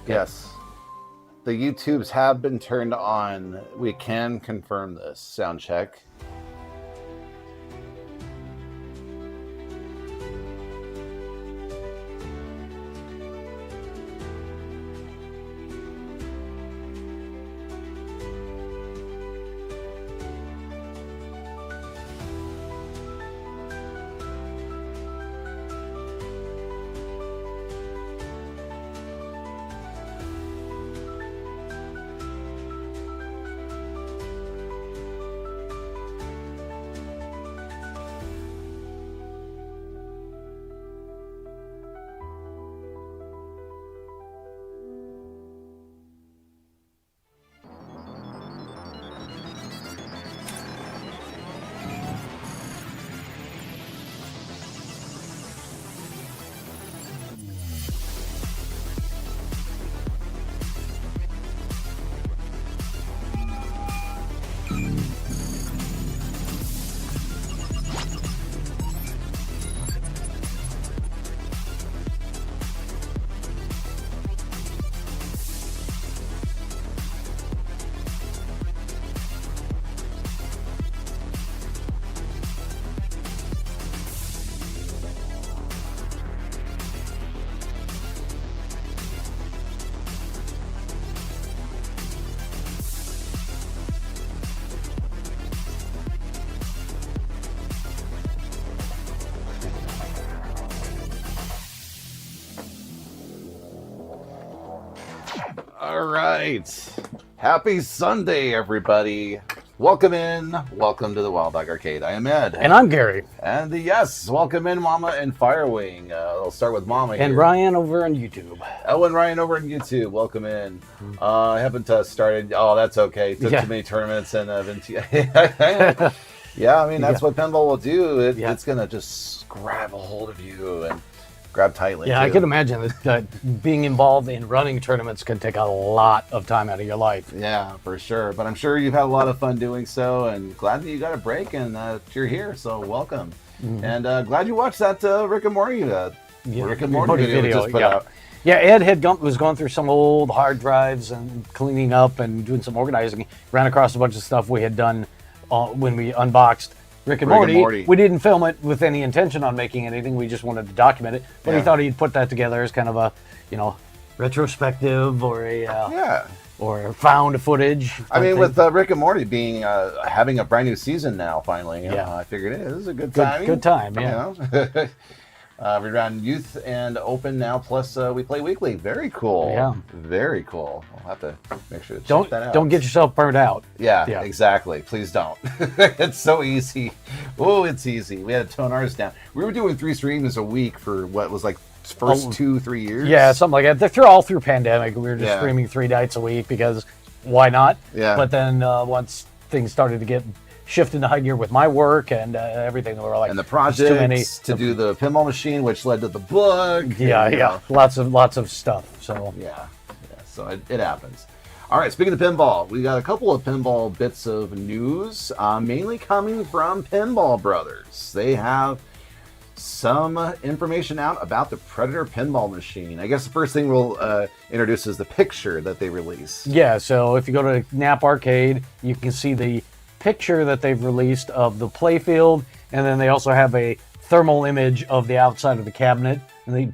Yes. The YouTubes have been turned on. We can confirm this. Sound check. All right. Happy Sunday, everybody. Welcome in. Welcome to the Wild Dog Arcade. I am Ed. And I'm Gary. And yes, welcome in, Mama and Firewing. I'll start with Mama here. And Ryan over on YouTube. Oh, and Ryan over on YouTube. Welcome in. I haven't started. Oh, that's okay. Took too many tournaments and yeah, I mean, that's what Pinball will do. It's going to just grab a hold of you and grab tightly. Yeah, too. I can imagine that being involved in running tournaments can take a lot of time out of your life. Yeah, for sure. But I'm sure you've had a lot of fun doing so, and glad that you got a break and you're here. So welcome. Mm-hmm. And glad you watched that Rick and Morty, Rick and Morty video we just put out. Yeah, Ed was going through some old hard drives and cleaning up and doing some organizing. He ran across a bunch of stuff we had done when we unboxed Rick and Morty. We didn't film it with any intention on making anything. We just wanted to document it. But he thought he'd put that together as kind of a, retrospective or or found footage. I mean, with Rick and Morty being having a brand new season now, finally, I figured this is a good time. Good time, yeah. We ran Youth and Open now, plus we play weekly. Very cool. Yeah. Very cool. I'll have to make sure to check that out. Don't get yourself burned out. Yeah, exactly. Please don't. It's so easy. Oh, it's easy. We had to tone ours down. We were doing 3 streams a week for what was like first 2-3 years. Yeah, something like that. They're all through pandemic. We were just streaming 3 nights a week because why not? Yeah. But then once things started to get shift into high gear with my work and everything, we were like, and the projects to do the pinball machine, which led to the book. Yeah, lots of stuff. So so it happens. All right, speaking of pinball, we got a couple of pinball bits of news, mainly coming from Pinball Brothers. They have some information out about the Predator pinball machine. I guess the first thing we'll introduce is the picture that they released. Yeah, so if you go to Nap Arcade, you can see the picture that they've released of the playfield, and then they also have a thermal image of the outside of the cabinet, and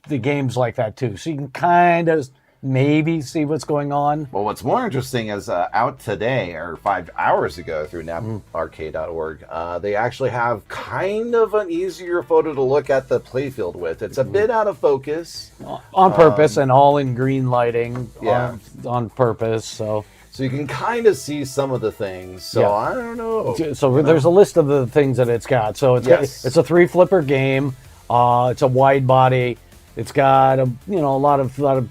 the game's like that too, so you can kind of maybe see what's going on. Well, what's more interesting is out today, or 5 hours ago, through naparcade.org, they actually have kind of an easier photo to look at the playfield with. It's a bit out of focus. On purpose, and all in green lighting on purpose, so you can kind of see some of the things. So I don't know. So there's a list of the things that it's got. So it's a 3 flipper game. It's a wide body. It's got a lot of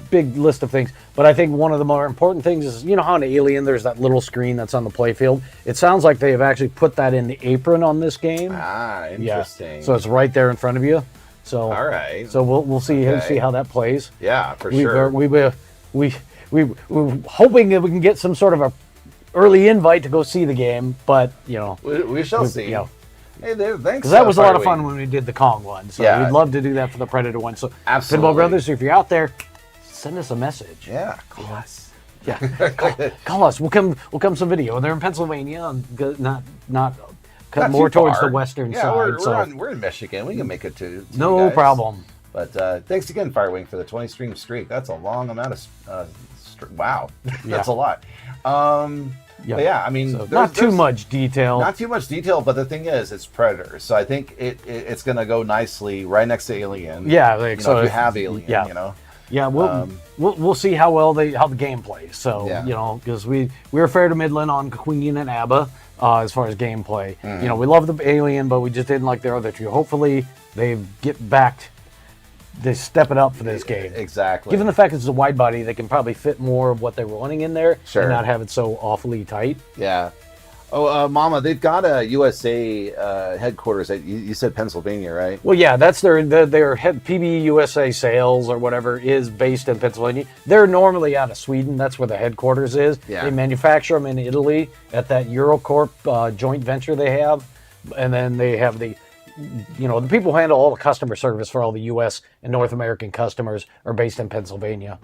big list of things. But I think one of the more important things is, how in Alien there's that little screen that's on the playfield. It sounds like they have actually put that in the apron on this game. Ah, interesting. Yeah. So it's right there in front of you. So all right. So we'll see how that plays. Yeah, for sure. We were hoping that we can get some sort of a early invite to go see the game, but we shall see. Hey, thanks. Because that was a lot of fun when we did the Kong one. So we'd love to do that for the Predator one. So absolutely. Pinball Brothers, if you're out there, send us a message. Yeah, call us. Yeah, call us. We'll come some video. They're in Pennsylvania, not cut Not more too towards far. the western Yeah, side. we're in Michigan. We can make it to No you guys. problem. But thanks again, Firewing, for the 20 stream streak. That's a long amount of wow. That's a lot. Yeah. But yeah, I mean, So not too much detail. Not too much detail, but the thing is, it's Predator, so I think it's going to go nicely right next to Alien. Yeah, like, you know, so if you have Alien, yeah. you know. Yeah, we'll see how well how the game plays. So you know, because we were fair to Midland on Queen and ABBA as far as gameplay. You know, we love the Alien, but we just didn't like their other two. Hopefully, they step it up for this game. Exactly. Given the fact it's a wide body, they can probably fit more of what they were wanting in there Sure. and not have it so awfully tight. Yeah. Oh, Mama, they've got a USA headquarters. You said Pennsylvania, right? Well, yeah, that's their head PB USA sales or whatever is based in Pennsylvania. They're normally out of Sweden. That's where the headquarters is. Yeah. They manufacture them in Italy at that Eurocorp joint venture they have, and then they have the people who handle all the customer service for all the U.S. and North American customers are based in Pennsylvania.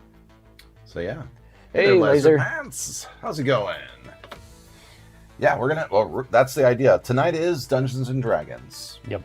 So yeah. Hey, Laser Pants. How's it going? Yeah, that's the idea. Tonight is Dungeons and Dragons. Yep.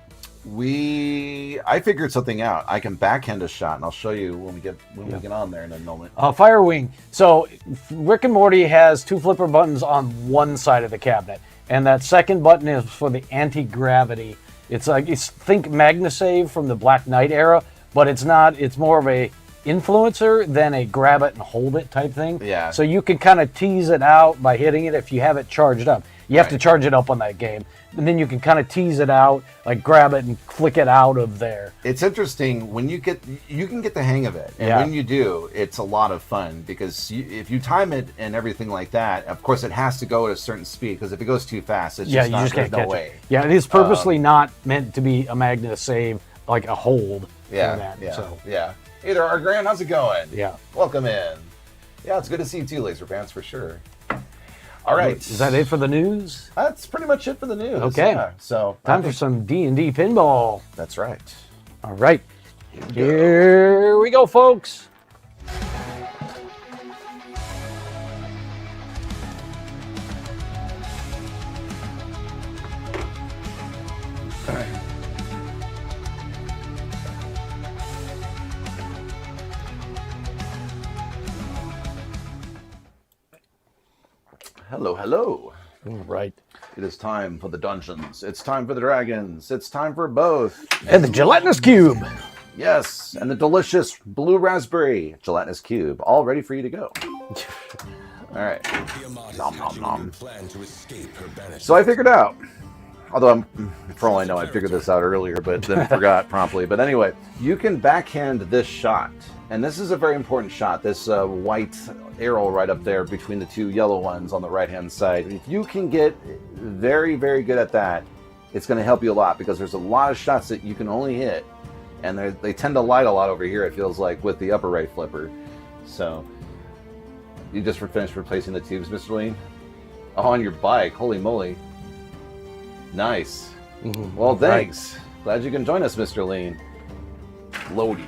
I figured something out. I can backhand a shot, and I'll show you when we get on there in a moment. Firewing. So Rick and Morty has two flipper buttons on one side of the cabinet, and that second button is for the anti-gravity. It's think MagnaSave from the Black Knight era, but it's not. It's more of a influencer than a grab it and hold it type thing. Yeah. So you can kind of tease it out by hitting it if you have it charged up. You have to charge it up on that game. And then you can kind of tease it out, like grab it and flick it out of there. It's interesting when you can get the hang of it. And when you do, it's a lot of fun because if you time it and everything like that, of course it has to go at a certain speed because if it goes too fast, it's just there's no way. Yeah, it is purposely not meant to be a MagnaSave, like a hold. Yeah. Yeah. Hey there, our Grant, how's it going? Yeah. Welcome in. Yeah, it's good to see you too, Laser Pants, for sure. All right. Is that it for the news? That's pretty much it for the news. Okay. Yeah, so time for some D&D pinball. That's right. All right. Here we go, folks. All right. Hello, hello. All right. It is time for the dungeons. It's time for the dragons. It's time for both. And the gelatinous cube. Yes, and the delicious blue raspberry gelatinous cube, all ready for you to go. All right. Nom, nom, nom. So I figured out, although for all I know, I figured this out earlier, but then forgot promptly. But anyway, you can backhand this shot. And this is a very important shot, this white arrow right up there between the two yellow ones on the right-hand side. If you can get very, very good at that, it's going to help you a lot because there's a lot of shots that you can only hit. And they tend to light a lot over here, it feels like, with the upper right flipper. So, you just finished replacing the tubes, Mr. Lean? Oh, on your bike. Holy moly. Nice. Mm-hmm. Well, thanks. Right. Glad you can join us, Mr. Lean. Lodi.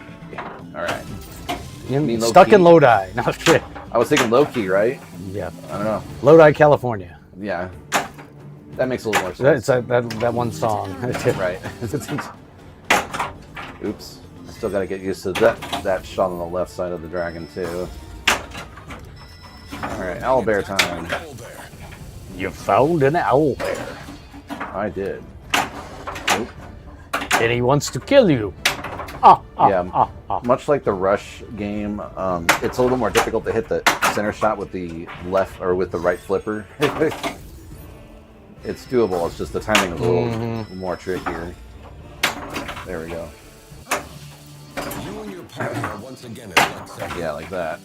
All right. Stuck in Lodi. No shit. I was thinking low-key, right? Yeah. I don't know. Lodi, California. Yeah. That makes a little more sense. It's that one song. Right. Oops. I still got to get used to that shot on the left side of the dragon, too. All right. Owlbear time. You found an owlbear. I did. Oop. And he wants to kill you. Much like the Rush game, it's a little more difficult to hit the center shot with the left or with the right flipper. It's doable. It's just the timing is a little more trickier. There we go. Yeah, like that.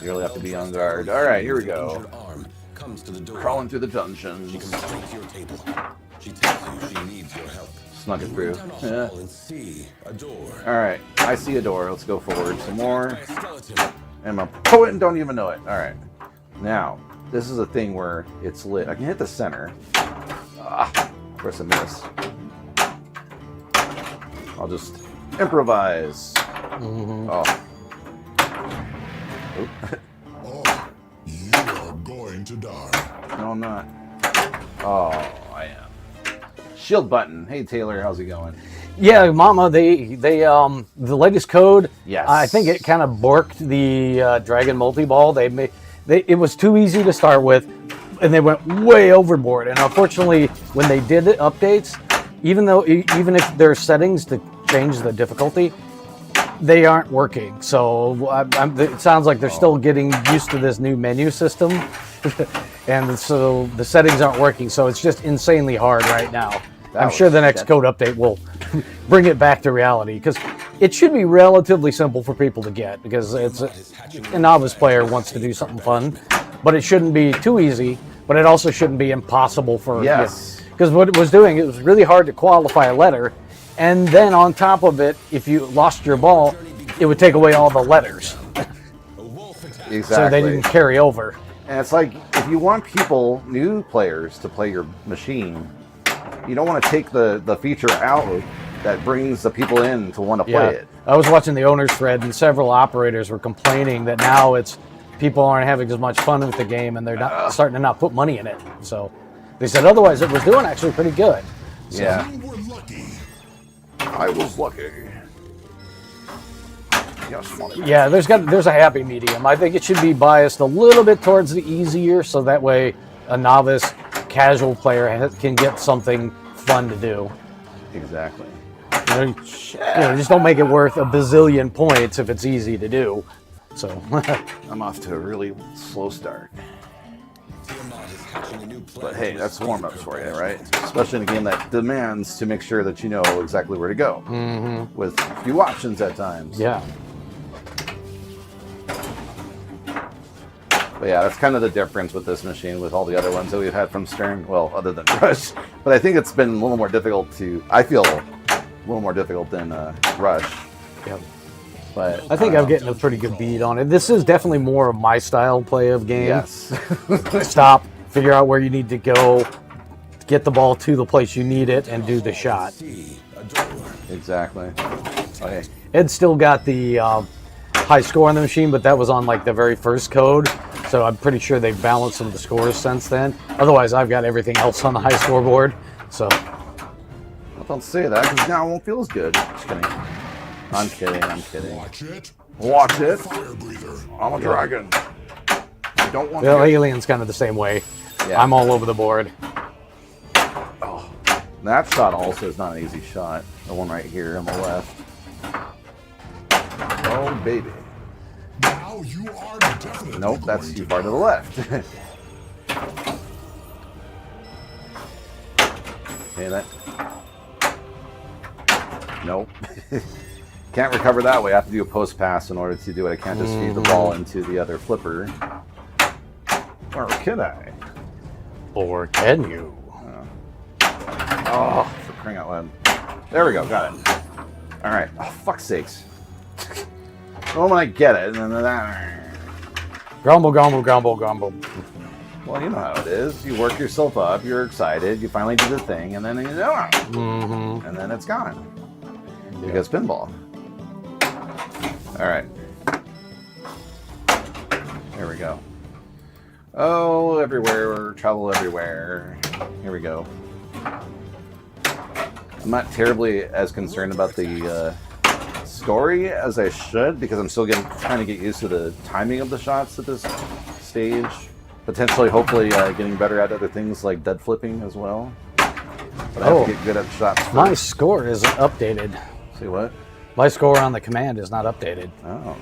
You really have to be on guard. All right, here we go. Crawling through the dungeons. She tells you she needs your help. Snuck it through. Yeah. All right, I see a door. Let's go forward some more. And I'm a poet and don't even know it. All right. Now, this is a thing where it's lit. I can hit the center. Of course I miss. I'll just improvise. Oh. Oh, you are going to die. No, I'm not. Oh, I am. Shield button. Hey, Taylor, how's it going? Yeah, Mama, the latest code. Yes. I think it kind of borked the Dragon multi-ball. It was too easy to start with, and they went way overboard. And unfortunately, when they did updates, even if there's settings to change the difficulty, they aren't working. So it sounds like they're still getting used to this new menu system, and so the settings aren't working. So it's just insanely hard right now. I'm sure the next code update will bring it back to reality, because it should be relatively simple for people to get, because it's a novice player wants to do something fun, but it shouldn't be too easy, but it also shouldn't be impossible for because what it was doing, it was really hard to qualify a letter, and then on top of it, if you lost your ball, it would take away all the letters. Exactly. So they didn't carry over. And it's like, if you want people, new players, to play your machine, you don't want to take the feature out that brings the people in to want to play it. I was watching the owner's thread, and several operators were complaining that now people aren't having as much fun with the game, and they're not starting to not put money in it. So they said otherwise it was doing actually pretty good. So, yeah. You were lucky. I was lucky. Yeah, there's a happy medium. I think it should be biased a little bit towards the easier, so that way a novice, casual player can get something fun to do. Exactly. Just don't make it worth a bazillion points if it's easy to do. So I'm off to a really slow start. But hey, that's warm-ups for you, right? Especially in a game that demands to make sure that you know exactly where to go. Mm-hmm. With a few options at times. Yeah. But yeah, that's kind of the difference with this machine with all the other ones that we've had from Stern. Well, other than Rush. But I think it's been a little more difficult I feel a little more difficult than Rush. Yep. But I think I'm getting a pretty good beat on it. This is definitely more of my style play of game. Yes. Stop, figure out where you need to go, get the ball to the place you need it, and do the shot. Exactly. Okay. Ed still got the high score on the machine, but that was on like the very first code. So I'm pretty sure they've balanced some of the scores since then. Otherwise, I've got everything else on the high scoreboard. So. Well, don't say that, because now it won't feel as good. Just kidding. I'm kidding. Watch it. Watch it. Fire breather. I'm a dragon. I don't want Well, to. Alien's kind of the same way. Yeah. I'm all over the board. Oh, that shot also is not an easy shot. The one right here on the left. Oh, baby. Now you are definitely Nope, that's going too to far to the die. left. Okay, that. Nope. Can't recover that way. I have to do a post pass in order to do it. I can't just feed the ball into the other flipper. Or can I? Or can you? Oh, for crying out loud. There we go, got it. Alright. Oh, fuck's sakes. Well, when I get it, and then that. Grumble, grumble, grumble, grumble. Well, you know how it is. You work yourself up, you're excited, you finally do the thing, and then you know, and then it's gone. Because pinball. Alright. There we go. Oh, everywhere, travel everywhere. Here we go. I'm not terribly as concerned about the story as I should, because I'm still trying to get used to the timing of the shots at this stage. Potentially, hopefully, getting better at other things like dead flipping as well. But I have to get good at the shots first. My score isn't updated. See what? My score on the command is not updated. Oh.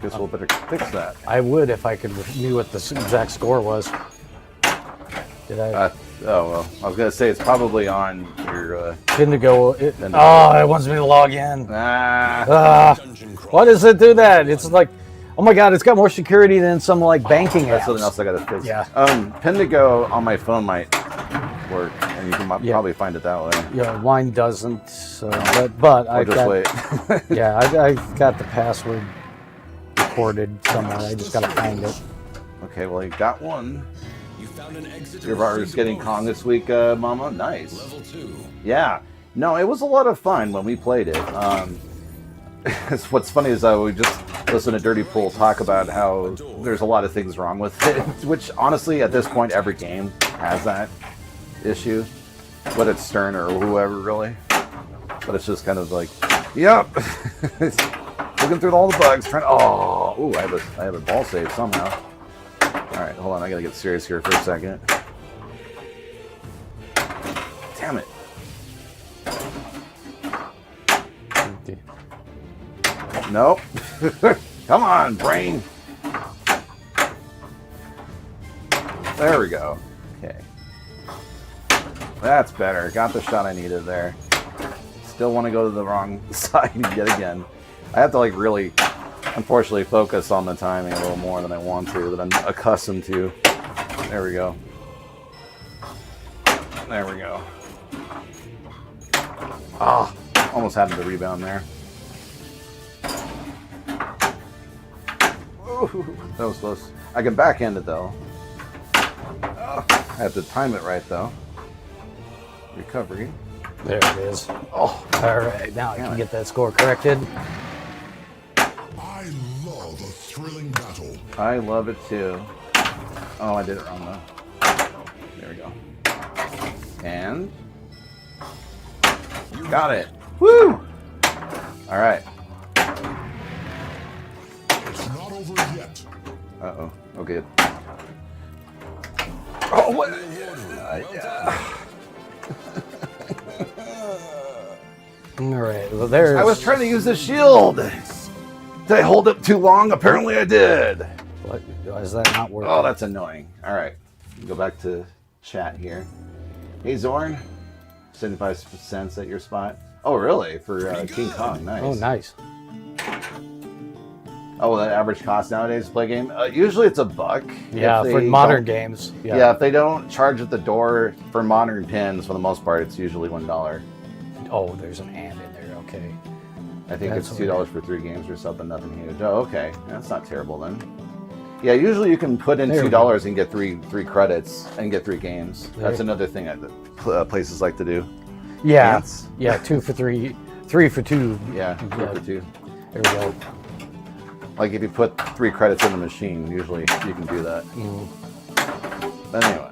Guess we'll better fix that. I would if I knew what the exact score was. Did I? Oh, well. I was going to say it's probably on your... Didn't go. It wants me to log in. Why does it do that? It's like, oh my god, it's got more security than some like banking apps. That's something else I got to fix. Yeah. Pin to go on my phone might work, and you can probably find it that way. Yeah, mine doesn't. So, but I just wait. Yeah, I've got the password recorded somewhere. I just got to find it. Okay, well, you got one. Your bar getting Kong this week, Mama. Nice. Level 2. Yeah. No, it was a lot of fun when we played it. What's funny is we just listen to Dirty Pool talk about how there's a lot of things wrong with it, which honestly, at this point, every game has that issue, whether it's Stern or whoever, really. But it's just kind of like, yep, looking through all the bugs, trying to, ooh, I have a ball save somehow. All right, hold on, I gotta get serious here for a second. Damn it. Nope. Come on, brain. There we go. Okay. That's better. Got the shot I needed there. Still want to go to the wrong side yet again. I have to like really, unfortunately, focus on the timing a little more than I want to, that I'm accustomed to. There we go. There we go. Ah, almost had the rebound there. Ooh, that was close. I can backhand it though. I have to time it right though. Recovery. There it is. Oh, all right. Now I can get that score corrected. I love a thrilling battle. I love it too. Oh, I did it wrong though. There we go. And got it. Woo! All right. It's not over yet. Uh-oh. Oh, good. Oh, what? Yeah. All right. Well, there's. I was trying to use the shield. Did I hold it too long? Apparently I did. What? Why is that not working? Oh, that's annoying. All right. Go back to chat here. Hey, Zorn. 75 cents at your spot. Oh, really? For King Kong. Nice. Oh, nice. Oh, well, that average cost nowadays to play a game? Usually it's $1. Yeah, for modern games. Yeah, if they don't charge at the door for modern pins, for the most part, it's usually $1. Oh, there's an and in there. Okay. I think That's it's $2 for 3 games or something. Nothing huge. Oh, okay. That's not terrible then. Yeah, usually you can put in $2 and get three credits and get 3 games. That's another thing that places like to do. Yeah. Dance. Yeah, 2 for 3, 3 for 2. Yeah, 2 for 2. There we go. Like if you put 3 credits in the machine, usually you can do that. But anyway.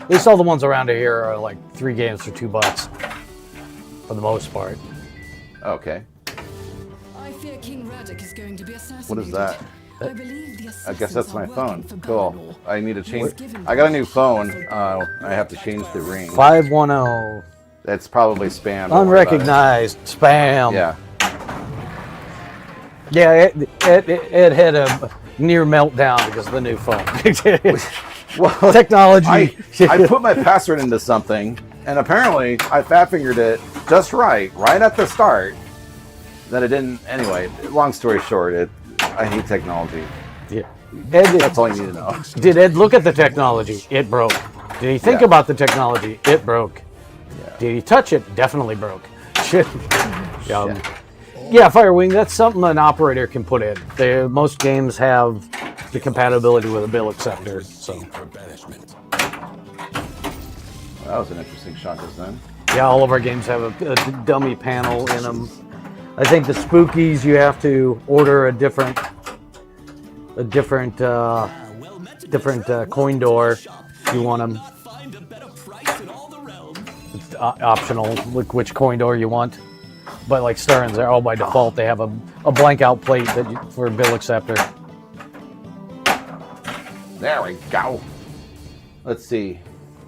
At least all the ones around here are like 3 games for $2 for the most part. Okay. I fear King Radek is going to be assassinated. What is that? I believe the I guess that's my assassins are phone. working for Cool. Balinor. I need to change. I got a new phone. I have to change the ring. 510. That's probably spam. Unrecognized. Spam. Yeah. Yeah, it had a near meltdown because of the new phone. Well, Technology. I put my password into something, and apparently I fat fingered it just right at the start. That it didn't. Anyway, long story short, I hate technology. Yeah. Ed, That's all you need to know. did Ed look at the technology? It broke. Did he think about the technology? It broke. Yeah. Did he touch it? Definitely broke. Yeah, Firewing, that's something an operator can put in. Most games have the compatibility with a bill acceptor. So Well, that was an interesting shot just then. yeah, all of our games have a dummy panel in them. I think the Spookies, you have to order a different coin door. You want them. It's optional, which coin door you want. But like Stern's, they're all by default. They have a blank out plate for a bill acceptor. There we go. Let's see.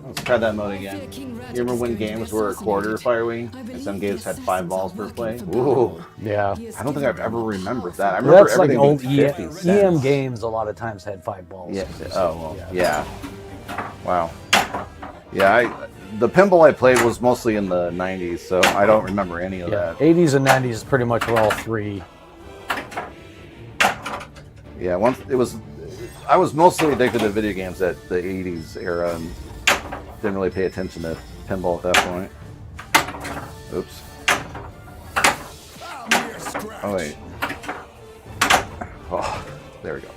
Let's try that mode again. You remember when games were a quarter, Firewing? And some games had 5 balls per play? Ooh. Yeah. I don't think I've ever remembered that. I remember That's like everything old being 50 cents. EM games. A lot of times had 5 balls. Yeah. Oh, well, yeah. Wow. Yeah, the pinball I played was mostly in the 90s, so I don't remember any of that. 80s and 90s pretty much were all 3. Yeah, I was mostly addicted to video games at the 80s era and didn't really pay attention to pinball at that point. Oops. Oh, wait. Oh, there we go.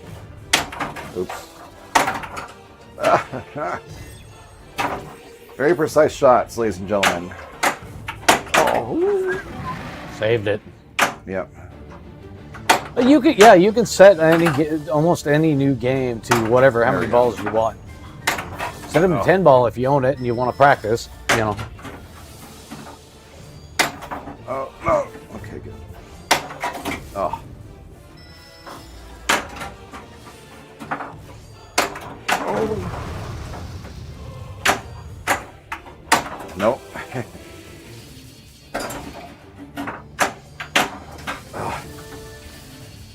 Oops. Very precise shots, ladies and gentlemen. Oh. Saved it. Yep. You can, yeah, you can set almost any new game to whatever, how many balls you want. Set them in 10 ball if you own it and you want to practice, you know. Oh, no. Okay, good. Oh. Oh. Nope.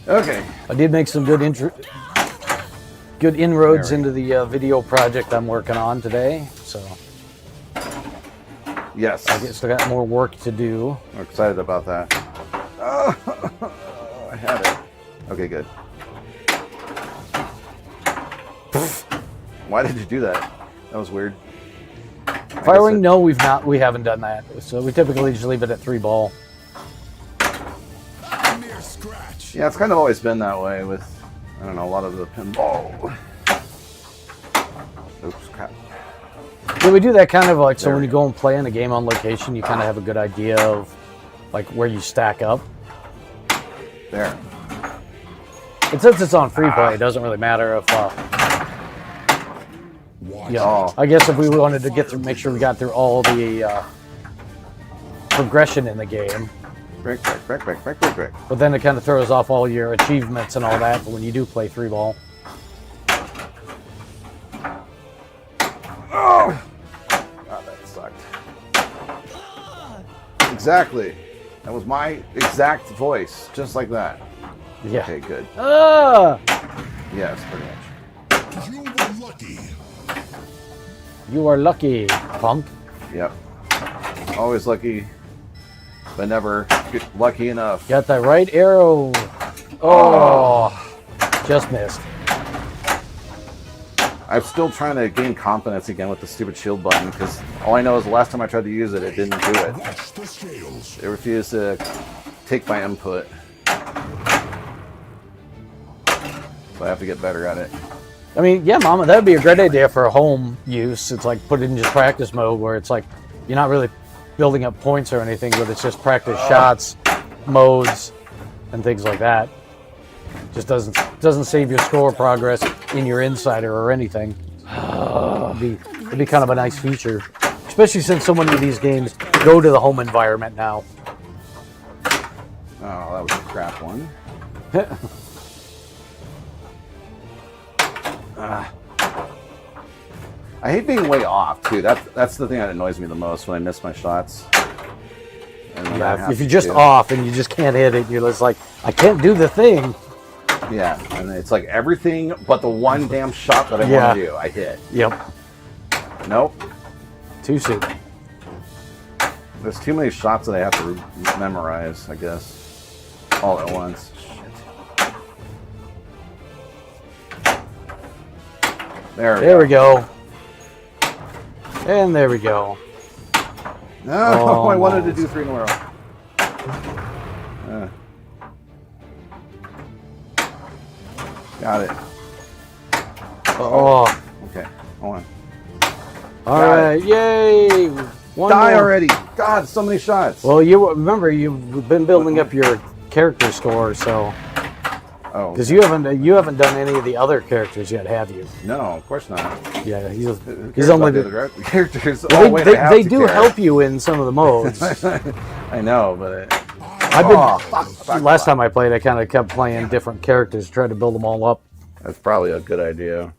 Okay. I did make some good inroads into the video project I'm working on today, so Yes. I still got more work to do. I'm excited about that. Oh, I had it. Okay, good. Why did you do that? That was weird. Firing, no, we haven't done that. So we typically just leave it at 3 ball. Mere scratch. Yeah, it's kind of always been that way with, I don't know, a lot of the pinball. Oops, crap. Yeah, we do that kind of like, so There when we you go and play in a game on location, you kind of have a good idea of like where you stack up. There. And since it's on free play, it doesn't really matter if, Watch. yeah. Oh. I guess if we wanted to get through, make sure we got through all the progression in the game, Break. but then it kind of throws off all your achievements and all that when you do play 3 ball. Oh! God, that sucked. Exactly. That was my exact voice, just like that. Yeah. Okay, good. Ah! Yes, pretty much. You were lucky. You are lucky, punk. Yep. Always lucky, but never lucky enough. Got that right arrow. Oh, just missed. I'm still trying to gain confidence again with the stupid shield button because all I know is the last time I tried to use it, it didn't do it. Watch the scales. It refused to take my input. So I have to get better at it. I mean, yeah, Mama, that would be a great idea for home use. It's like put it in just practice mode where it's like you're not really building up points or anything, but it's just practice shots, modes, and things like that. Just doesn't save your score progress in your insider or anything. It'd be kind of a nice feature, especially since so many of these games go to the home environment now. Oh, that was a crap one. I hate being way off too. That's the thing that annoys me the most when I miss my shots. And then I have If you're to just do- off and you just can't hit it, you're just like, I can't do the thing. Yeah, and it's like everything but the one damn shot that I Yeah. want to do, I hit. Yep, Nope. too soon. There's too many shots that I have to memorize, I guess, all at once. Shit. There we go. And there we go. No, Oh, I wanted to no. do 3 in a row. Got it. Oh, Okay, hold on. all Got right, yay! One Die more. already! God, so many shots. Well, you remember you've been building up your character score, so Oh, because you haven't done any of the other characters yet, have you? no, of course not. Yeah, Who he's cares only about the other characters. Well, Oh, wait, they, I have they to do care. help you in some of the modes. I know, but I've been fuck. last time I played, I kind of kept playing different characters, tried to build them all up. That's probably a good idea.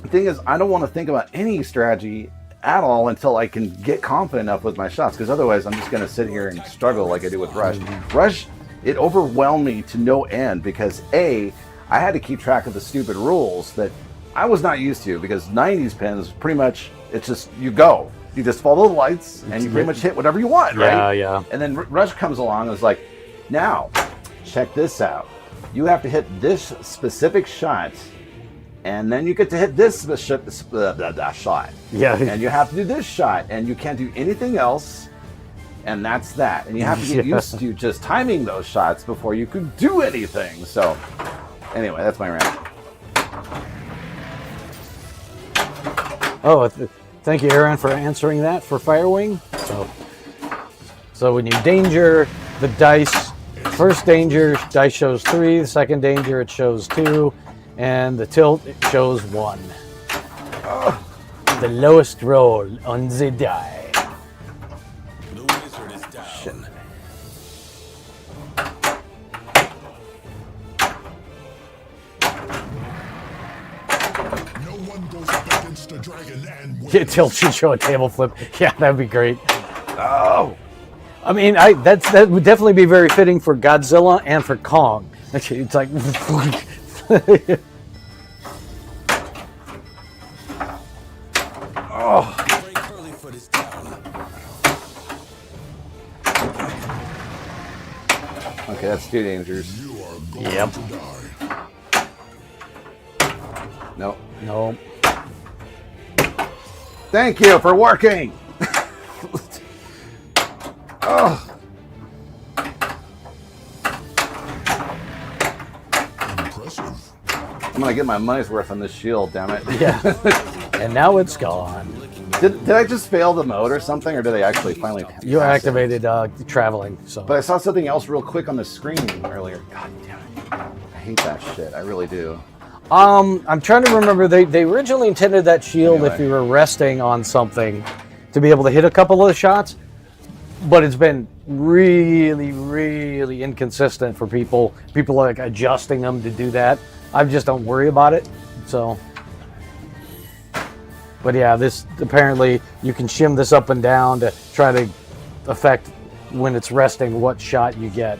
The thing is, I don't want to think about any strategy at all until I can get confident enough with my shots, because otherwise I'm just going to sit here and struggle like I do with Rush. Rush, it overwhelmed me to no end because A, I had to keep track of the stupid rules that I was not used to, because 90s pins, pretty much, it's just, you go. You just follow the lights and you pretty much hit whatever you want, right? Yeah. And then Rush comes along and is like, now, check this out. You have to hit this specific shot, and then you get to hit this shot. Yeah. And you have to do this shot, and you can't do anything else, and that's that. And you have to get Yeah. used to just timing those shots before you could do anything. So, anyway, that's my rant. Oh, thank you, Aaron, for answering that for Firewing. So when you danger the dice first danger, dice shows 3. The second danger, it shows 2. And the tilt, it shows 1. The lowest roll on the die. The wizard is down. Shit. No one goes up against a dragon and wins. Yeah, tilt should show a table flip. Yeah, that'd be great. Oh! I mean, that would definitely be very fitting for Godzilla and for Kong. Actually, it's like... Oh! Frank Curlyfoot is down. Okay, that's 2 dangers. You are going Yep. to die. Nope. No. Thank you for working! Oh! Impressive. I'm gonna get my money's worth on this shield, damn it. Yeah. And now it's gone. Did I just fail the mode or something, or did I actually finally You pass it? activated traveling, so... But I saw something else real quick on the screen earlier. God damn it. I hate that shit. I really do. I'm trying to remember. They originally intended that shield if Anyway. you were resting on something to be able to hit a couple of the shots, but it's been really, really inconsistent for people. People like adjusting them to do that. I just don't worry about it. So, but yeah, this apparently you can shim this up and down to try to affect when it's resting what shot you get.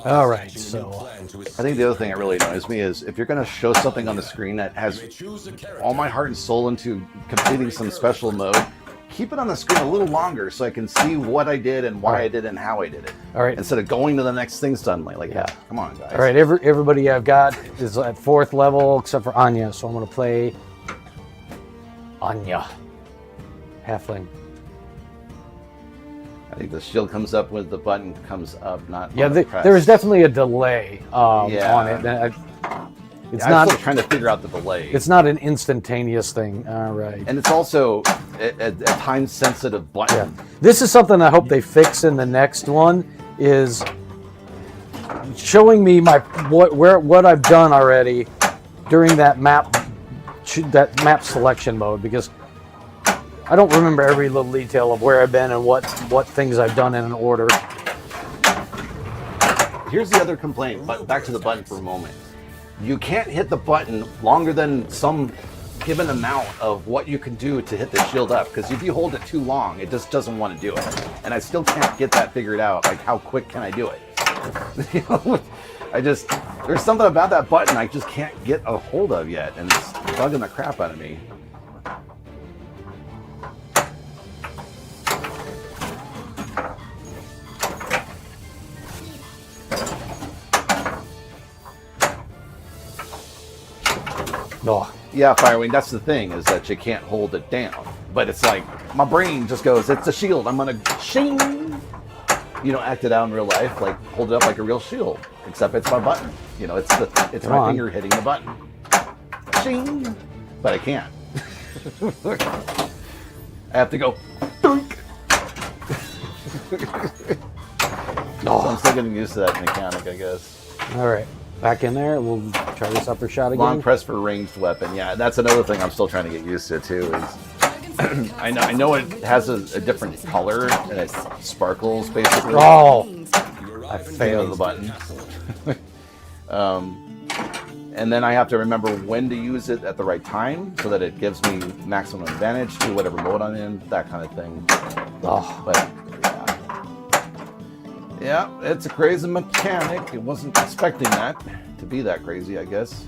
All right, so I think the other thing that really annoys me is if you're going to show something on the screen that has all my heart and soul into completing some special mode, keep it on the screen a little longer so I can see what I did and why I did it and how I did it. All right. Instead of going to the next thing suddenly. Like, yeah, come on, guys. All right, everybody I've got is at 4th level except for Anya, so I'm going to play Anya, Halfling. I think the shield comes up when the button comes up, not Yeah, on the press. there is definitely a delay Yeah. on it. It's I'm not. still trying to figure out the delay. It's not an instantaneous thing. All right. And it's also a time-sensitive button. Yeah. This is something I hope they fix in the next one. Is showing me what I've done already during that map selection mode, because I don't remember every little detail of where I've been and what things I've done in an order. Here's the other complaint, but back to the button for a moment. You can't hit the button longer than some given amount of what you can do to hit the shield up, because if you hold it too long, it just doesn't want to do it. And I still can't get that figured out, like how quick can I do it? There's something about that button I just can't get a hold of yet, and it's bugging the crap out of me. Oh, Yeah, Firewing, that's the thing, is that you can't hold it down. But it's like, my brain just goes, it's a shield, I'm gonna shing! You know, act it out in real life, like hold it up like a real shield. Except it's my button. You know, it's Come my on. finger hitting the button. Shing! But I can't. I have to go, doink! So I'm still getting used to that mechanic, I guess. all right. Back in there. We'll try this upper shot again. Long press for ranged weapon. Yeah, that's another thing I'm still trying to get used to too. Is I know it has a different color and it sparkles basically. Oh, I You know, failed. the button. And then I have to remember when to use it at the right time so that it gives me maximum advantage to whatever mode I'm in. That kind of thing. Oh, But yeah, it's a crazy mechanic. I wasn't expecting that to be that crazy, I guess.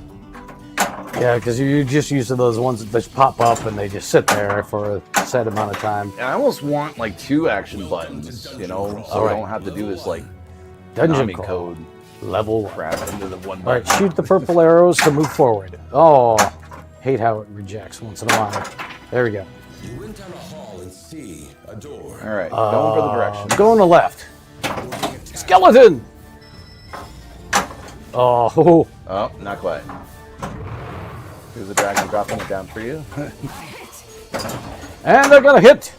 yeah, because you're just used to those ones that just pop up and they just sit there for a set amount of time. And I almost want like 2 action buttons, you know, so Alright. I don't have to do this like Dungeon Konami crawl. code Level 1. crap into the one All button. right, shoot the purple arrows to move forward. Oh, hate how it rejects once in a while. There we go. You went down a hall and see a door. All right, going for the directions. Go on the left. Skeleton! Oh, Oh, not quite. Here's the dragon dropping it down for you. and they're gonna hit.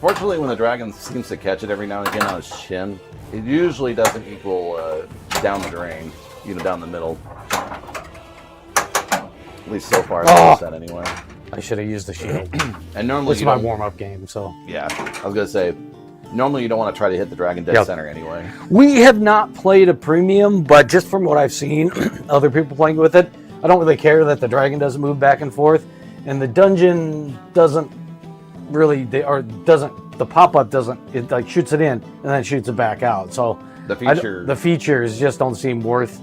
Fortunately, when the dragon seems to catch it every now and again on his chin, it usually doesn't equal down the drain, down the middle. At least so far, I've said anyway. I should have used the shield. And normally, This is my warm-up game, so. Yeah, I was gonna say, normally you don't want to try to hit the dragon dead center anyway. We have not played a premium, but just from what I've seen, other people playing with it, I don't really care that the dragon doesn't move back and forth, and the dungeon doesn't really, the pop-up doesn't, it like shoots it in and then shoots it back out. So the features just don't seem worth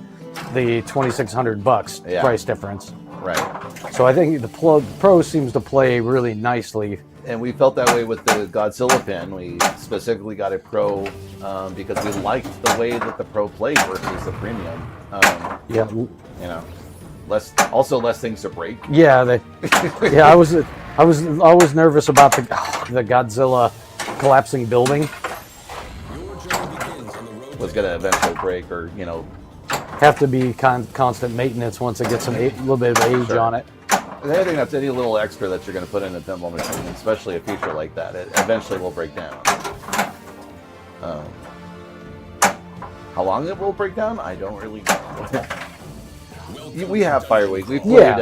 the $2,600 price difference. Right. So I think the Pro seems to play really nicely. And we felt that way with the Godzilla pin. We specifically got a Pro because we liked the way that the Pro played versus the premium. Less things to break. Yeah, I was nervous about the Godzilla collapsing building. Was going to eventually break, or have to be constant maintenance once it gets a little bit of age on it. And anything that's any little extra that you're going to put in a pinball machine, especially a feature like that, it eventually will break down. How long it will break down, I don't really know. We have Fireweek. We played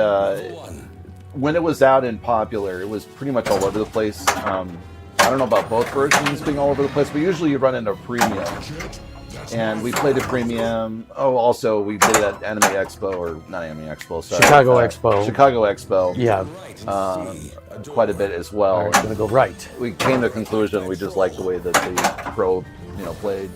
when it was out and popular. It was pretty much all over the place. I don't know about both versions being all over the place, but usually you run into a premium. And we played a premium. Oh, also we did it at Anime Expo, or not Anime Expo, sorry. Chicago Expo. Chicago Expo. Yeah. Quite a bit as well. All right, gonna go right. We came to the conclusion we just liked the way that the Pro, played.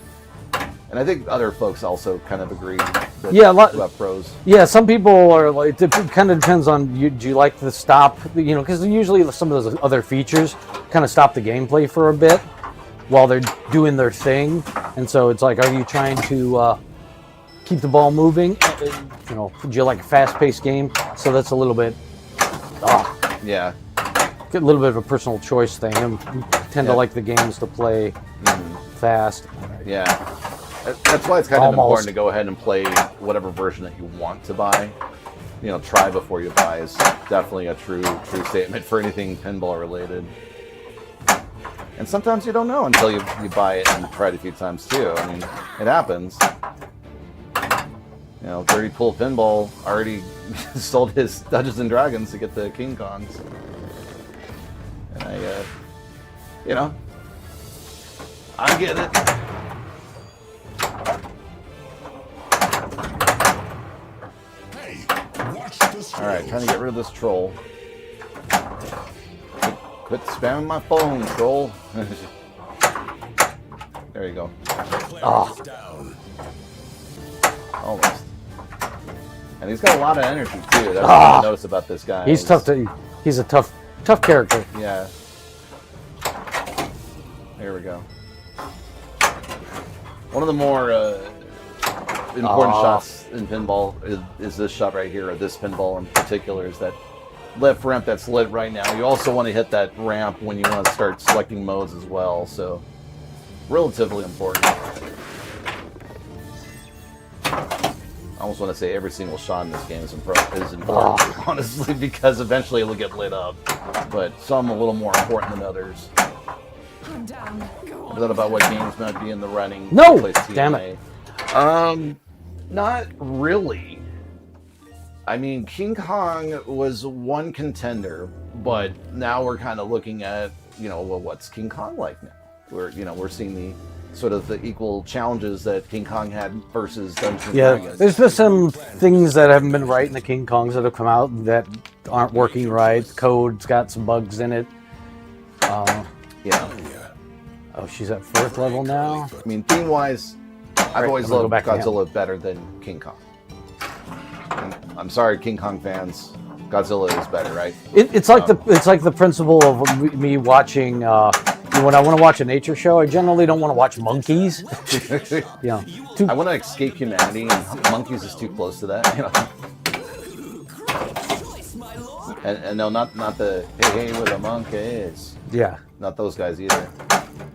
And I think other folks also kind of agree about Pros. Yeah, some people are like, it kind of depends on, do you like the stop, because usually some of those other features kind of stop the gameplay for a bit while they're doing their thing. And so it's like, are you trying to keep the ball moving? Do you like a fast-paced game? So that's a little bit, yeah, a little bit of a personal choice thing. I tend to like the games to play fast. Yeah. That's why it's kind of important to go ahead and play whatever version that you want to buy. Try before you buy is definitely a true statement for anything pinball related. And sometimes you don't know until you buy it and try it a few times too. I mean, it happens. 30 Pool Pinball already sold his Dungeons and Dragons to get the King Kongs. And I get it. Alright, trying to get rid of this troll. Quit spamming my phone, troll. There you go. Almost. And he's got a lot of energy too. That's what I noticed about this guy. He's a tough character. Yeah. There we go. One of the more important shots in pinball is this shot right here, or this pinball in particular, is that left ramp that's lit right now. You also want to hit that ramp when you want to start selecting modes as well, so relatively important. I almost want to say every single shot in this game is important, honestly, because eventually it'll get lit up, but some a little more important than others. I'm down. Go Is that about what games might be in the running? No! Damn it. Not really. I mean, King Kong was one contender, but now we're kind of looking at, what's King Kong like now? We're seeing the sort of the equal challenges that King Kong had versus Dungeons and Dragons. There's been some things that haven't been right in the King Kongs that have come out that aren't working right. The code's got some bugs in it. Oh, she's at 4th level now? I mean, theme-wise, I've always loved Godzilla better than King Kong. And I'm sorry, King Kong fans. Godzilla is better, right? It's like the principle of me watching. When I want to watch a nature show, I generally don't want to watch monkeys. I want to escape humanity, and monkeys is too close to that. And no, not the hey with the monkeys. Yeah. Not those guys either.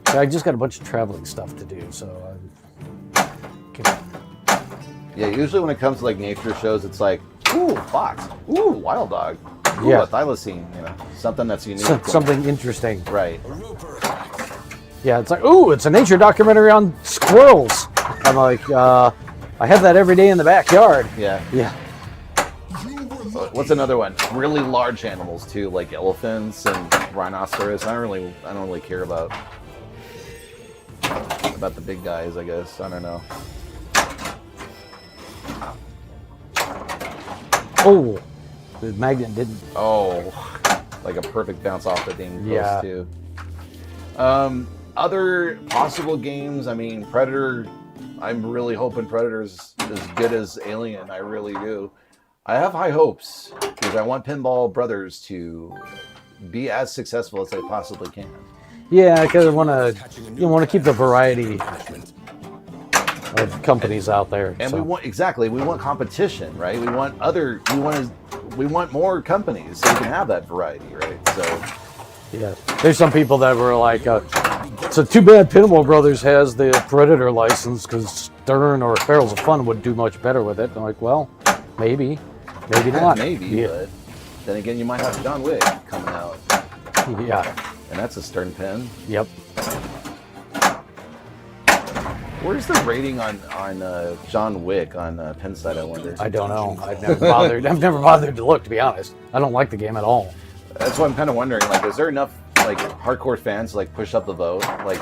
I just got a bunch of traveling stuff to do, so. Yeah, usually when it comes to like nature shows, it's like, ooh, fox, ooh, wild dog, ooh, a thylacine, something that's unique. Something interesting. Right. Yeah, it's like, ooh, it's a nature documentary on squirrels. I'm like, I have that every day in the backyard. Yeah. Yeah. What's another one? Really large animals too, like elephants and rhinoceros. I don't really care about the big guys, I guess. I don't know. Oh, the magnet didn't. Oh, like a perfect bounce off the ding Yeah. post too. Other possible games. I mean, Predator. I'm really hoping Predator's as good as Alien. I really do. I have high hopes because I want Pinball Brothers to be as successful as they possibly can. Yeah, because you want to keep the variety of companies out there. And so. we want competition, right? We want more companies so we can have that variety, right? So Yeah, there's some people that were like, "It's too bad Pinball Brothers has the Predator license because Stern or Barrels of Fun would do much better with it." I'm like, well, maybe not. maybe, Yeah. but then again, you might have John Wick coming out, Yeah. and that's a Stern pin. Yep. Where's the rating on John Wick on Pinside? I wonder. I don't know. I've never bothered to look, to be honest. I don't like the game at all. That's what I'm kind of wondering. Like, is there enough like hardcore fans to like push up the vote? Like,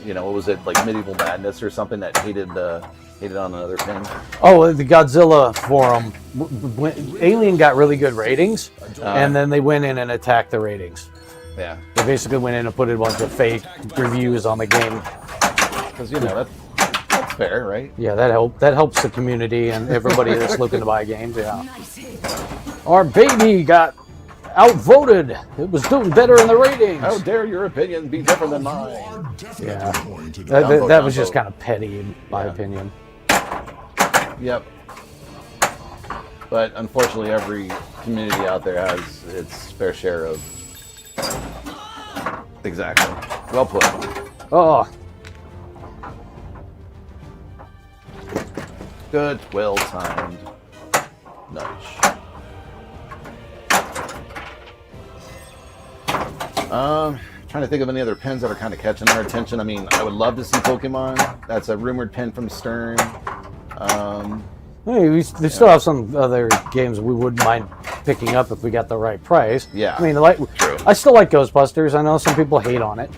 what was it, like Medieval Madness or something that hated on another pin? Oh, the Godzilla forum. Alien got really good ratings, and then they went in and attacked the ratings. Yeah, They basically went in and put a bunch of fake reviews on the game. because that's fair, right? Yeah, that helps the community and everybody that's looking to buy games. Yeah. Nice hit. Our baby got outvoted. It was doing better in the ratings. How dare your opinion be different than mine? Yeah. Going to the That was just Downvote. kind of petty, in my Yeah. opinion. Yep. But unfortunately, every community out there has its fair share of. Exactly. Well put. Oh, Good. Well timed. Nice. Trying to think of any other pins that are kind of catching our attention. I mean, I would love to see Pokemon. That's a rumored pin from Stern. hey, we still have some other games we wouldn't mind picking up if we got the right price. Yeah, I mean, true. I still like Ghostbusters. I know some people hate on it.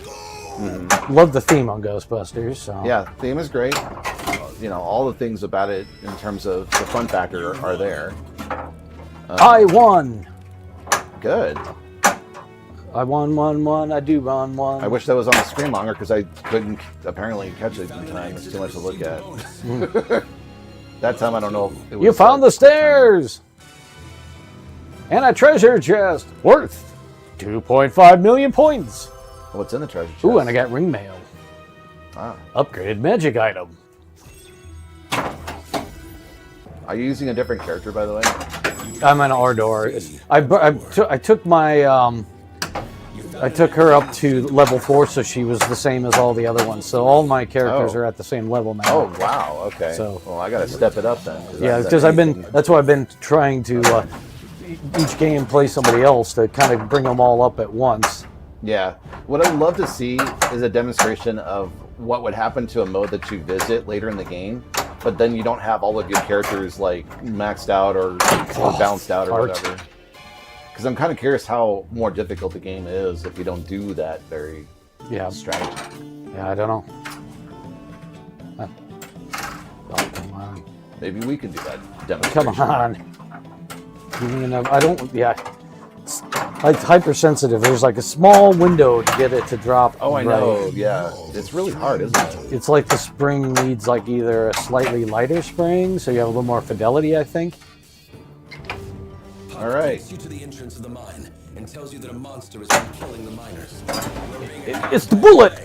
Love the theme on Ghostbusters. So. Yeah, theme is great. All the things about it in terms of the fun factor are there. I won. Good. I won. I do won. I wish that was on the screen longer because I couldn't apparently catch it in time. It's too much to look at. That time I don't know if it was. You found the stairs! And a treasure chest worth 2.5 million points. What's in the treasure chest? Ooh, and I got ring mail. Ah. Upgraded magic item. Are you using a different character, by the way? I'm an Ardor. I took my I took her up to level 4, so she was the same as all the other ones. So all my characters Oh. are at the same level now. Oh wow. Okay. So- well, I got to step it up then. Yeah, because that's why I've been trying to each game play somebody else to kind of bring them all up at once. Yeah. What I'd love to see is a demonstration of what would happen to a mode that you visit later in the game, but then you don't have all of your characters like maxed out or balanced out or Art. whatever. Because I'm kind of curious how more difficult the game is if you don't do that very Yeah, strategy. yeah, I don't know. Oh, come on. Maybe we could do that Come demonstration. on. I don't. Yeah. It's like hypersensitive. There's like a small window to get it to drop. Oh, I right. know. Yeah. It's really hard, isn't it? It's like the spring needs like either a slightly lighter spring, so you have a little more fidelity, I think. All right. Takes you to the entrance of the mine and tells you that a monster has been killing the miners. It's the bullet.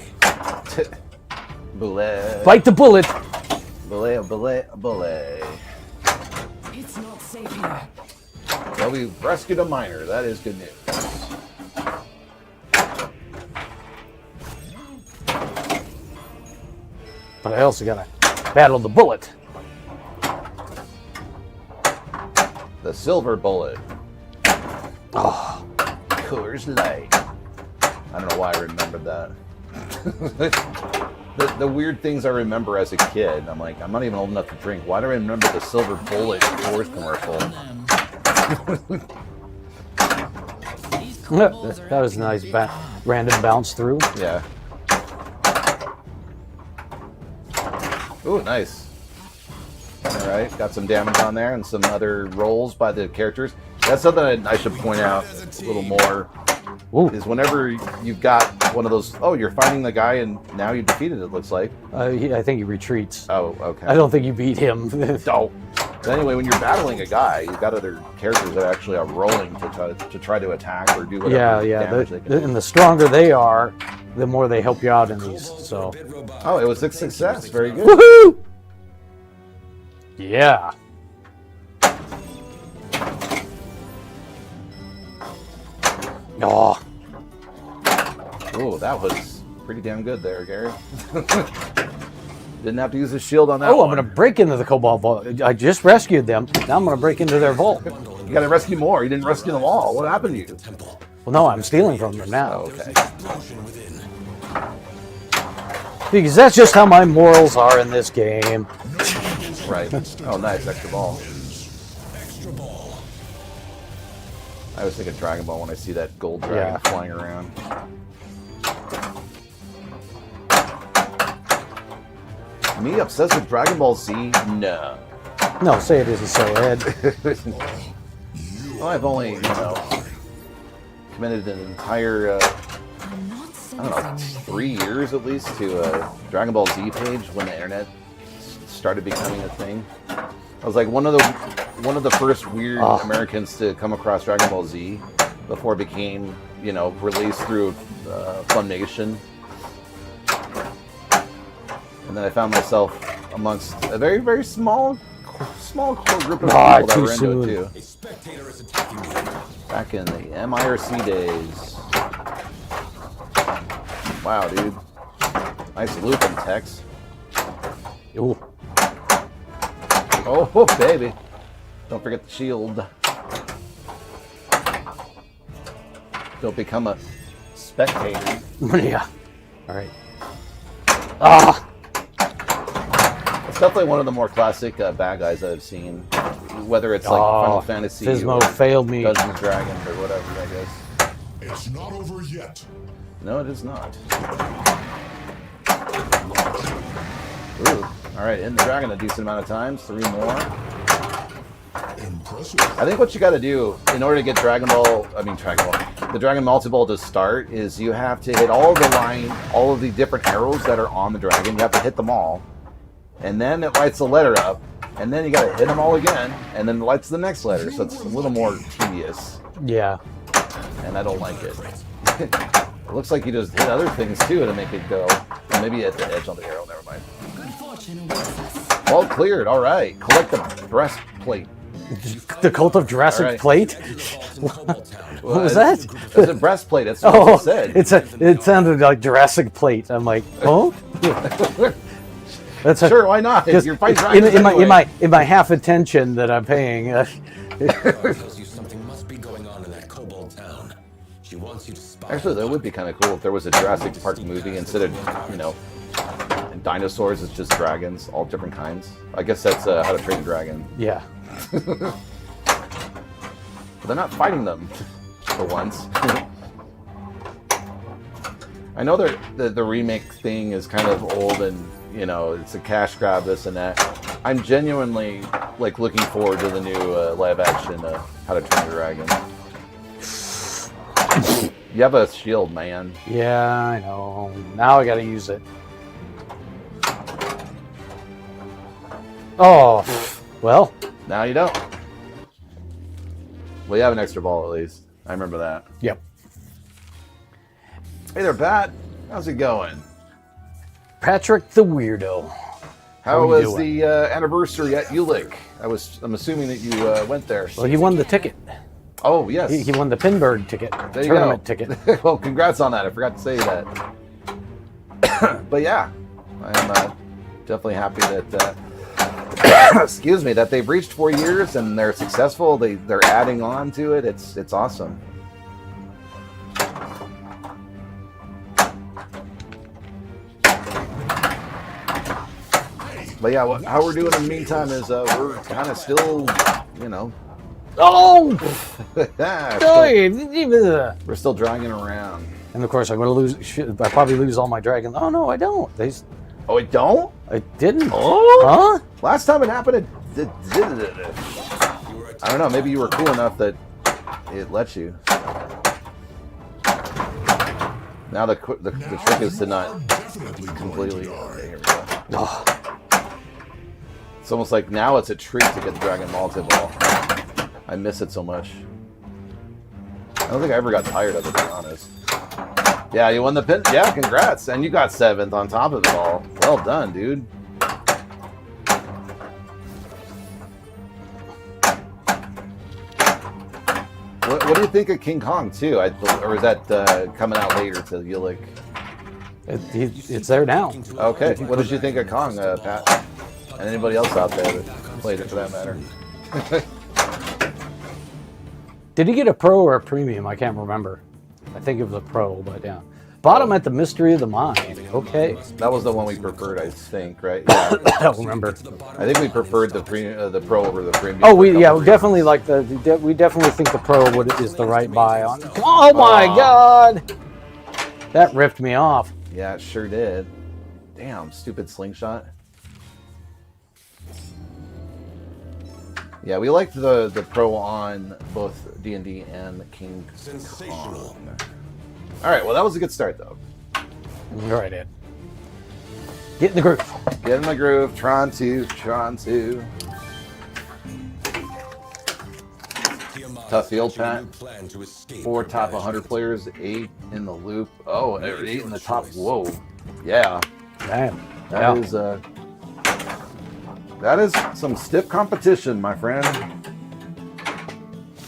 Bullet. Bite the bullet. Bullet. Bullet. Bullet. It's not safe here. Well, we rescued a miner. That is good news. But I also gotta battle the bullet. The silver bullet. Oh, Coors Light. I don't know why I remembered that. The weird things I remember as a kid. I'm like, I'm not even old enough to drink. Why do I remember the Silver Bullet Coors commercial? That was a nice random bounce through. Yeah. Ooh, nice. All right, got some damage on there and some other rolls by the characters. That's something I should point out a little more. Ooh. Is whenever you've got one of those, oh, you're fighting the guy and now you defeated it, looks like. I think he retreats. Oh, okay. I don't think you beat him. Oh. But anyway, when you're battling a guy, you've got other characters that actually are rolling to try to attack or do whatever damage they can do. And the stronger they are, the more they help you out in these. So. Oh, it was a success. Very good. Woohoo! Yeah. Oh. Oh, that was pretty damn good there, Gary. Didn't have to use a shield on that Oh, one. I'm going to break into the Cobalt Vault. I just rescued them. Now I'm going to break into their vault. You got to rescue more. You didn't rescue them all. What happened to you? Well, no, I'm stealing from them now. Oh, okay. Because that's just how my morals are in this game. Right. Oh, nice. Extra ball. I always think of Dragon Ball when I see that gold dragon flying around. Me obsessed with Dragon Ball Z? No. No, say it isn't so, Ed. Well, I've only, committed an entire, I don't know, 3 years at least to a Dragon Ball Z page when the internet started becoming a thing. I was like one of the first weird Americans to come across Dragon Ball Z before it became, released through Funimation. And then I found myself amongst a very, very small core group of people that were into it too. A spectator is attacking me. Back in the MIRC days. Wow, dude. Nice looping, Tex. Ooh. Oh, baby. Don't forget the shield. Don't become a spectator. Yeah. All right. Ah. It's definitely one of the more classic bad guys I've seen. Whether it's like Final Fantasy Pismo or failed me. Dungeons and Dragons or whatever, I guess. It's not over yet. No, it is not. Ooh. All right, in the dragon a decent amount of times. 3 more. Impressive. I think what you got to do in order to get the Dragon Multi-Ball to start is you have to hit all of the different arrows that are on the dragon. You have to hit them all. And then it lights the letter up. And then you got to hit them all again. And then it lights the next letter. So it's a little more tedious. Yeah. And I don't like it. It looks like you just hit other things too to make it go. Or maybe at the edge on the arrow. Never mind. Good fortune awaits us. All cleared. All right. Collect the breastplate. The Cult of Jurassic All right. Plate? What was that? It's a breastplate. That's what it said. It sounded like Jurassic Plate. I'm like, oh? That's Sure, why not? You're fighting dragons in my half attention that I'm paying. Tells you something must be going on in that Cobalt town. She wants you to spy. Actually, that would be kind of cool if there was a Jurassic Park movie instead of, dinosaurs. It's just dragons, all different kinds. I guess that's How to Train a Dragon. Yeah. But they're not fighting them for once. I know the remake thing is kind of old and it's a cash grab, this and that. I'm genuinely looking forward to the new live action How to Train a Dragon. You have a shield, man. Yeah, I know. Now I gotta use it. Oh, well. Now you don't. Well, you have an extra ball at least. I remember that. Yep. Hey there, Pat. How's it going? Patrick the Weirdo. How you was doing? the anniversary at Ulick? I'm assuming that you went there. Well, he won the ticket. Oh, yes. He won the Pinbird ticket. There you Tournament go. ticket. Well, congrats on that. I forgot to say that. But yeah, I'm definitely happy that excuse me, that they've reached 4 years and they're successful. They're adding on to it. It's awesome. But yeah, how we're doing in the meantime is we're kind of still, you know. Oh! We're still dragging around. And of course, I'm going to lose. I probably lose all my dragons. Oh no, I don't. Oh, it don't? I didn't. Oh? Huh? Last time it happened, it I don't know. Maybe you were cool enough that it lets you. Now the trick is to not completely. Okay, here we go. Oh. It's almost like now it's a treat to get the Dragon Multi-Ball. I miss it so much. I don't think I ever got tired of it, to be honest. Yeah, you won the pin. Yeah, congrats. And you got 7th on top of it all. Well done, dude. What do you think of King Kong, too? Or is that coming out later to Ulick? It's there now. Okay. What did you think of Kong, Pat? And anybody else out there that played it, for that matter? Did he get a pro or a premium? I can't remember. I think it was a pro, but yeah. Bottom at the Mystery of the Mind. Okay. That was the one we preferred, I think, right? Yeah. I don't remember. I think we preferred the pro over the premium. Oh, we definitely like we definitely think the pro is the right buy on. Oh my God! That ripped me off. Yeah, it sure did. Damn, stupid slingshot. Yeah, we liked the pro on both D&D and King Kong. All right, well, that was a good start, though. All right, Ed. Get in the groove. Get in the groove. Tron 2. Tough field, Pat. 4 top 100 players, 8 in the loop. Oh, 8 in the top. Whoa. Yeah. Damn. That is some stiff competition, my friend.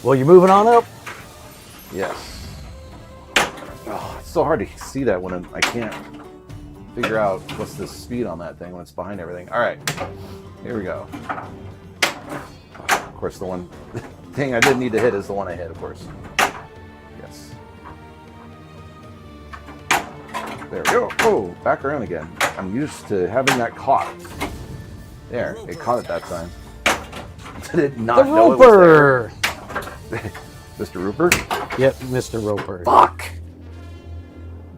Well, you're moving on up? Yes. Oh, it's so hard to see that when I can't figure out what's the speed on that thing when it's behind everything. All right, here we go. Of course, the one thing I didn't need to hit is the one I hit, of course. Yes. There we go. Oh, back around again. I'm used to having that caught. There, it caught it that time. Did it not know it was there? Mr. Rupert? Yep, Mr. Roper. Fuck!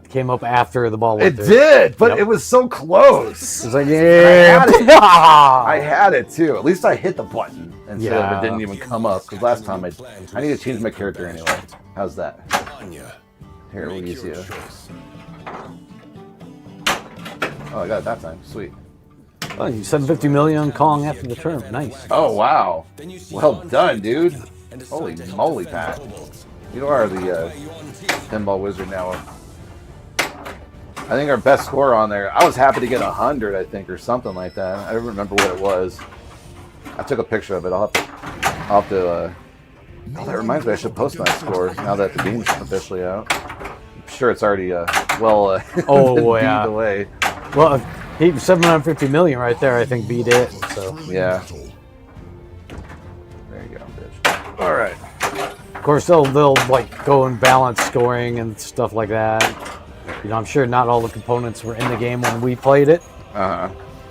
Came up after the ball went It did, but it was so close. It's like, yeah. I had it too. At least I hit the button instead of it didn't even come up. Because last time I need to change my character anyway. How's that? Here, we'll use you. Oh, I got it that time. Sweet. Oh, you 750 million Kong after the turn. Nice. Oh, wow. Well done, dude. Holy moly, Pat. You are the pinball wizard now. I think our best score on there, I was happy to get 100, I think, or something like that. I don't remember what it was. I took a picture of it. I'll have to oh, that reminds me, I should post my score now that the game's officially out. I'm sure it's already, beat away. Well, he 750 million right there, I think, beat it. So yeah. There you go, bitch. All right. Of course, they'll like go and balance scoring and stuff like that. You know, I'm sure not all the components were in the game when we played it. Uh-huh.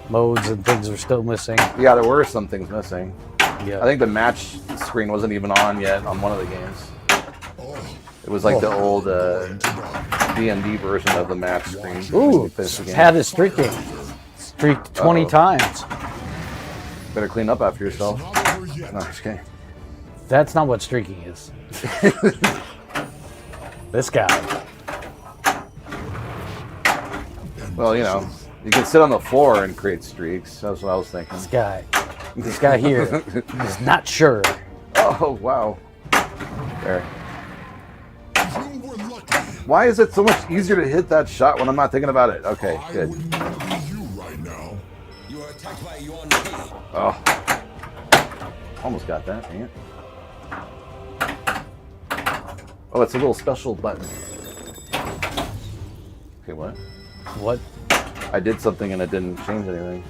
Modes and things are still missing. Yeah, there were some things missing. Yeah. I think the match screen wasn't even on yet on one of the games. It was like the old D&D version of the match screen. Ooh, Pat is streaking. Streaked 20 times. Better clean up after yourself. No, just kidding. That's not what streaking is. This guy. Well, you know, you can sit on the floor and create streaks. That's what I was thinking. This guy here is not sure. Oh, wow. There. Why is it so much easier to hit that shot when I'm not thinking about it? Okay, good. Oh. Almost got that, dang it. Oh, it's a little special button. Okay, what? What? I did something and it didn't change anything.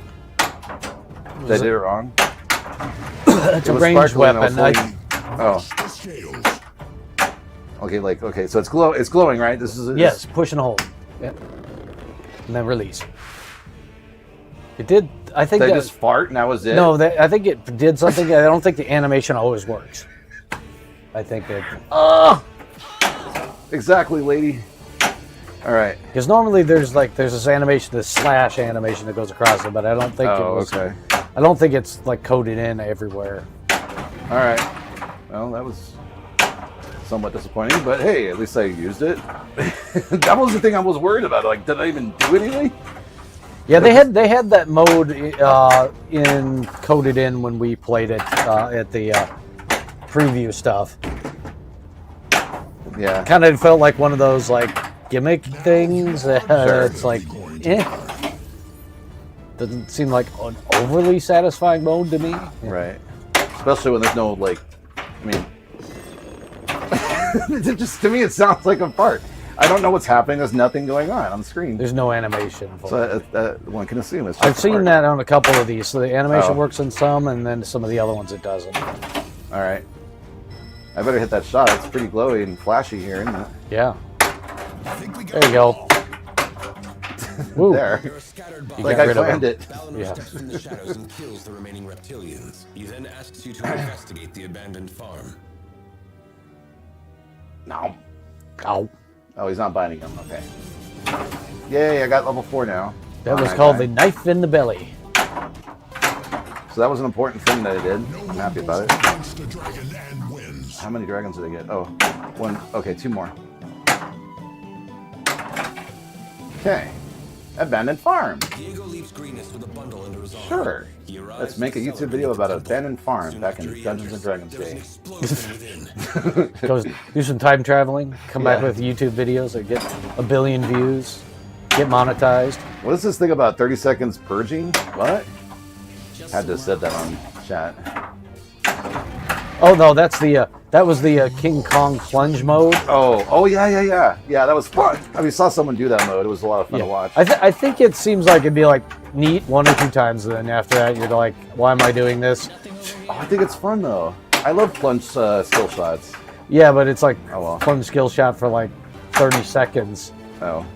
Did I do it wrong? It's a ranged weapon. Oh. Okay, so it's glowing, right? This is yes, push and hold. Yep. And then release. It did. I think They that, just fart and that was it? no, I think it did something. I don't think the animation always works. I think it. Exactly, lady. All right. Because normally there's this animation, this slash animation that goes across it, but I don't think it was. Okay. I don't think it's like coded in everywhere. All right. Well, that was somewhat disappointing, but hey, at least I used it. That was the thing I was worried about. Like, did I even do anything? Yeah, they had that mode coded in when we played it at the preview stuff. Yeah. Kind of felt like one of those like gimmick things. Sure. It's like, doesn't seem like an overly satisfying mode to me. Right. Especially when there's no, like, I mean, just to me it sounds like a fart. I don't know what's happening. There's nothing going on the screen. There's no animation. So one can assume it's just I've a seen fart. that on a couple of these. So the animation Oh. works in some, and then some of the other ones it doesn't. All right. I better hit that shot. It's pretty glowy and flashy here, isn't it? Yeah. There you go. Woo. There. You're a scattered You body. Like got I rid of planned him. it. Balin Yeah. steps from the shadows and kills the remaining reptilians. He then asks you to investigate the abandoned farm. No. Ow. Oh, he's not binding him. Okay. Yay, I got level 4 now. That was Alright, called guy. the knife in the belly. So that was an important thing that I did. No I'm one happy goes about it. against a dragon and wins. How many dragons did I get? Oh, one. Okay, 2 more. Okay. Abandoned farm. Diego leaves Greenest with a bundle under his arm. Sure. He arrives Let's make a to YouTube celebrate video the about an temple. abandoned farm Soon back after in he Dungeons and enters, Dragons there's an day. explosion within. Goes do some time traveling, come back Yeah. with YouTube videos that get 1 billion views, get monetized. What is this thing about 30 seconds purging? What? Had to have said that on chat. Oh no, that's the that was the King Kong plunge mode. Oh, yeah. Yeah, that was fun. I mean, saw someone do that mode. It was a lot of fun to watch. I think it seems like it'd be like neat 1 or 2 times, and then after that you're like, why am I doing this? Oh, I think it's fun though. I love plunge skill shots. Yeah, but it's like Oh, well. plunge skill shot for like 30 seconds. Oh.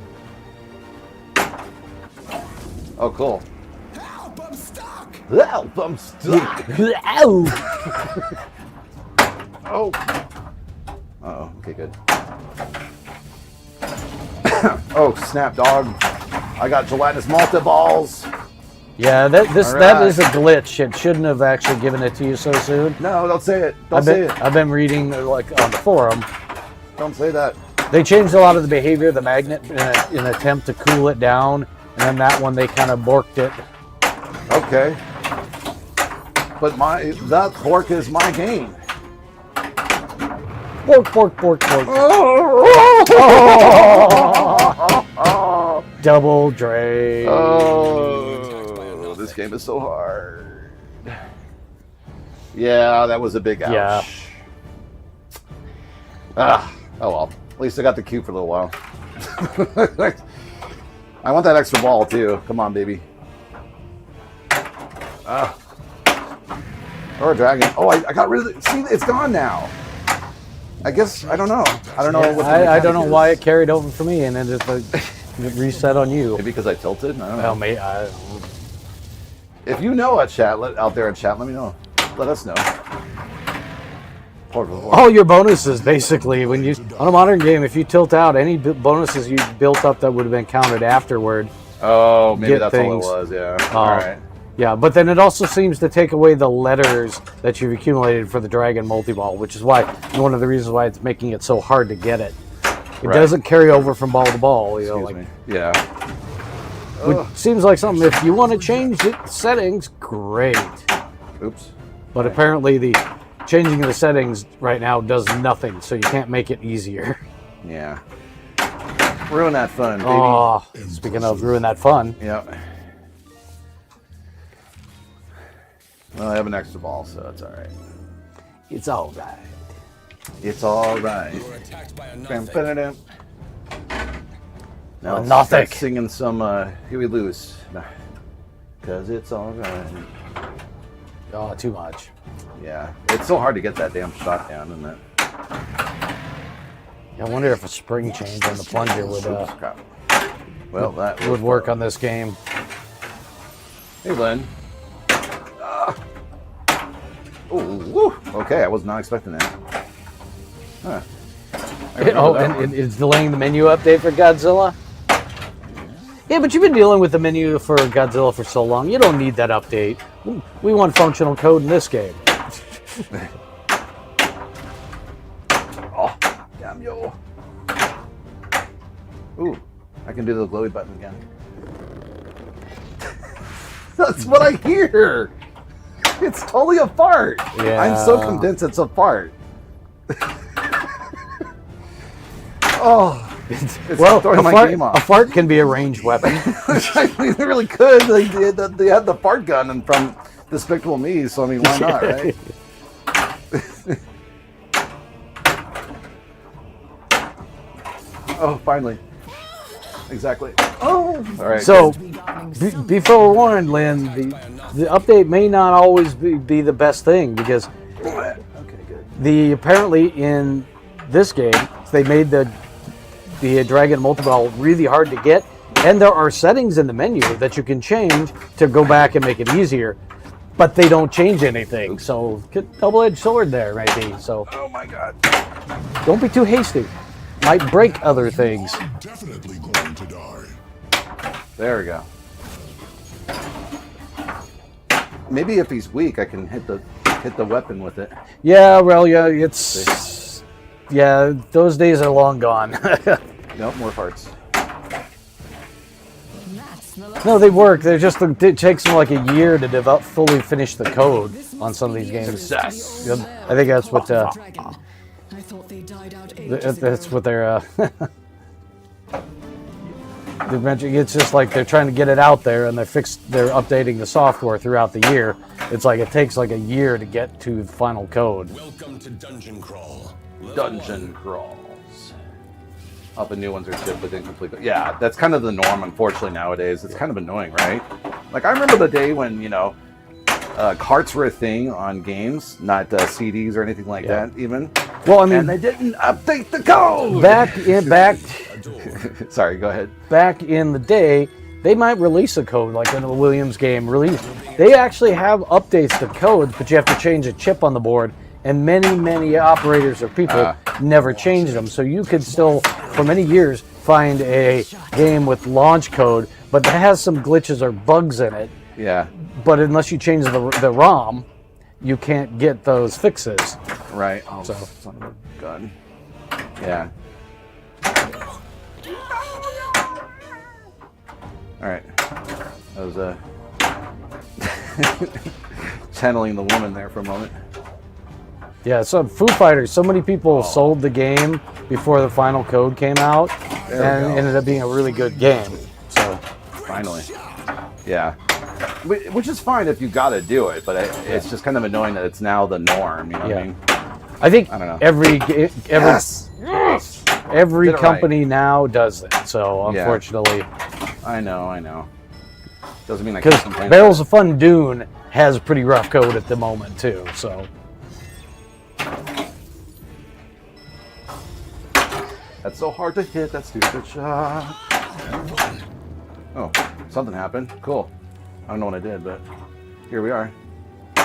Oh, cool. Help, I'm stuck! Help, I'm stuck. Ow! Oh. Uh-oh. Okay, good. Oh, snap, dog. I got gelatinous malta balls. Yeah, that Alright. is a glitch. It shouldn't have actually given it to you so soon. No, don't say it. Don't say it. I've been reading like on the forum. Don't say that. They changed a lot of the behavior of the magnet in an attempt to cool it down, and then that one they kind of borked it. Okay. But that pork is my game. Bork. Double drain. Oh, this game is so hard. Yeah, that was a big ouch. Yeah. Oh well. At least I got the cube for a little while. I want that extra ball too. Come on, baby. Or a dragon. Oh, I got rid of it. See, it's gone now. I guess I don't know. I don't know what the I don't know mechanic why is. it carried over for me and then just like, it reset on you. Maybe because I tilted. I don't know. Well, mate, If you know out there in chat, let me know. Let us know. all your bonuses basically when you on a modern game, if you tilt out any bonuses you built up that would have been counted afterward. Oh, maybe Get that's things. all it was. Yeah. All right. Yeah, but then it also seems to take away the letters that you've accumulated for the Dragon Multi-Ball, which is why one of the reasons why it's making it so hard to get it. It Right. doesn't carry over from ball to ball. You know, Excuse like me. Yeah. which seems like something. If you want to change the settings, great. Oops. But apparently the changing of the settings right now does nothing, so you can't make it easier. Yeah. Ruin that fun, baby. Oh, speaking of ruin that fun. Yep. Well, I have an extra ball, so it's all right. It's all right. It's all right. You were attacked by a Bam, Nothic. ba-da-dum. Now A let's Nothic. start singing some Huey Lewis. Because it's all right. Oh, too much. Yeah. It's so hard to get that damn shot down, isn't it? I wonder if a spring change on the plunger would Oops, crap. Well, that would work on this game. Hey, Lynn. Oh, okay. I was not expecting that. Huh. Oh, and it's delaying the menu update for Godzilla? Yeah, but you've been dealing with the menu for Godzilla for so long. You don't need that update. We want functional code in this game. Oh, damn yo. Ooh, I can do the glowy button again. That's what I hear. It's totally a fart. Yeah. I'm so convinced it's a fart. Oh, it's Well, throwing my game a off. fart can be a ranged weapon. I mean, they really could. They had the fart gun and from Despicable Me, so I mean, why not, right? Oh, finally. Exactly. Oh, all right. So, be forewarned, Lynn, the update may not always be the best thing because Okay, good. apparently in this game they made the Dragon Multi-Ball really hard to get, and there are settings in the menu that you can change to go back and make it easier, but they don't change anything. So, double-edged sword there, maybe. So, Oh my God. don't be too hasty. Might break other things. I'm definitely going to die. There we go. Maybe if he's weak, I can hit the weapon with it. Yeah, well, yeah, those days are long gone. Nope, more farts. That's the last No, they work. They're just it takes them like a year to fully finish the code on some of these games. Success. Yep. I think that's what dragon. I thought they died out ages that's ago. what they're they're mentioning. It's just like they're trying to get it out there, and they're updating the software throughout the year. It's like it takes like a year to get to the final code. Welcome to Dungeon Crawl. Level Dungeon crawls. Oh, the new ones are shipped with incomplete. Yeah, that's kind of the norm, unfortunately, nowadays. It's kind of annoying, right? Like, I remember the day when, carts were a thing on games, not CDs or anything like that, even. Well, I mean, And they didn't update the code! back Sorry, go ahead. back in the day, they might release a code like in a Williams game. They actually have updates to codes, but you have to change a chip on the board. And many operators or people never changed them. So you could still, for many years, find a game with launch code, but that has some glitches or bugs in it. Yeah, But unless you change the ROM, you can't get those fixes. right. Oh, So- son of a gun. Yeah. All right. That was channeling the woman there for a moment. Yeah, so Foo Fighters, so many people sold the game before the final code came out, There we and go. it ended up being a really good game. So, Finally. Yeah. Which is fine if you got to do it, but it's just kind of annoying that it's now the norm. You know what I Yeah. mean? I think I don't know. every Yes. every Did it company now does it. So Yeah. unfortunately, I know. Doesn't mean I because can't complain. Barrels of Fun Dune has pretty rough code at the moment too. So That's so hard to hit that stupid shot. Oh, something happened. Cool. I don't know what I did, but here we are. You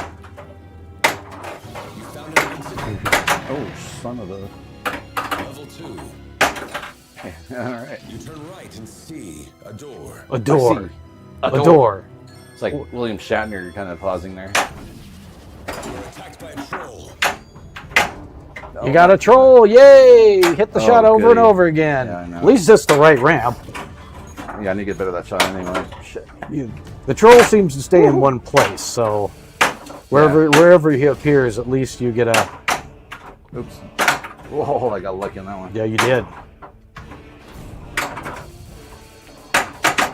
found an exit. Oh, son of a... Level 2. All right. You turn right and see a door. a door, I see. a door. It's like William Shatner kind of pausing there. You're attacked by a troll. You got a troll! Yay! Hit the Oh, shot over and goody. over again. Yeah, I know. At least it's the right ramp. Yeah, I need to get better at that shot anyway. Shit. The troll seems to stay in one place, so wherever he appears, at least you get a. Oops. Whoa, I got lucky on that one. Yeah, you did.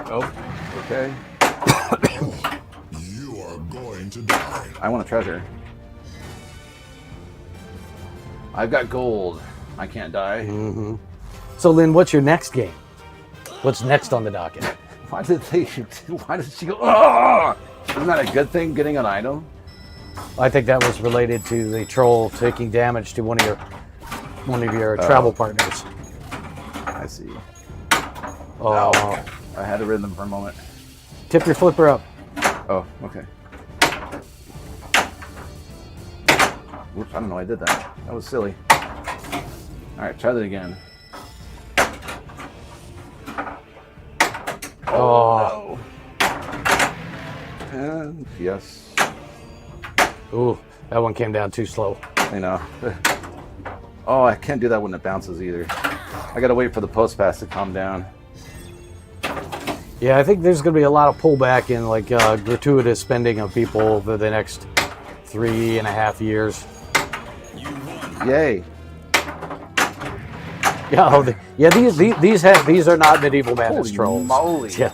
Oh, okay. You are going to die. I want a treasure. I've got gold. I can't die. So, Lynn, what's your next game? What's next on the docket? Why did she go? Oh! Isn't that a good thing, getting an item? I think that was related to the troll taking damage to one of your travel partners. I see. Oh, I had a rhythm for a moment. tip your flipper up. Oh, okay. Whoops, I don't know I did that. That was silly. Alright, try that again. Oh. No. And yes. Ooh, that one came down too slow. I know. Oh, I can't do that when it bounces either. I gotta wait for the post pass to calm down. Yeah, I think there's going to be a lot of pullback in like gratuitous spending of people over the next 3.5 years. Yay! Yeah, these are not medieval madness Holy trolls. moly. Yeah.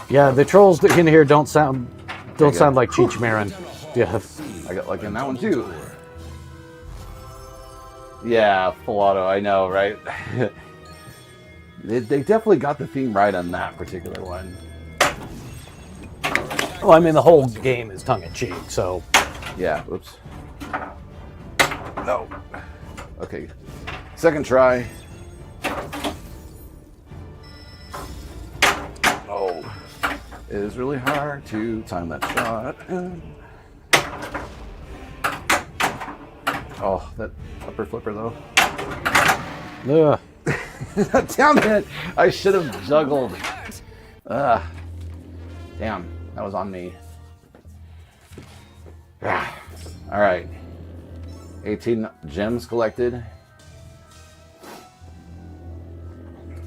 Yeah, the trolls in here don't sound like Cheech Marin. Yeah. I got lucky on that one too. Yeah, full auto. I know, right? They definitely got the theme right on that particular one. Well, I mean, the whole game is tongue-in-cheek, so... Yeah, oops. No. Okay. Second try. Oh. It is really hard to time that shot. Oh, that upper flipper, though. Ugh. Damn it! I should have juggled. Damn, that was on me. All right. 18 gems collected.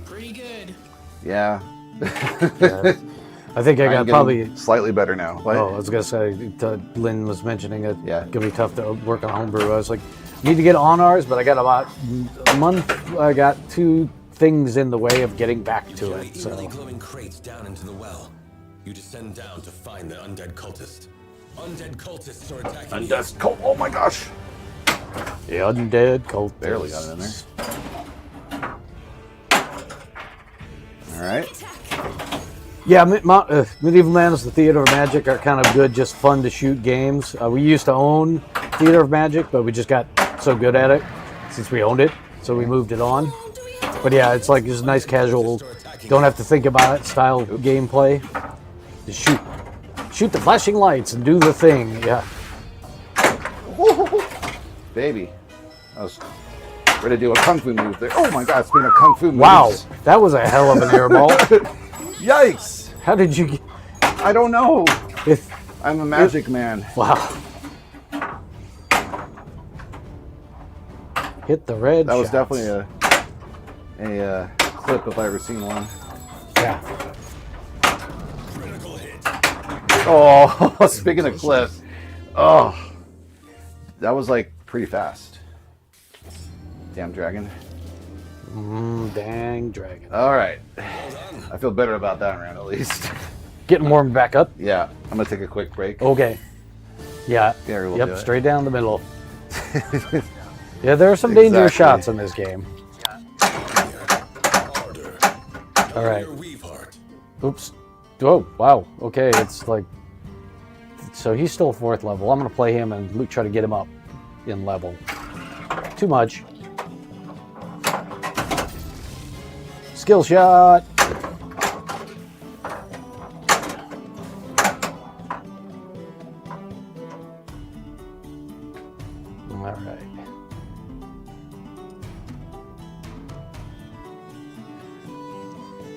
Pretty good. Yeah. Yeah. I think I got probably... slightly better now. What? Oh, I was going to say, Lynn was mentioning it. Yeah. It's going to be tough to work on homebrew. I was like, need to get on ours, but I got about a month. I got 2 things in the way of getting back to it. So. Eerily glowing crates down into the well. You descend down to find the undead cultist. Undead cultists are attacking. Undead cult. Oh my gosh. The undead cult. Barely got it in there. All right. Yeah, Medieval Madness, the Theater of Magic are kind of good, just fun to shoot games. We used to own Theater of Magic, but we just got so good at it since we owned it, so we moved it on. But yeah, it's like just nice casual, don't have to think about it style gameplay. Just shoot the flashing lights and do the thing. Yeah. Baby. I was ready to do a kung fu move there. Oh my god, speaking of kung fu moves. Wow, that was a hell of an airball. Yikes! How did you get... I don't know. I'm a magic man. Wow. Hit the red That was shots. definitely a clip if I ever seen one. Yeah. Oh, speaking of clip. Oh. That was like pretty fast. Damn dragon. Dang dragon. All right. I feel better about that round at least. Getting warmed back up. Yeah, I'm gonna take a quick break. Okay. Yeah. Gary will do Yep. it. Straight down the middle. Yeah, there are some dangerous Exactly. shots in this game. All right. Oops. Oh, wow. Okay, it's like... So he's still 4th level. I'm going to play him and try to get him up in level. Too much. Skill shot. All right.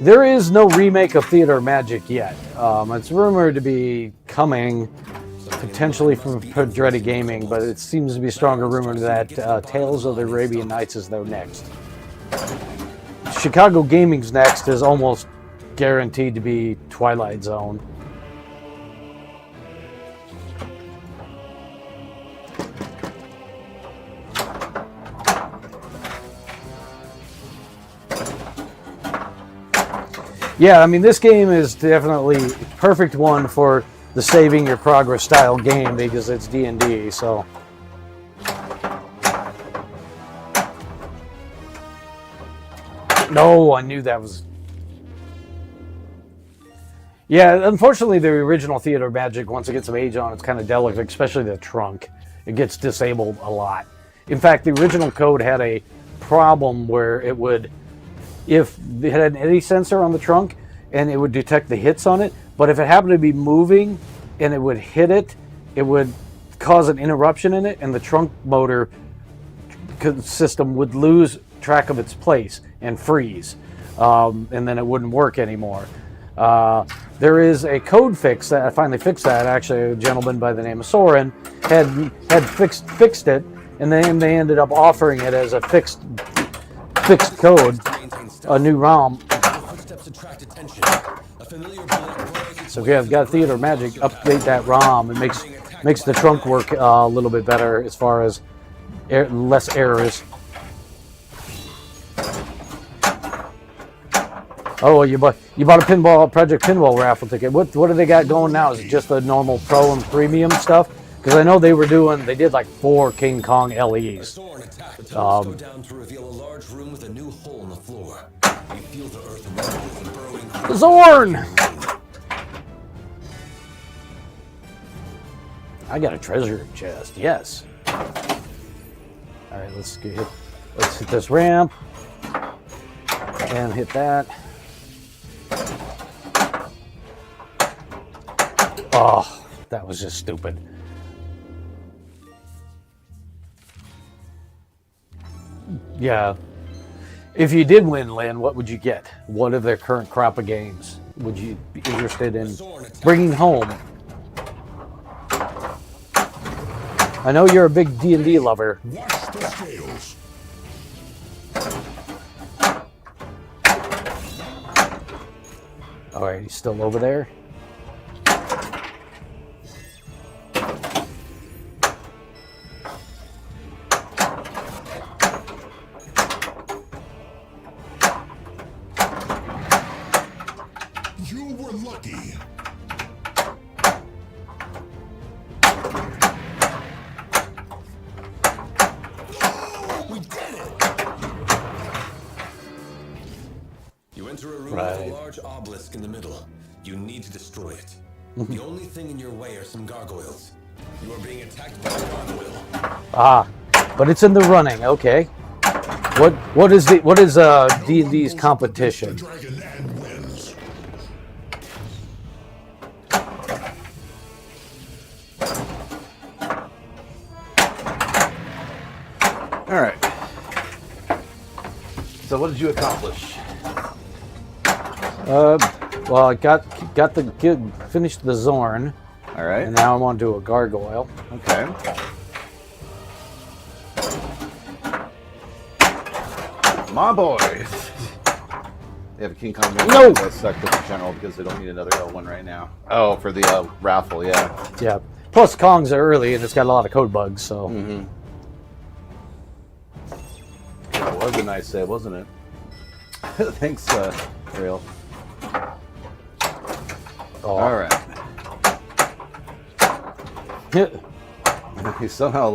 There is no remake of Theater of Magic yet. It's rumored to be coming, potentially from Dreaded Gaming, but it seems to be a stronger rumor that Tales of the Arabian Nights is their next. Chicago Gaming's next is almost guaranteed to be Twilight Zone. Yeah, I mean, this game is definitely perfect one for the saving your progress style game because it's D&D, so. No, I knew that was... Yeah, unfortunately, the original Theater of Magic, once it gets some age on, it's kind of delicate, especially the trunk. It gets disabled a lot. In fact, the original code had a problem where it would, if it had an eddy sensor on the trunk, and it would detect the hits on it, but if it happened to be moving and it would hit it, it would cause an interruption in it, and the trunk motor system would lose track of its place and freeze, and then it wouldn't work anymore. There is a code fix that I finally fixed that. Actually, a gentleman by the name of Soren had fixed it, and then they ended up offering it as a fixed code, a new ROM. So if you have got Theater Magic, update that ROM. It makes the trunk work a little bit better as far as less errors. Oh, you bought a Project Pinball raffle ticket. What do they got going now? Is it just the normal Pro and Premium stuff? Because I know they did like 4 King Kong LEs. Go down to reveal a large room with a new hole in the floor. You feel the earth rumble and burrowing. Zorn! I got a treasure chest. Yes. All right, let's hit this ramp and hit that. Oh, that was just stupid. Yeah. If you did win, Lynn, what would you get? What of their current crop of games would you be interested in bringing home? I know you're a big D&D lover. Watch the scales. All right, he's still over there. You were lucky. We did it. You enter a room Right. with a large obelisk in the middle. You need to destroy it. The only thing in your way are some gargoyles. You are being attacked by a gargoyle. Ah, but it's in the running. Okay. What is D&D's competition? The dragon and wins. All right. So what did you accomplish? Well, I finished the Zorn, All right. and now I'm on to a gargoyle. Okay. My boys. They have a King Kong. No! That's stuck with the general because they don't need another L1 right now. Oh, for the raffle, yeah. Yeah. Plus, Kong's are early, and it's got a lot of code bugs. So. That was a nice save, wasn't it? Thanks, Real. Oh. All right. Yeah. He somehow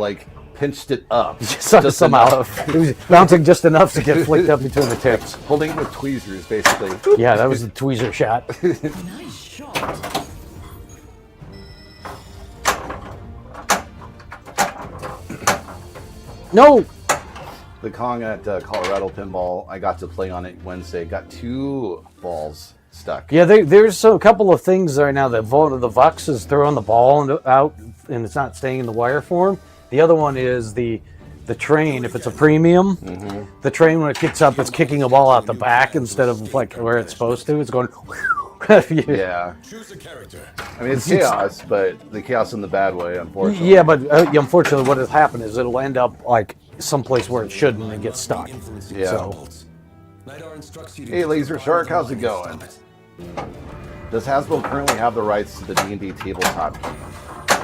pinched it up. Somehow it was bouncing just enough to get flicked up between the tips. Holding it with tweezers, basically. Yeah, that was the tweezer shot. Nice shot. No. The Kong at Colorado Pinball, I got to play on it Wednesday. Got 2 balls stuck. Yeah, there's a couple of things right now that the Vox is throwing the ball out and it's not staying in the wire form. The other one is the train. If it's a premium, the train when it kicks up, it's kicking a ball out the back instead of where it's supposed to. It's going. Yeah. Choose a character. I mean, it's chaos, but the chaos in the bad way, unfortunately. Yeah, but unfortunately, what has happened is it'll end up someplace where it shouldn't and get stuck. Yeah. So, Nidar instructs you to Hey, Laser Shark, how's it going? Does Hasbro currently have the rights to the D&D tabletop game?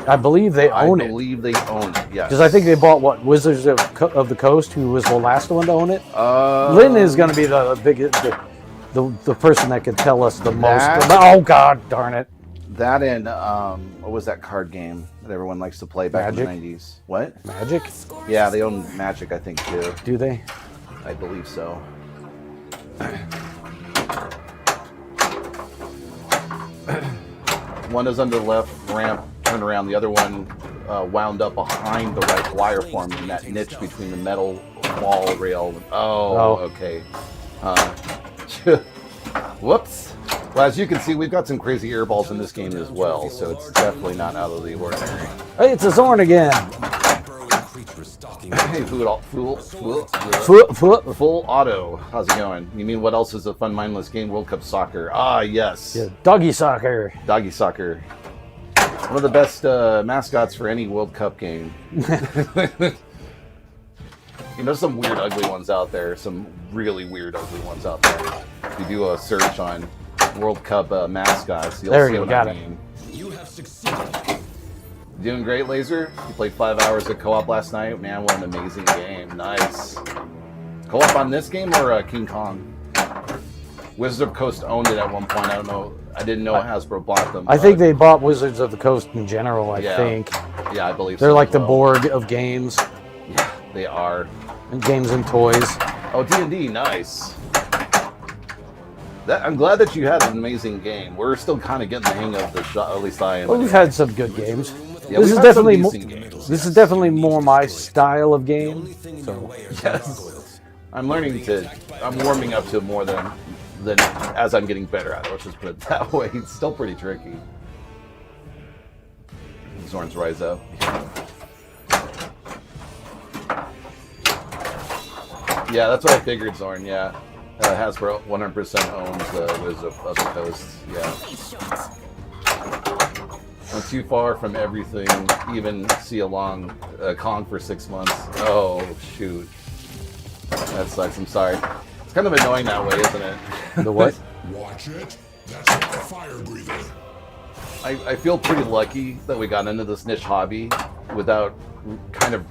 I believe they own I it. believe they own it, yes. Because I think they bought Wizards of the Coast, who was the last one to own it. Lynn is going to be the biggest, the person that can tell us the most. Oh God, darn it! That and what was that card game that everyone likes to play back Magic? in the 90s? What? Magic? Yeah, they own Magic, I think, too. Do they? I believe so. One is under the left ramp, turn around. The other one wound up behind the right wire form in that niche between the metal ball rail. Oh, okay. Whoops. Well, as you can see, we've got some crazy air balls in this game as well, so it's definitely not out of the ordinary. Hey, it's a Zorn again. Hey, full auto. How's it going? You mean what else is a fun, mindless game? World Cup Soccer. Ah, yes. Yeah, doggy soccer. Doggy Soccer. One of the best mascots for any World Cup game. You know, some weird, ugly ones out there. Some really weird, ugly ones out there. If you do a search on World Cup mascots, you'll see what I mean. You have succeeded. Doing great, Laser. You played 5 hours of co-op last night. Man, what an amazing game. Nice. Co-op on this game or King Kong? Wizards of the Coast owned it at one point. I don't know. I didn't know Hasbro bought them. I think they bought Wizards of the Coast in general, I think. Yeah, I believe They're so. Like the Borg of games. Yeah, they are. And games and toys. Oh, D&D, nice. I'm glad that you had an amazing game. We're still kind of getting the hang of the shot, at least I am. Well, we've had some good games. Yeah, this is we've had some definitely decent games. This is definitely more my style of game. So Yes. I'm learning to. I'm warming up to it more than as I'm getting better at it. Let's just put it that way. It's still pretty tricky. Zorn's rise up. Yeah, that's what I figured, Zorn. Yeah, Hasbro 100% owns Wizards of the Coast. Yeah. Not too far from everything. Even see along Kong for 6 months. Oh shoot, that sucks. I'm sorry. It's kind of annoying that way, isn't it? The what? Watch it. That's not a fire breather. I feel pretty lucky that we got into this niche hobby without kind of,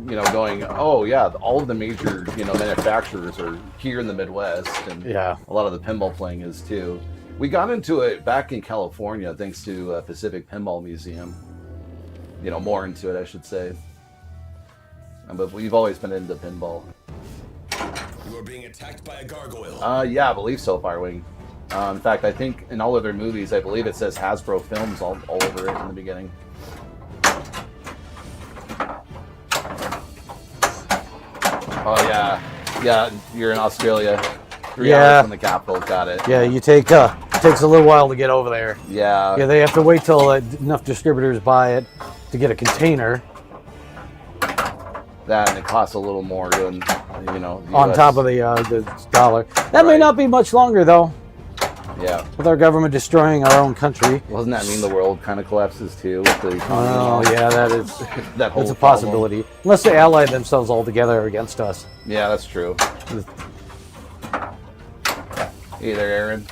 going, oh yeah, all of the major, manufacturers are here in the Midwest, and Yeah. a lot of the pinball playing is too. We got into it back in California thanks to Pacific Pinball Museum. More into it, I should say. But we've always been into pinball. You are being attacked by a gargoyle. Yeah, I believe so, Firewing. In fact, I think in all of their movies, I believe it says Hasbro Films all over it in the beginning. Oh yeah, yeah. You're in Australia. 3 hours from the capital. Got it. Yeah, you take takes a little while to get over there. Yeah. Yeah, they have to wait till enough distributors buy it to get a container. That, and it costs a little more than the On US. top of the dollar. That may Right. not be much longer though. Yeah. With our government destroying our own country. Doesn't that mean the world kind of collapses too with the economy? Oh yeah, that is That whole that's a problem. possibility. Unless they ally themselves all together against us. Yeah, that's true. Hey there, Aaron.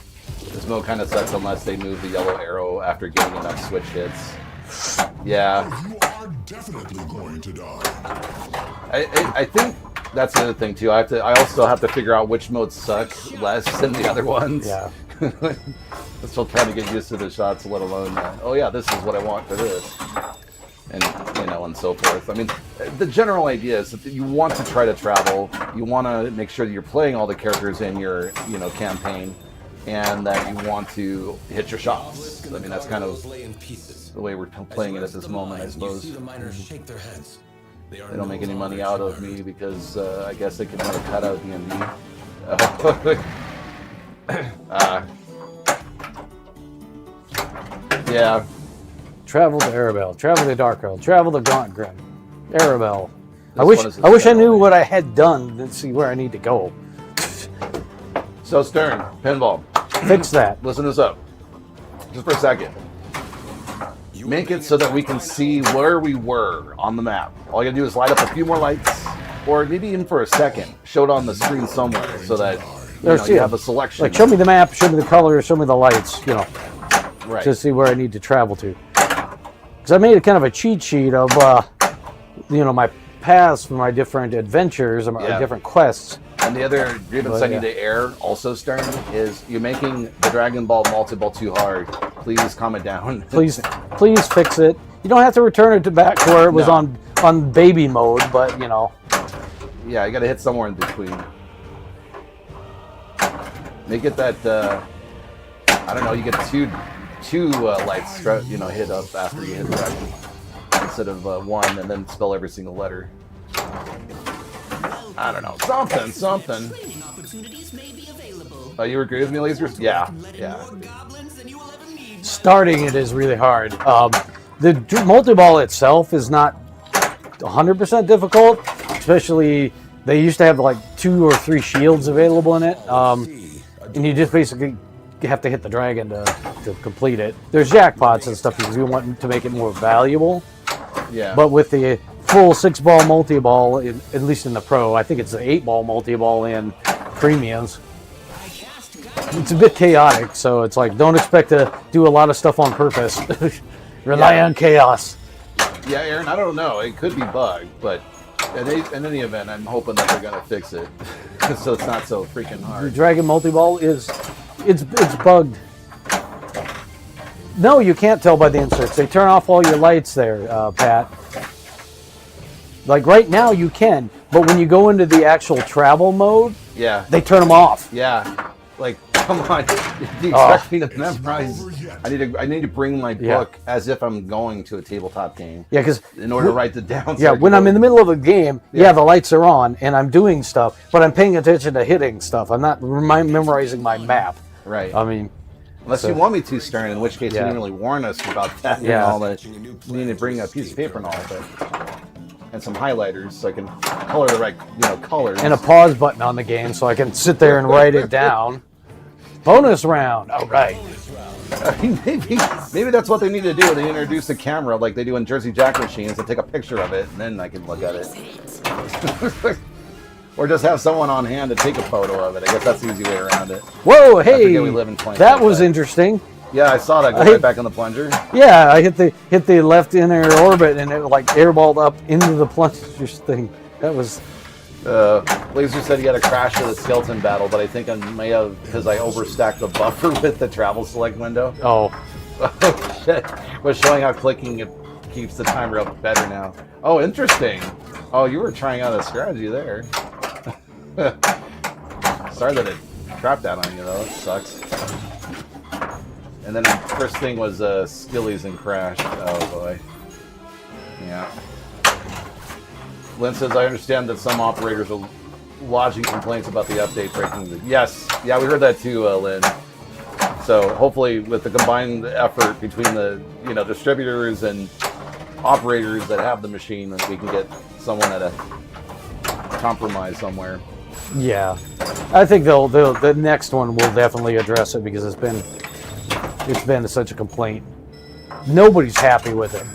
This mode kind of sucks unless they move the yellow arrow after getting enough switch hits. Yeah. You are definitely going to die. I think that's the other thing too. I also have to figure out which modes suck less than the other ones. Yeah. I'm still trying to get used to the shots, let alone oh yeah, this is what I want for this, and and so forth. I mean, the general idea is that you want to try to travel. You want to make sure that you're playing all the characters in your campaign, and that you want to hit your shots. I mean, that's kind of the way we're playing it at this moment, I suppose. You see the miners shake their heads. They don't make any money out of me because I guess they can really cut out D&D. Yeah. Travel to Arabelle. Travel to Darkhold. Travel to Gauntgrim. Arabelle. I This wish one is I wish I knew general. what I had done and see where I need to go. So Stern, pinball. Fix that. Listen this up, just for a second. Make it so that we can see where we were on the map. All you gotta do is light up a few more lights, or maybe even for a second, show it on the screen somewhere so that you have a selection. Like, show me the map, show me the colors, show me the lights, right. to see where I need to travel to. Because I made a kind of a cheat sheet of, my paths for my different adventures and my Yeah. different quests. And the other grievance I need to air, also Stern, is you're making the Dragon Ball multi-ball too hard. Please calm it down. Please fix it. You don't have to return it back to where it was No. on baby mode, but Yeah, you gotta hit somewhere in between. Make it that I don't know. You get two lights, hit up after you hit Dragon, instead of one, and then spell every single letter. I don't know, something. Training opportunities may be available. Oh, you agree with me, Lasers? Yeah, Let in yeah. more goblins than you will ever need. Starting it is really hard. The multi-ball itself is not 100% difficult, especially they used to have like 2 or 3 shields available in it, and you just basically have to hit the dragon to complete it. There's jackpots and stuff because we want to make it more valuable, Yeah. but with the full 6-ball multi-ball, at least in the pro, I think it's the 8-ball multi-ball in premiums. It's a bit chaotic, so it's like don't expect to do a lot of stuff on purpose. Rely on chaos. Yeah, Aaron, I don't know. It could be bugged, but in any event, I'm hoping that they're gonna fix it so it's not so freaking The hard. Dragon multi-ball it's bugged. No, you can't tell by the inserts. They turn off all your lights there, Pat. Like right now you can, but when you go into the actual travel mode, Yeah, they turn them off. yeah. Like, come on, do you Oh. expect me to memorize? I need to bring my book as if I'm going to a tabletop game. Yeah, because In order to write it down. yeah, when I'm in the middle of a game, yeah, the lights are on and I'm doing stuff, but I'm paying attention to hitting stuff. I'm not memorizing my map. Right. I mean, Unless you want me to, Stern, in which case you Yeah. didn't really warn us about that Yeah. and all that. You need to bring a piece of paper and all of it. And some highlighters so I can color the right, colors. and a pause button on the game so I can sit there and write it down. Bonus round. All right. Maybe that's what they need to do. They introduce the camera like they do in Jersey Jack machines and take a picture of it, and then I can look at it. Or just have someone on hand to take a photo of it. I guess that's the easy way around it. Whoa, hey, forget we live in 2025. that was interesting. Yeah, I saw that go right back on the plunger. Yeah, I hit the left inner orbit and it like airballed up into the plungers thing. That was Laser said he had a crash of the skeleton battle, but I think I may have because I overstacked the buffer with the travel select window. oh Oh shit! Was showing how clicking it keeps the timer up better now. Oh, interesting. Oh, you were trying out a strategy there. Sorry that it trapped that on you though. It sucks. And then the first thing was Skillies and Crash. Oh boy. Yeah. Lynn says, I understand that some operators are lodging complaints about the update breaking the... Yes. Yeah, we heard that too, Lynn. So hopefully with the combined effort between the distributors and operators that have the machine, that we can get someone at a compromise somewhere. yeah, I think the next one will definitely address it because it's been such a complaint. Nobody's happy with it.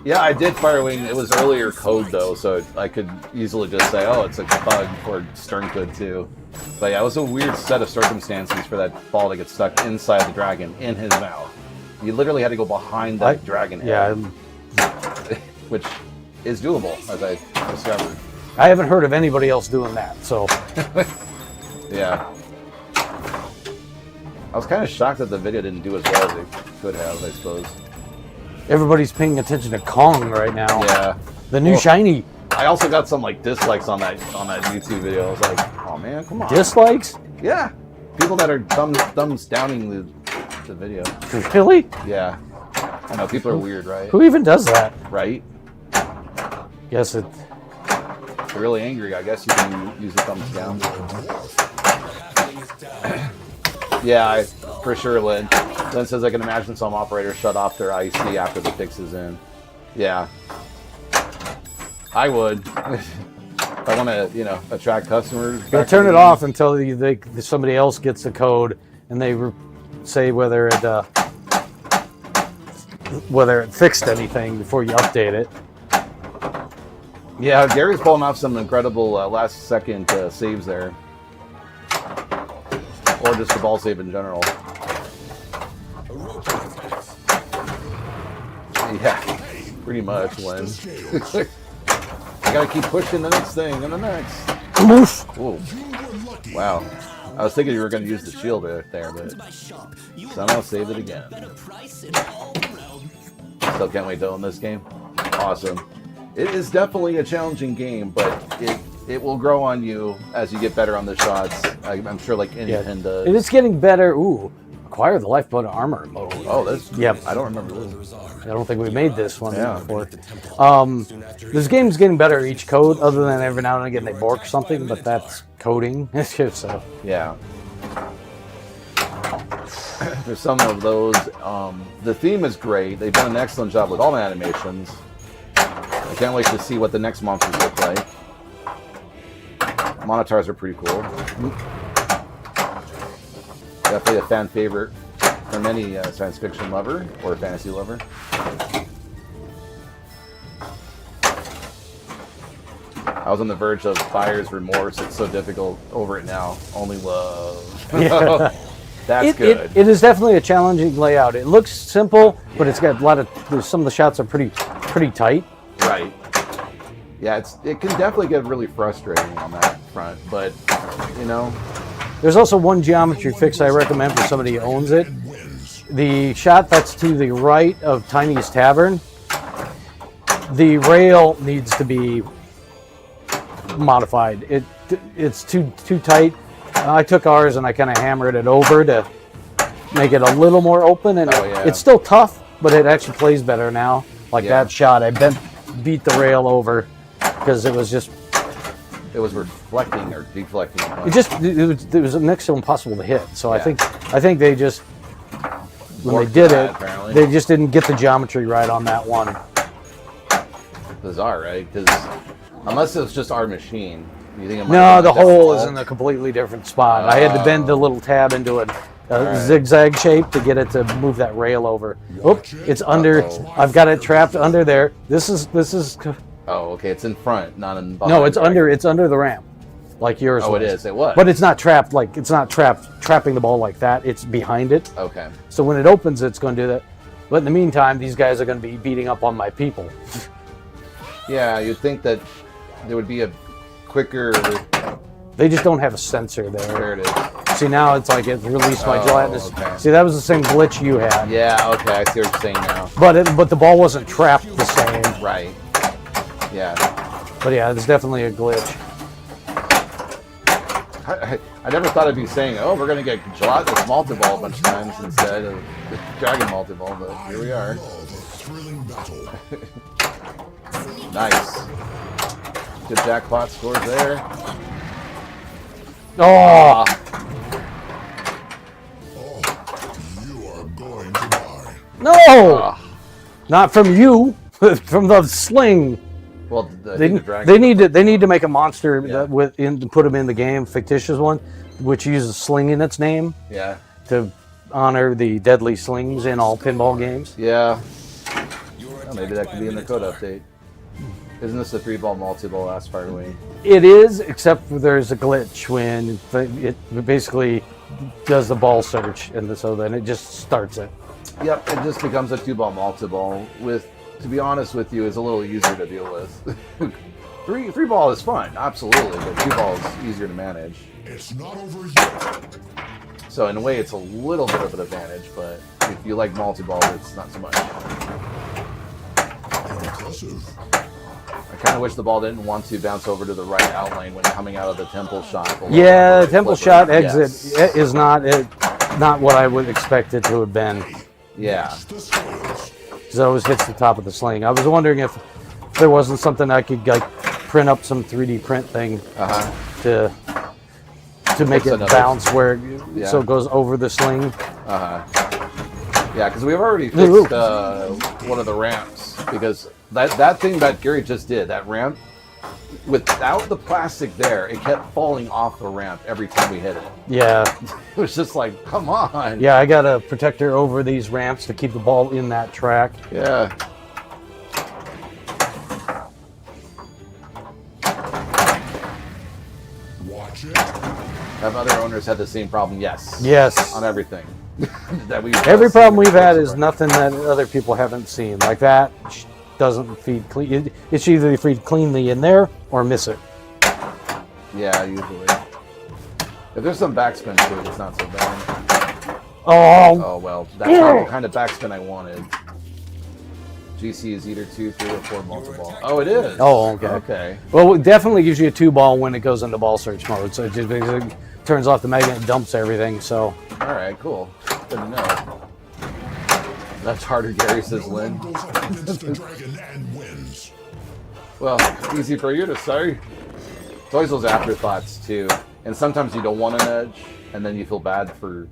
Yeah, I did Firewing. It was earlier code though, so I could easily just say, "Oh, it's a bug," or Stern could too. But yeah, it was a weird set of circumstances for that ball to get stuck inside the dragon in his mouth. You literally had to go behind that dragon head, which is doable, as I discovered. I haven't heard of anybody else doing that. So Yeah. I was kind of shocked that the video didn't do as well as it could have, I suppose. everybody's paying attention to Kong right now. Yeah. The new Well, shiny I also got some dislikes on that YouTube video. I was like, oh man, come on. dislikes. Yeah. People that are thumbs downing the video. Really? Yeah. I know, people are weird, right? Who even does that? Right? Yes, it. If you're really angry, I guess you can use the thumbs down. Yeah, for sure, Lynn. Lynn says I can imagine some operators shut off their IC after the fix is in. Yeah. I would. If I want to, attract customers. They'll turn it off until somebody else gets the code and they say whether it fixed anything before you update it. Yeah, Gary's pulling off some incredible last-second saves there. Or just the ball save in general. Yeah, pretty much, Lynn. I gotta keep pushing the next thing and the next. Oof. Whoa. Wow. I was thinking you were going to use the shield right there, but somehow saved it again. Still can't wait to own this game. Awesome. It is definitely a challenging game, but it will grow on you as you get better on the shots. I'm sure like anything does. It is getting better. Ooh, acquire the lifeboat armor mode. Oh, that's Yep. I don't remember this. I don't think we made this one Yeah. before. This game's getting better each code, other than every now and again they bork something, but that's coding. So Yeah. There's some of those. The theme is great. They've done an excellent job with all the animations. I can't wait to see what the next monsters look like. Monitars are pretty cool. Definitely a fan favorite from any science fiction lover or fantasy lover. I was on the verge of buyer's remorse. It's so difficult over it now. Only love. yeah. That's good. It is definitely a challenging layout. It looks simple, but it's got a lot of. Some of the shots are pretty tight. Right. Yeah, it can definitely get really frustrating on that front, but you know. There's also one geometry fix I recommend for somebody who owns it. The shot that's to the right of Tiny's Tavern, the rail needs to be modified. It's too tight. I took ours and I kind of hammered it over to make it a little more open, and it's still tough, but it actually plays better now. Like that shot, I beat the rail over because it was reflecting or deflecting. It was next to impossible to hit. So I think they just when they did it, apparently. they just didn't get the geometry right on that one. Bizarre, right? Because unless it was just our machine, you think it might No, have the been a hole different is fault? in a completely different spot. I had to bend the little tab into a zigzag shape to get it to move that rail over. Oop, it's under. I've got it trapped under there. This is. Oh, okay. It's in front, not in behind. No, it's under. It's under the ramp, like yours. Oh, was. it is. It was. But it's not trapped. Like it's not trapping the ball like that. It's behind it. Okay. So when it opens, it's going to do that. But in the meantime, these guys are going to be beating up on my people. Yeah, you'd think that there would be a quicker. They just don't have a sensor there. There it is. See, now it's like it released my gelatinous. Okay. See, that was the same glitch you had. Yeah. Okay. I see what you're saying now. But the ball wasn't trapped the same. Right. Yeah. But yeah, it's definitely a glitch. I never thought I'd be saying, "Oh, we're gonna get gelatinous multi-ball a bunch of times instead of dragon multi-ball," but here we are. Thrilling battle. Nice. Good jackpot scores there. Oh, You are going to die. no! Not from you, from the sling. Well, They need to make a monster that put them in the game, fictitious one, which uses sling in its name Yeah. to honor the deadly slings in all pinball games. Yeah. Well, maybe that could be in the code update. Isn't this a 3-ball multi-ball last far away? It is, except for there's a glitch when it basically does the ball search, and so then it just starts it. Yep, it just becomes a 2-ball multi-ball. To be honest with you, is a little easier to deal with. 3-ball is fun, absolutely, but 2-ball is easier to manage. It's not over yet. So in a way, it's a little bit of an advantage, but if you like multi-ball, it's not so much. Impressive. I kind of wish the ball didn't want to bounce over to the right outlane when coming out of the temple shot. Yeah, temple shot exit is not what I would expect it to have been. Yeah. The spoils. It always hits the top of the sling. I was wondering if there wasn't something I could like print up some 3D print thing to make it bounce where so it goes over the sling. Yeah, because we've already fixed one of the ramps, because that thing that Gary just did, that ramp, without the plastic there, it kept falling off the ramp every time we hit it. Yeah. It was just like, come on. Yeah, I got a protector over these ramps to keep the ball in that track. Yeah. Watch it. Have other owners had the same problem? Yes. Yes. On everything. Every problem we've had is nothing that other people haven't seen. Like that doesn't feed clean. It should either feed cleanly in there or miss it. Yeah, usually. If there's some backspin to it, it's not so bad. Oh. Oh, well, that's not the kind of backspin I wanted. GC is either 2, 3, or 4 multi-ball. Oh, it is? Oh, okay. Okay. Well, it definitely gives you a 2-ball when it goes into ball search mode. So it just basically turns off the magnet and dumps everything. So All right, cool. Good to know. That's harder, Gary, says No Lynn. one goes up against the dragon and wins. Well, easy for you to say. It's always those afterthoughts, too. And sometimes you don't want an edge, and then you feel bad for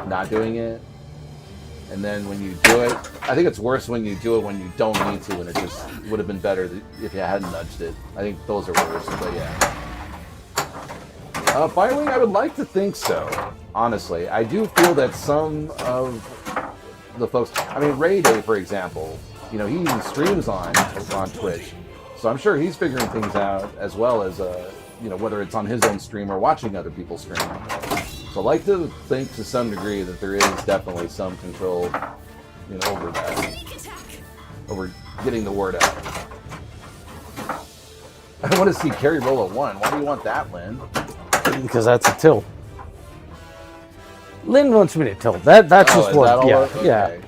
not doing it. And then when you do it, I think it's worse when you do it when you don't need to, and it just would have been better if you hadn't nudged it. I think those are worse, but yeah. Firewing, I would like to think so, honestly. I do feel that some of the folks, I mean, Ray Day, for example, you know, he even streams on Twitch. So I'm sure he's figuring things out as well as, you know, whether it's on his own stream or watching other people stream. So I like to think to some degree that there is definitely some control, you know, over that, over getting the word out. I want to see Carrie roll a 1. Why do you want that, Lynn? Because that's a tilt. Lynn wants me to tilt. That's just is what. that all? Yeah, Okay. yeah.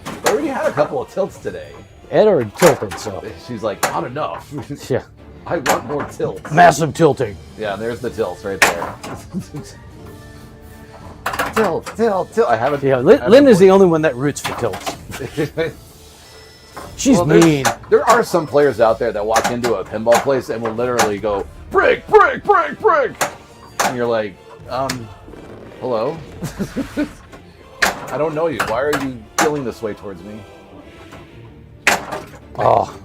I already had a couple of tilts today. Ed already tilted, so She's like, not enough. yeah. I want more tilts. Massive tilting. Yeah, there's the tilts right there. Tilt. I haven't. Yeah, Lynn is the only one that roots for tilts. She's mean. There are some players out there that walk into a pinball place and will literally go, break. And you're like, hello? I don't know you. Why are you feeling this way towards me? Oh,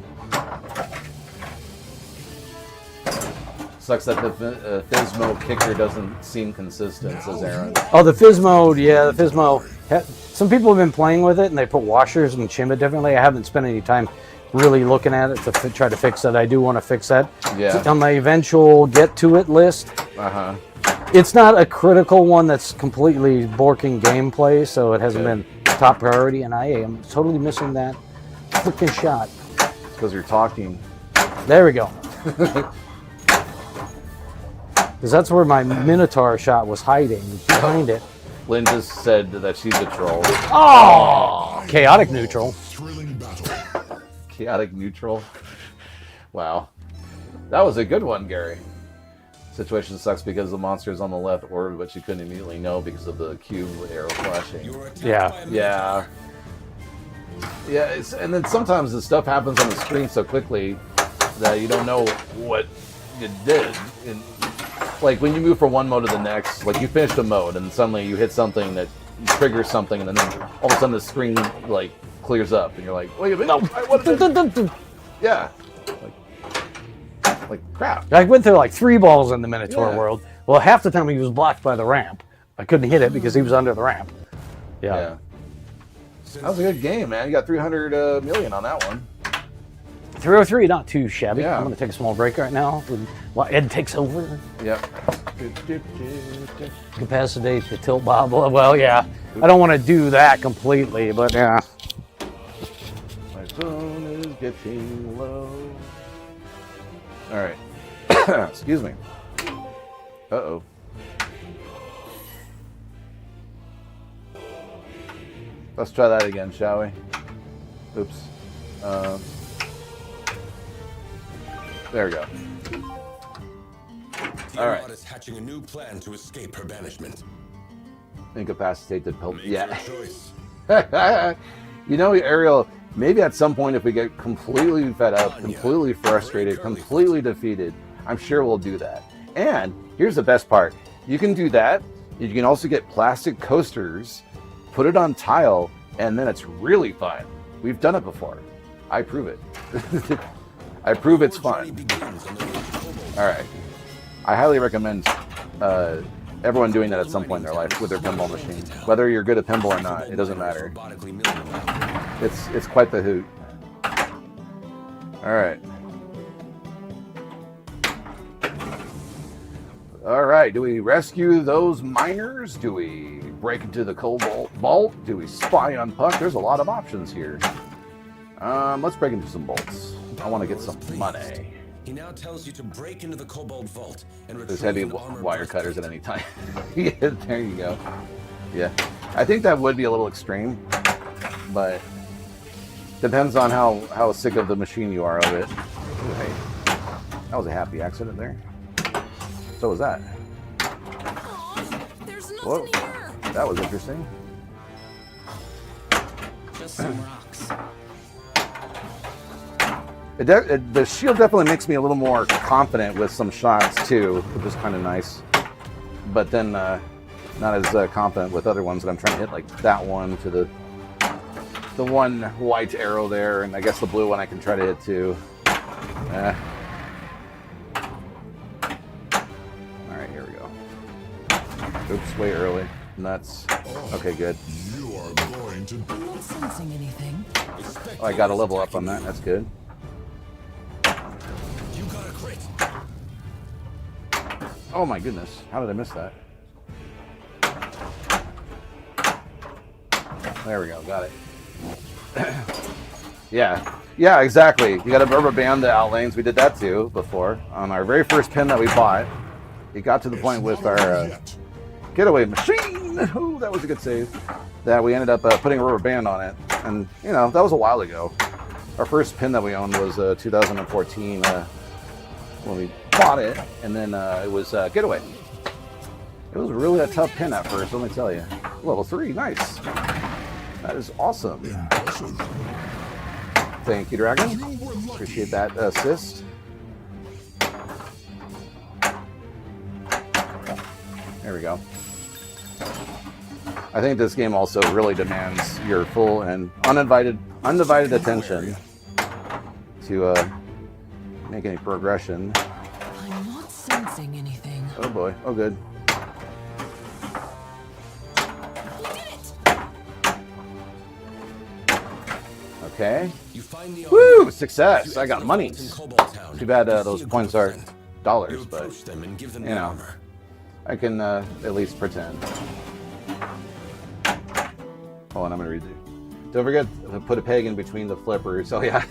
Sucks that the Fizmo kicker doesn't seem consistent, says Aaron. oh, the fizz mode. Yeah, the Fizmo. Some people have been playing with it, and they put washers and shim it differently. I haven't spent any time really looking at it to try to fix it. I do want to fix that. Yeah. On my eventual get to it list. Uh-huh. It's not a critical one that's completely borking gameplay, so it hasn't been top priority, and I am totally missing that freaking shot. Because you're talking. There we go. Because that's where my Minotaur shot was hiding, behind it. Lynn just said that she's a troll. Oh! Chaotic neutral. Thrilling battle. Chaotic neutral. Wow. That was a good one, Gary. Situation sucks because the monster is on the left orbit, but you couldn't immediately know because of the cube arrow flashing. Yeah. Yeah. Yeah, and then sometimes the stuff happens on the screen so quickly that you don't know what you did. Like when you move from one mode to the next, like you finished a mode and suddenly you hit something that triggers something, and then all of a sudden the screen like clears up, and you're like, wait a minute, what did it? Yeah. Like crap. I went through like 3 balls in the Minotaur Yeah. world. Well, half the time he was blocked by the ramp. I couldn't hit it because he was under the ramp. Yeah. That was a good game, man. You got 300 million on that one. 303, not too shabby. Yeah. I'm going to take a small break right now while Ed takes over. Yep. Capacitate the tilt bob. Well, yeah. I don't want to do that completely, but yeah. My phone is getting low. All right. Excuse me. Uh-oh. Let's try that again, shall we? Oops. There we go. The All right. is hatching a new plan to escape her banishment. Incapacitated pill. Make Yeah. your choice. You know, Ariel, maybe at some point if we get completely fed up, completely frustrated, completely defeated, I'm sure we'll do that. And here's the best part. You can do that. You can also get plastic coasters, put it on tile, and then it's really fun. We've done it before. I prove it. I prove it's fun. All right. I highly recommend everyone doing that at some point in their life with their pinball machine. Whether you're good at pinball or not, it doesn't matter. It's quite the hoot. All right. All right. Do we rescue those miners? Do we break into the cobalt vault? Do we spy on Puck? There's a lot of options here. Let's break into some bolts. I want to get some money. He now tells you to break into the cobalt vault and There's retrieve heavy an armor wire burst cutters at any time. Yeah, there you go. Yeah. I think that would be a little extreme, but depends on how sick of the machine you are of it. Ooh, hey. That was a happy accident there. So was that. Aw, there's nothing Whoa. here. That was interesting. Just some rocks. The shield definitely makes me a little more confident with some shots too, which is kind of nice. But then not as confident with other ones that I'm trying to hit, like that one to the one white arrow there, and I guess the blue one I can try to hit too. All right, here we go. Oops, way early. Nuts. Okay, good. You are going to. I'm not sensing anything. Oh, I got a level up on that. That's good. You got a crit. Oh my goodness, how did I miss that? There we go, got it. Yeah, exactly. You got to rubber band the out lanes. We did that too before on our very first pin that we bought. It got to the point with our getaway machine. Oh, that was a good save. That we ended up putting a rubber band on it, and you know that was a while ago. Our first pin that we owned was 2014 when we bought it, and then it was getaway. It was really a tough pin at first, let me tell you. Level 3, nice. That is awesome. Impressive. Thank you, Dragon. You were lucky. Appreciate that assist. There we go. I think this game also really demands your full and undivided attention to make any progression. I'm not sensing anything. Oh boy. Oh good. Okay. You find the Woo! Success! I got money. in Cobalt Town. Too bad those points are You dollars, but approach them and give them you the know. armor. I can at least pretend. Hold on, I'm gonna read it. Don't forget to put a peg in between the flippers. Oh yeah,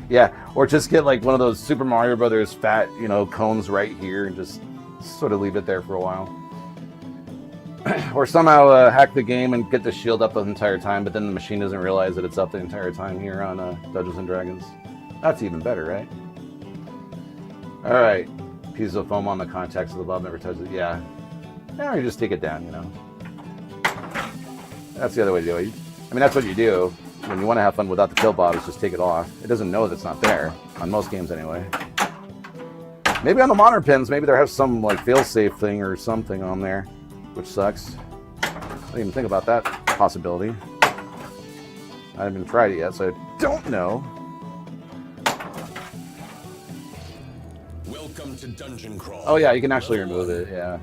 yeah. Or just get like one of those Super Mario Brothers fat, you know, cones right here and just sort of leave it there for a while. Or somehow hack the game and get the shield up the entire time, but then the machine doesn't realize that it's up the entire time here on Dungeons and Dragons. That's even better, right? All right. Piece of foam on the contacts of the bulb, never touches it. Yeah. Now you just take it down, you know. That's the other way to do it. I mean, that's what you do when you want to have fun without the tilt bob, is just take it off. It doesn't know that it's not there, on most games anyway. Maybe on the modern pins, maybe there has some like fail-safe thing or something on there, which sucks. I didn't even think about that possibility. I haven't tried it yet, so I don't know. Welcome to Dungeon Crawl. Oh yeah, you can actually remove it, yeah.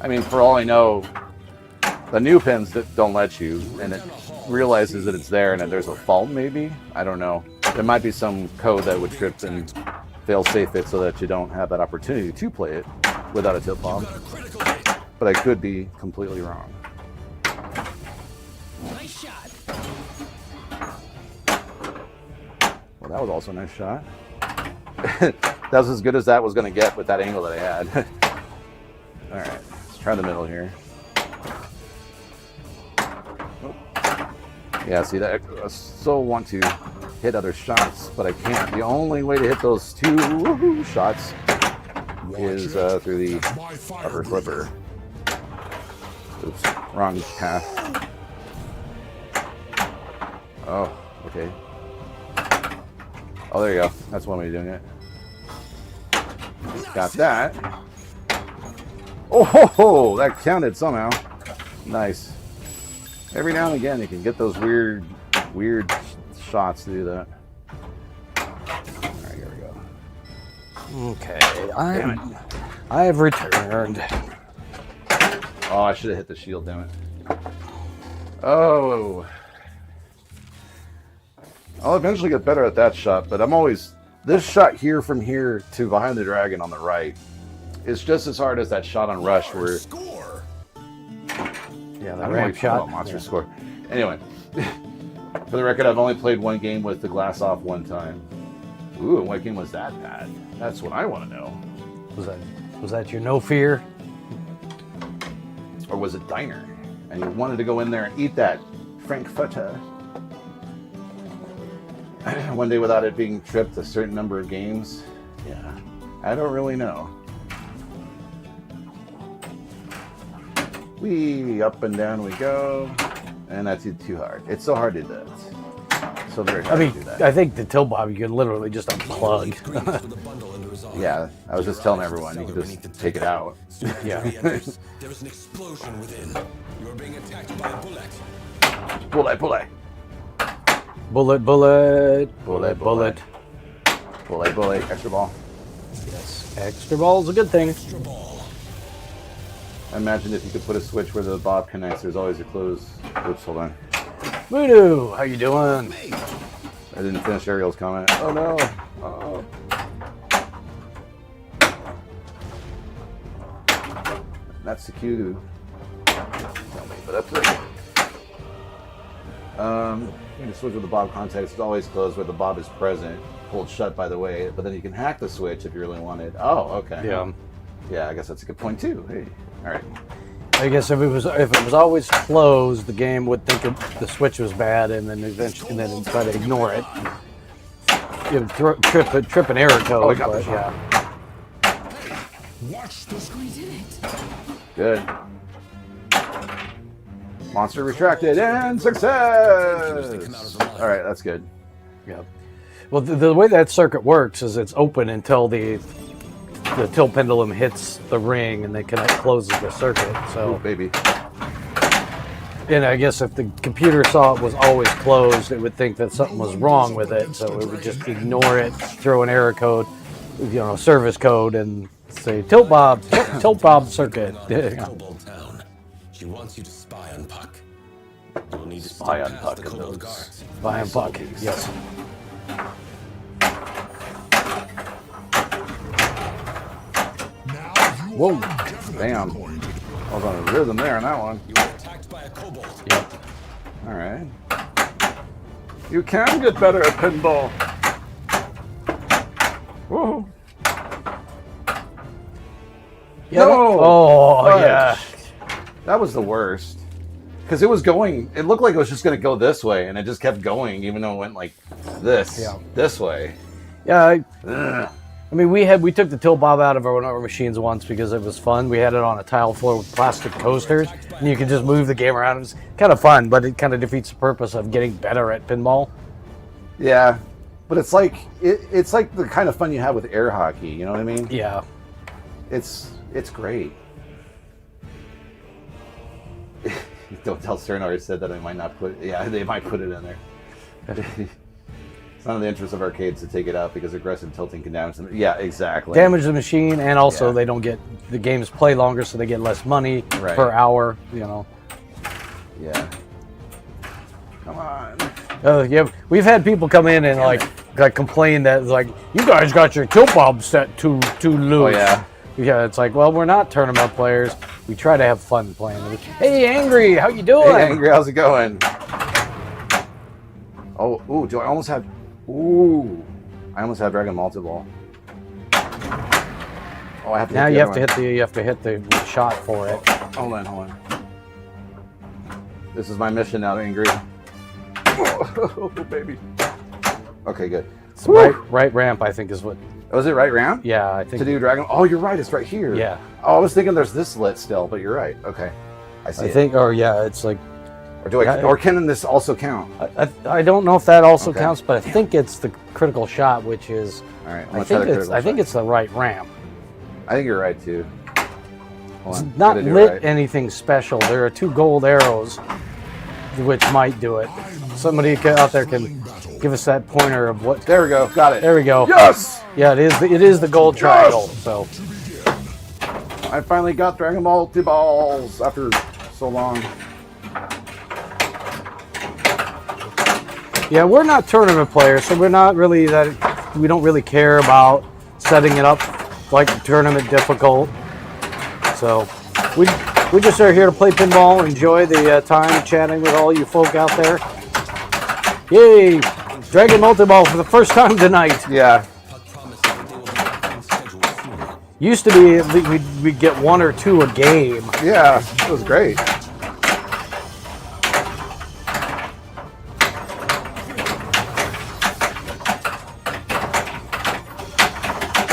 I mean, for all I know, the new pins that don't let you, and it realizes that it's there and that there's a fault maybe? I don't know. There might be some code that would trip and fail-safe it so that you don't have that opportunity to play it without a tilt bomb. Got a critical hit. But I could be completely wrong. Nice shot. Well, that was also a nice shot. That was as good as that was going to get with that angle that I had. All right, let's try the middle here. Oh. Yeah, see that? I so want to hit other shots, but I can't. The only way to hit those two woohoo shots is through the That's my fire upper breather. flipper. Oops, wrong path. Oh, okay. Oh, there you go. That's one way of doing it. Got that. Oh, ho, ho, that counted somehow. Nice. Every now and again, you can get those weird shots to do that. All right, here we go. Okay, I have returned. Oh, I should have hit the shield, damn it. Oh. I'll eventually get better at that shot, but I'm always... This shot here from here to behind the dragon on the right is just as hard as that shot on Rush where... Score. Yeah, I the don't ramp know shot. monster score. Anyway, for the record, I've only played one game with the glass off one time. Ooh, and what game was that bad? That's what I want to know. Was that your no fear? Or was it Diner? And you wanted to go in there and eat that Frankfurter one day without it being tripped a certain number of games? Yeah, I don't really know. Whee! Up and down we go. And that's too hard. It's so hard to do that. So very hard I mean, to do that. I think the tilt bob you can literally just unplug. Yeah, I was just telling everyone you can just take it out. Yeah. There is an explosion within. You are being attacked by a bullet. Bullet, bullet. Bullet, bullet, Bullet, bullet. Bullet, bullet. Extra ball. Yes. Extra ball's a good thing. Extra ball. I imagine if you could put a switch where the bob connects, there's always a closed. Oops, hold on. Voodoo, how you doing? I didn't finish Ariel's comment. Oh no. Oh. That's the cue to tell me, but that's it. You can switch with the bob context. It's always closed where the bob is present, hold shut by the way, but then you can hack the switch if you really wanted. Oh, okay. Yeah. Yeah, I guess that's a good point too. Hey. All right. I guess if it was always closed, the game would think the switch was bad, and then eventually try to ignore it. It would trip an error code. Oh, I got but this one. yeah. Watch the screen. Good. Monster retracted and success! Alright, that's good. Yeah. Well, the way that circuit works is it's open until the tilt pendulum hits the ring, and then closes the circuit. So, Oh, baby. and I guess if the computer saw it was always closed, it would think that something was wrong with it, so it would just ignore it, throw an error code, service code, and say tilt bob circuit. Cobalt Town. She wants you to spy on Puck. You will need to Spy step on past Puck the and Cobalt those guards. Buy and Puck. Yes. Now you Whoa. are definitely Damn. going to I was on a rhythm there on that one. You were attacked by a Cobalt. Yep. Alright. You can get better at pinball. Whoa. Yeah. No! Oh, Fudge. yeah. That was the worst. Because it was going, it looked like it was just going to go this way, and it just kept going, even though it went like this way. Yeah. Ugh. I mean, we took the tilt bob out of one of our machines once because it was fun. We had it on a tile floor with plastic coasters, and you could just move the game around. It was kind of fun, but it kind of defeats the purpose of getting better at pinball. Yeah. But it's like the kind of fun you have with air hockey, you know what I mean? Yeah. It's great. Don't tell Stern already said that they might not put. Yeah, they might put it in there. It's not in the interest of arcades to take it out because aggressive tilting can damage them. Yeah, exactly. Damage the machine, and also Yeah. they don't get the games play longer, so they get less money Right. per hour. Yeah. Come on. Yeah, we've had people come in and like complain that like you guys got your tilt bob set too loose. Oh yeah. Yeah, it's like, well, we're not tournament players. We try to have fun playing. Hey, Angry, how you doing? Hey, Angry, how's it going? Oh, ooh, do I almost have? Ooh, I almost have Dragon Multi-Ball. Oh, I have to. Now hit the you have other to one. hit the shot for it. Hold on. This is my mission now, Angry. Oh, baby. Okay, good. Right ramp, I think, is what. Oh, is it right round? Yeah, I think. To do Dragon. Oh, you're right. It's right here. Yeah. Oh, I was thinking there's this lit still, but you're right. Okay, I see. I think, or yeah, it's like. Or do I? Yeah, Or can this also count? I don't know if that also Okay. counts, but I think it's the critical shot, which is. All right. I'm I gonna try think the it's. critical I think shot. it's the right ramp. I think you're right too. Hold It's on, not gotta do it lit right. anything special. There are 2 gold arrows, which might do it. Somebody out there can give us that pointer of what. There we go. Got it. There we go. Yes! Yeah, it is the gold triangle. So I finally got Dragon Ball balls after so long. yeah, we're not tournament players, so we're not really that. We don't really care about setting it up like tournament difficult. So we just are here to play pinball, enjoy the time chatting with all you folk out there. Yay! Dragon Multi-Ball for the first time tonight. Yeah. Puck promised that they will be on schedule soon. Used to be we'd get 1 or 2 a game. Yeah. It was great.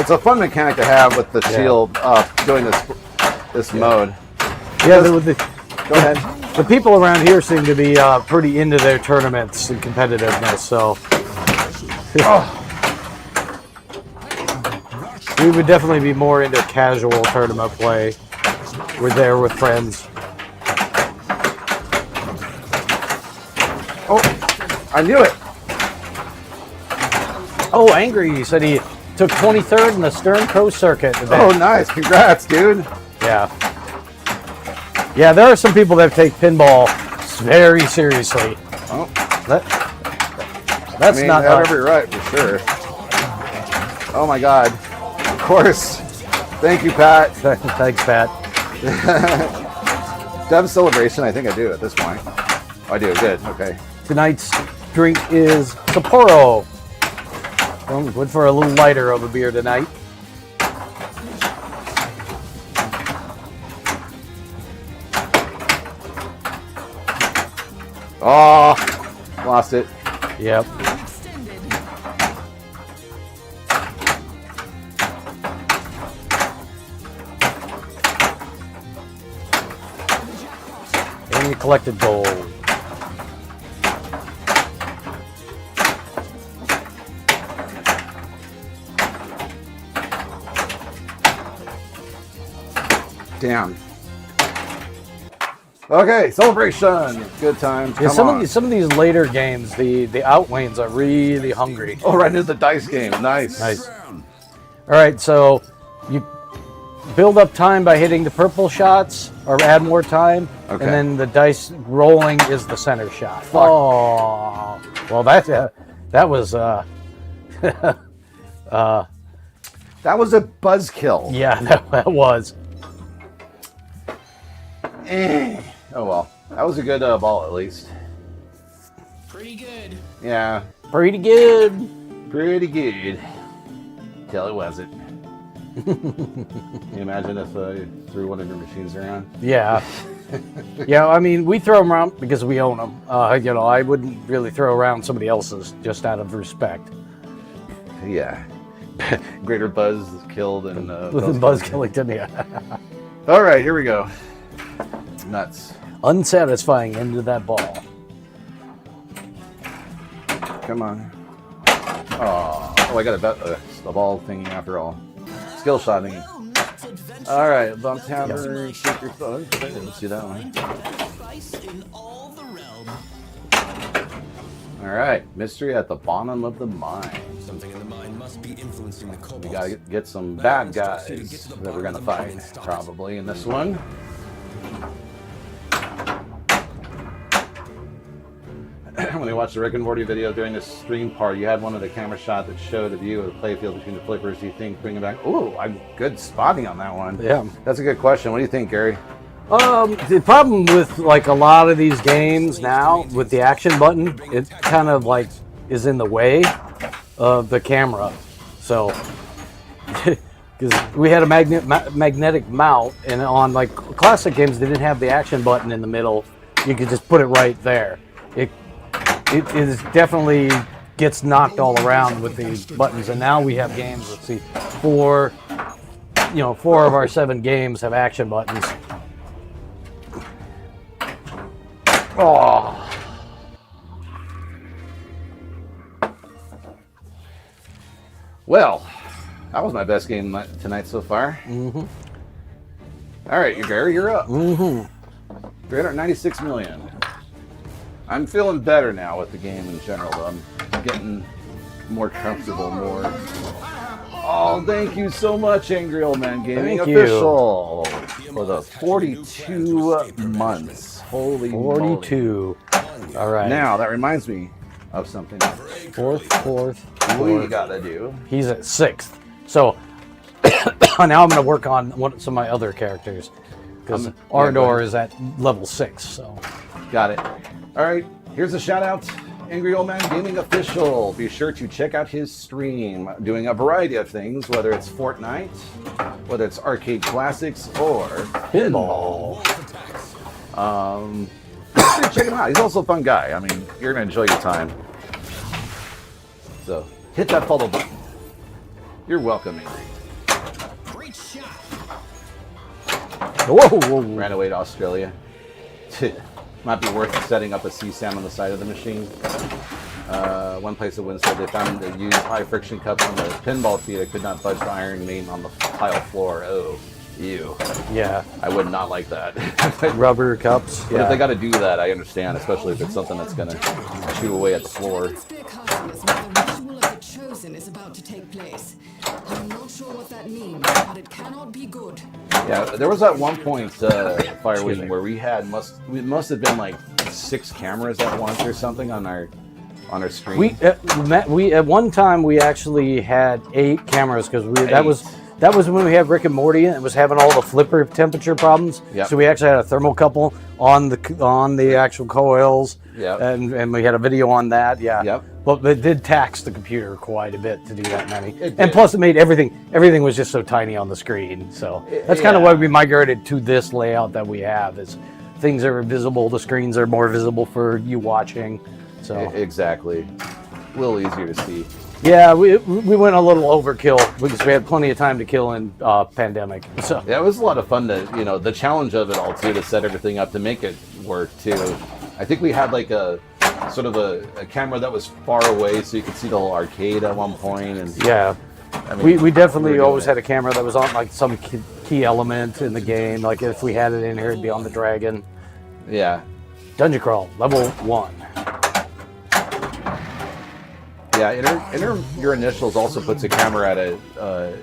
It's a fun mechanic to have with the shield doing this mode. Yeah, Go ahead. The people around here seem to be pretty into their tournaments and competitiveness, so we would definitely be more into casual tournament play. We're there with friends. Oh, I knew it. Oh, Angry, he said he took 23rd in the Stern Pro Circuit today. Oh, nice. Congrats, dude. Yeah. Yeah, there are some people that take pinball very seriously. Oh, That's not that every right for sure. Oh my God. Of course. Thank you, Pat. Thanks, Pat. Do I have a celebration? I think I do at this point. Oh, I do. Good. Okay. Tonight's drink is Sapporo. I'm good for a little lighter of a beer tonight. Oh, lost it. Yep. Extended. And you collected gold. Damn. Okay, celebration. Good times. Yeah, Come on. some of these later games, the outlanes are really hungry. Oh, right into the dice game. Nice. Nice. All right, so you build up time by hitting the purple shots, or add more time, Okay. and then the dice rolling is the center shot. Oh, well that was That was a buzzkill. yeah, that was. Oh well, that was a good ball at least. Pretty good. Yeah, Pretty good. pretty good. Till it wasn't. Can you imagine if you threw one of your machines around? Yeah. Yeah, I mean, we throw them around because we own them. You know, I wouldn't really throw around somebody else's just out of respect. Yeah. Greater buzz killed and Buzz Killington, yeah. All right, here we go. Nuts. Unsatisfying end of that ball. Come on. Oh, I got a ball thingy after all. Skill shotting. Well, Matt's adventure All right, bump hammer, shake your phone. Let's do that one. price in all the realm. All right, mystery at the bottom of the mine. Something in the mine must be influencing the kobolds. We gotta get some bad guys that we're gonna fight probably in this one. When I watched the Rick and Morty video during the stream part, you had one of the camera shot that showed a view of the playfield between the flippers. Do you think bringing back? Ooh, I'm good spotting on that one. Yeah. That's a good question. What do you think, Gary? The problem with like a lot of these games now with the action button, it kind of like is in the way of the camera. So, because we had a magnetic mount, and on like classic games, they didn't have the action button in the middle. You could just put it right there. It is definitely gets knocked all around with these buttons, and now we have games. Let's see, four of our 7 games have action buttons. Oh. Well, that was my best game tonight so far. Mm-hmm. All right, Gary, you're up. Mm-hmm. 396 million. I'm feeling better now with the game in general, though. I'm getting more comfortable, more. Oh, thank you so much, Angry Old Man Gaming Thank you. Official, for the 42 months. Holy 42. All right. Now, that reminds me of something Fourth. we gotta do. He's at 6th. So now I'm going to work on some of my other characters because Yeah, go Ardor ahead. is at level 6. So Got it. All right, here's a shout out. Angry Old Man Gaming Official. Be sure to check out his stream, doing a variety of things, whether it's Fortnite, whether it's arcade classics, or pinball. Check him out. He's also a fun guy. I mean, you're gonna enjoy your time. So hit that follow button. You're welcome, Angry. Great shot. whoa. Ran away to Australia. Might be worth setting up a CSAM on the side of the machine. One place at Winstead, they found they used high friction cups on the pinball feet. I could not budge the iron main on the tile floor. Oh, ew. Yeah. I would not like that. Rubber cups. But if they got to do that, I understand, especially if it's something that's going to chew away at the floor. Spear castle is where the ritual of the chosen is about to take place. I'm not sure what that means, but it cannot be good. Yeah, there was at one point, Firewing, where we must have been like 6 cameras at once or something on our screen. We at one time we actually had 8 cameras because that was when we had Rick and Morty and it was having all the flipper temperature problems. Yep. So we actually had a thermocouple on the actual coils. Yep. And we had a video on that. Yeah. Yep. But it did tax the computer quite a bit to do that many. It And did. plus it made everything was just so tiny on the screen. So that's kind of why we migrated to this layout that we have. Is things are visible, the screens are more visible for you watching. So Exactly. A little easier to see. yeah, we went a little overkill because we had plenty of time to kill in pandemic. So Yeah, it was a lot of fun to, the challenge of it all too, to set everything up to make it work too. I think we had like a sort of a camera that was far away so you could see the whole arcade at one point. And yeah, I mean, we definitely doing always it. had a camera that was on like some key element in the game. Like if we had it in here, it'd be on the dragon. Yeah. Dungeon crawl level 1. Yeah, enter your initials also puts a camera at a,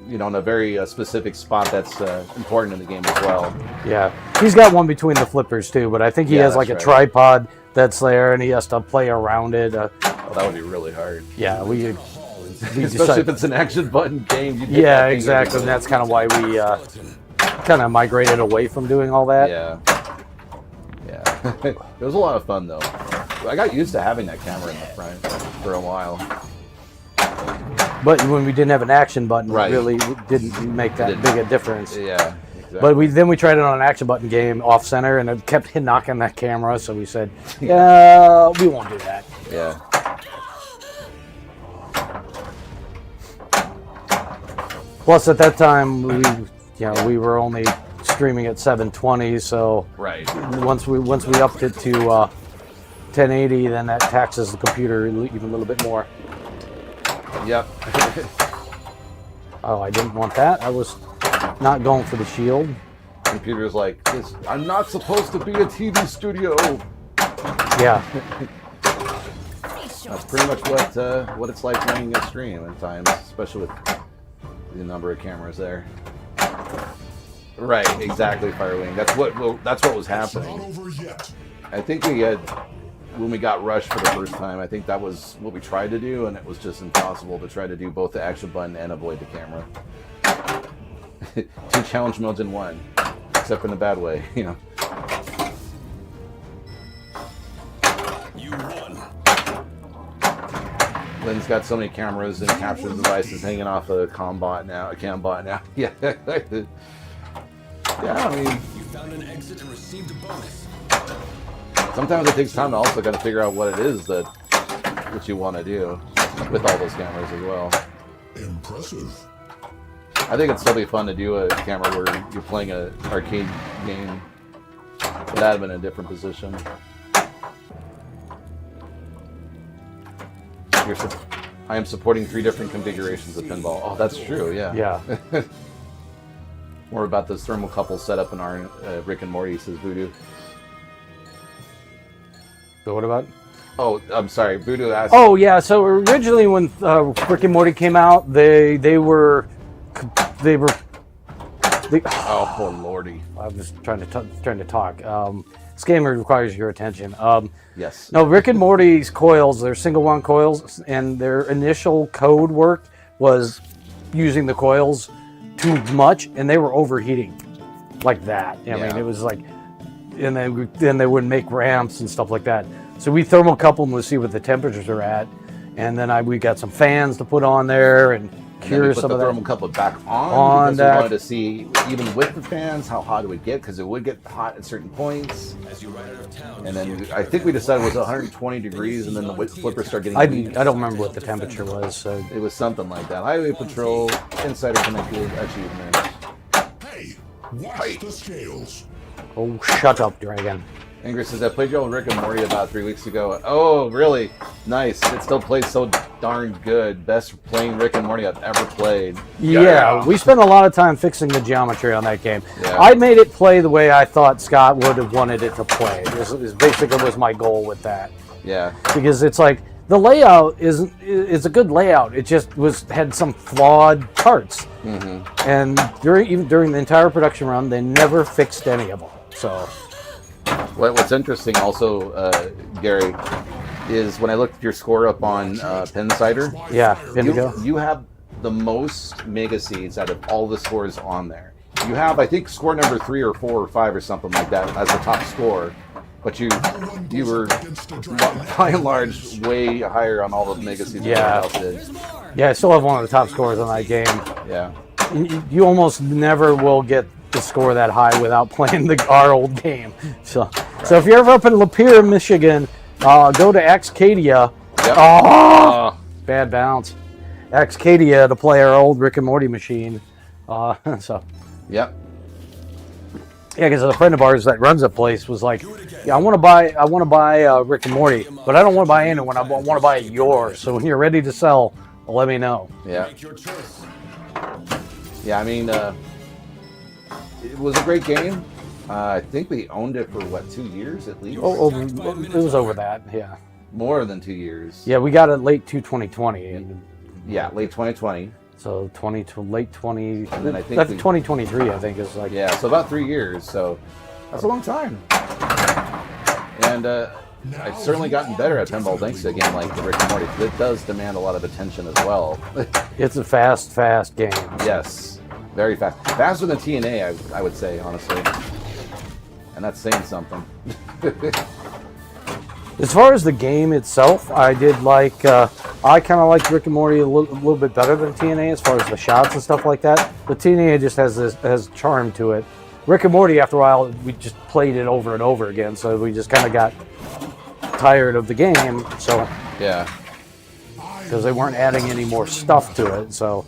in a very specific spot that's important in the game as well. Yeah, he's got one between the flippers too, but I think he Yeah, has like a that's right. tripod that's there, and he has to play around it. Well, that would be really hard. Yeah, we Especially decided. if it's an action button game. You Yeah, exactly. And that's kind of why we kind of migrated away from doing all that. Yeah. Yeah. It was a lot of fun though. I got used to having that camera in the front for a while. But when we didn't have an action button, Right. it really didn't make that big a difference. Yeah. Exactly. But then we tried it on an action button game off center, and it kept knocking that camera. So we said, "Yeah, we won't do that." Yeah. Plus, at that time, we were only streaming at 720. So Right. once we upped it to 1080, then that taxes the computer even a little bit more. Yep. Oh, I didn't want that. I was not going for the shield. Computer's like, I'm not supposed to be a TV studio. Yeah. That's pretty much what it's like running a stream at times, especially with the number of cameras there. Right, exactly, Firewing. That's what was It's not happening. over yet. I think when we got rushed for the first time, I think that was what we tried to do, and it was just impossible to try to do both the action button and avoid the camera. 2 challenge modes in one, except in a bad way, You won. Lynn's got so many cameras and capture devices hanging off a cambot now. Yeah. Yeah, I mean, You found an exit and received a bonus. sometimes it takes time to also kind of figure out what it is that you want to do with all those cameras as well. Impressive. I think it'd still be fun to do a camera where you're playing an arcade game, but that'd have been a different position. I am supporting 3 different configurations of pinball. Oh, that's true, yeah. Yeah. More about this thermocouple setup in our Rick and Morty, says Voodoo. So what about? Oh, I'm sorry. Voodoo asked. Oh yeah. So originally, when Rick and Morty came out, they were. Oh, lordy. I was trying to talk. This game requires your attention. Yes. No, Rick and Morty's coils, they're single wound coils, and their initial code work was using the coils too much, and they were overheating like that. I mean, it was like, and then they wouldn't make ramps and stuff like that. So we thermocouple them to see what the temperatures are at, and then we got some fans to put on there and And then we cure put some the of that. thermocouple back on because that. we wanted to see, even with the fans, how hot it would get, because it would get hot at certain points. As you ride out of town, And then I think we decided it was 120 degrees, and then the flipper started I getting weak. don't remember what the temperature was. So It was something like that. Highway Patrol, Insider Connected Achievement. Hey, watch the scales. Oh, shut up, Dragon. Ingrid says, I played you on Rick and Morty about 3 weeks ago. Oh, really? Nice. It still plays so darn good. Best playing Rick and Morty I've ever played. Yeah, we spent a lot of time fixing the geometry on that game. Yeah. I made it play the way I thought Scott would have wanted it to play. This basically was my goal with that. Yeah. Because it's like, the layout is a good layout. It just had some flawed parts. Mm-hmm. And even during the entire production run, they never fixed any of them. So... What's interesting also, Gary, is when I looked at your score up on Pinsider, yeah, Pinball. You have the most Mega Seeds out of all the scores on there. You have, I think, score number 3 or 4 or 5 or something like that as the top score. But you were, by and large, way higher on all the Mega Seeds than everyone else did. Yeah, I still have one of the top scores on that game. Yeah. You almost never will get the score that high without playing our old game. So if you're ever up in Lapeer, Michigan, go to Xcadia. Yep. Oh, bad bounce. Xcadia to play our old Rick and Morty machine. So. Yep. Yeah, because a friend of ours that runs a place was like, "Yeah, I want to buy Rick and Morty, but I don't want to buy anyone. I want to buy yours. So when you're ready to sell, let me know." Yeah. Yeah, I mean, it was a great game. I think we owned it for, 2 years at least? Oh, it was over that, yeah. More than 2 years. Yeah, we got it late 2020. And, yeah, late 2020. So late 20. And then I think that's 2023. I think is like. Yeah, so about 3 years. So that's a long time. And I've certainly gotten better at pinball thanks to a game like the Rick and Morty. It does demand a lot of attention as well. It's a fast game. Yes, very fast. Faster than TNA, I would say, honestly. And that's saying something. As far as the game itself, I did like. I kind of liked Rick and Morty a little bit better than TNA as far as the shots and stuff like that. But TNA just has charm to it. Rick and Morty, after a while, we just played it over and over again, so we just kind of got tired of the game. So yeah, because they weren't adding any more stuff to it. So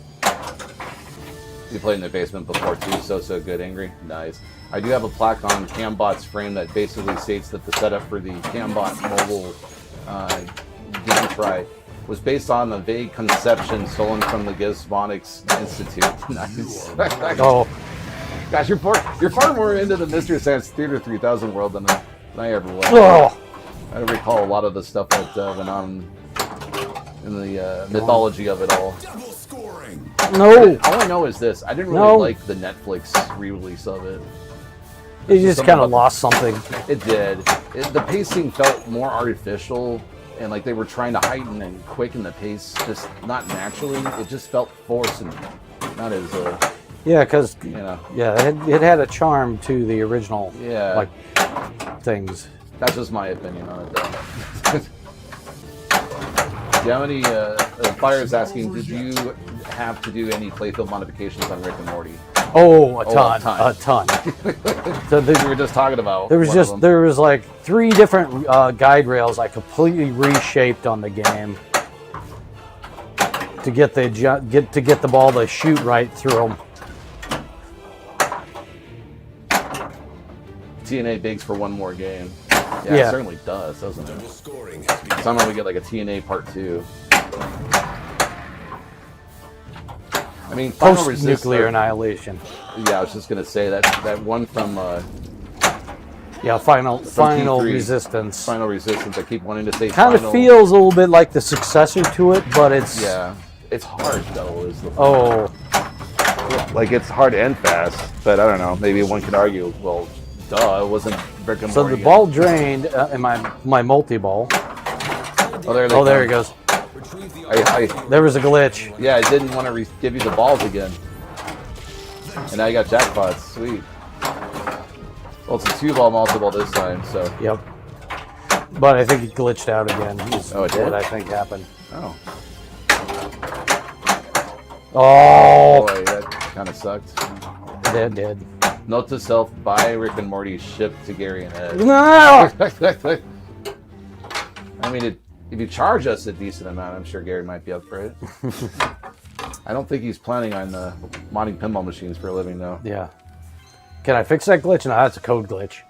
you played in the basement before too. So good, Angry. Nice. I do have a plaque on Cambot's frame that basically states that the setup for the Cambot mobile game try was based on a vague conception stolen from the Gizmonics Institute. Nice. Oh, gosh, you're far more into the Mystery Science Theater 3000 world than I ever was. oh. I recall a lot of the stuff that went on in the mythology of it all. No. All I know is this: I didn't really like the Netflix re-release of it. It just kind of lost something. It did. The pacing felt more artificial, and like they were trying to heighten and quicken the pace, just not naturally. It just felt forced and not as Yeah, because you know. Yeah, it had a charm to the original. Yeah. Like things. That's just my opinion on it, though. Do you have any? Fire is asking, did you have to do any playfield modifications on Rick and Morty? Oh, a ton. So we were just talking about. There was like 3 different guide rails I completely reshaped on the game to get the ball to shoot right through them. TNA begs for one more game. Yeah, it certainly does, doesn't it? Somehow we get like a TNA Part 2. I mean, post-nuclear annihilation. Yeah, I was just gonna say that one from. Final Resistance. Final Resistance. I keep wanting to say. Kind of feels a little bit like the successor to it, but it's. Yeah, it's hard though. Is the like it's hard and fast, but I don't know. Maybe one could argue, well, duh, it wasn't Rick and Morty. So the ball drained in my multi-ball. Oh, there it goes. There was a glitch. Yeah, I didn't want to give you the balls again. And now you got jackpots. Sweet. Well, it's a 2-ball multi-ball this time, so. Yep. But I think it glitched out again. It did? What I think happened. Oh. Oh! Boy, that kind of sucked. It did. Note to self, buy Rick and Morty shipped to Gary and Ed. No! I mean, if you charge us a decent amount, I'm sure Gary might be up for it. I don't think he's planning on modding pinball machines for a living, though. Yeah. Can I fix that glitch? No, that's a code glitch.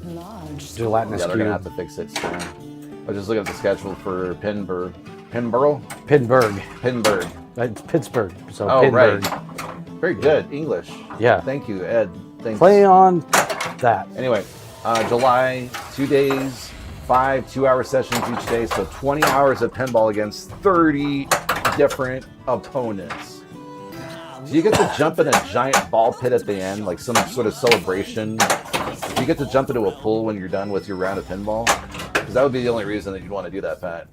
Large. Gelatinous Yeah, they're gonna have cube. to fix it soon. I was just looking at the schedule for Pinborough. Pinborough? Pittsburgh. Pinburg. It's Pittsburgh. So Oh, Pittsburgh. right. Very good. English. Yeah. Thank you, Ed. Thanks. Play on that. Anyway, July, 2 days, 5 2-hour sessions each day, so 20 hours of pinball against 30 different opponents. Do you get to jump in a giant ball pit at the end, like some sort of celebration? Do you get to jump into a pool when you're done with your round of pinball? Because that would be the only reason that you'd want to do that, Pat.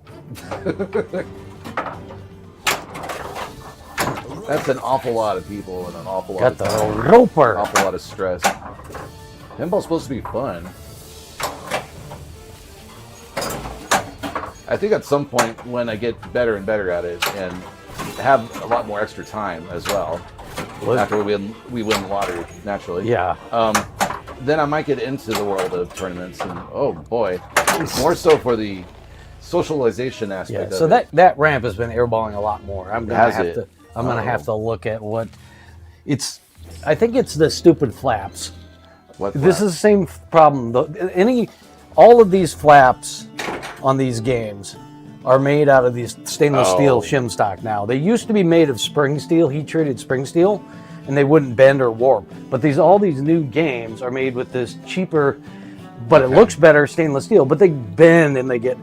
That's an awful lot of people and an awful lot Got the of roper. awful lot of stress. Pinball's supposed to be fun. I think at some point when I get better and better at it and have a lot more extra time as well, after we win the lottery, naturally. Yeah. Then I might get into the world of tournaments, and oh boy, more so for the socialization Yeah. aspect. So of it. that ramp has been airballing a lot more. I'm gonna Has have it? to. I'm gonna Oh. have to look at what it's. I think it's the stupid flaps. What This flap? is the same problem. All of these flaps on these games are made out of these stainless steel Oh. shim stock now. They used to be made of spring steel, heat treated spring steel, and they wouldn't bend or warp. But all these new games are made with this cheaper, but it looks better stainless steel, but they bend and they get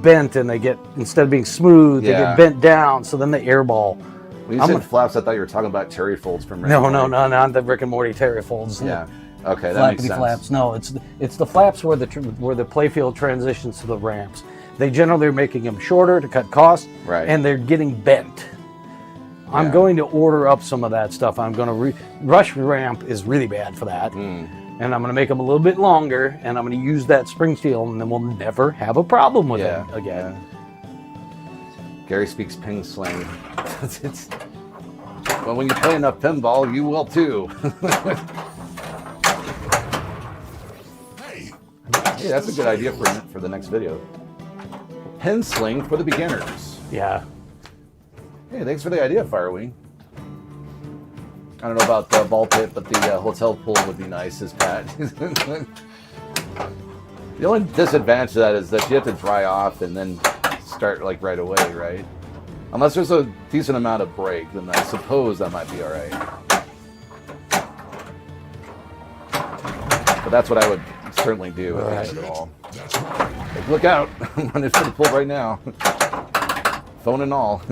bent and they get, instead of being smooth, they Yeah. get bent down, so then they airball. When you said flaps, I thought you were talking about Terry folds from Rick No, and no, Morty. no, not the Rick and Morty Terry folds. Yeah. Okay, that makes Flappity sense. flaps. No, it's the flaps where the playfield transitions to the ramps. They generally are making them shorter to cut costs, Right. and they're getting bent. I'm Yeah. going to order up some of that stuff. I'm going to rush ramp is really bad for that, Hmm. and I'm going to make them a little bit longer, and I'm going to use that spring steel, and then we'll never have a problem with Yeah. it again. Gary speaks ping slang. It's- well, when you play enough pinball, you will too. Hey, Hey, that's a good idea for the next video. Pen sling for the beginners. Yeah. Hey, thanks for the idea, Firewing. I don't know about the ball pit, but the hotel pool would be nice, says Pat. The only disadvantage to that is that you have to dry off and then start like right away, right? Unless there's a decent amount of break, then I suppose that might be all right. But that's what I would certainly do if I had it all. that's right. Like, look out! I'm running for the pool right now. Phone and all.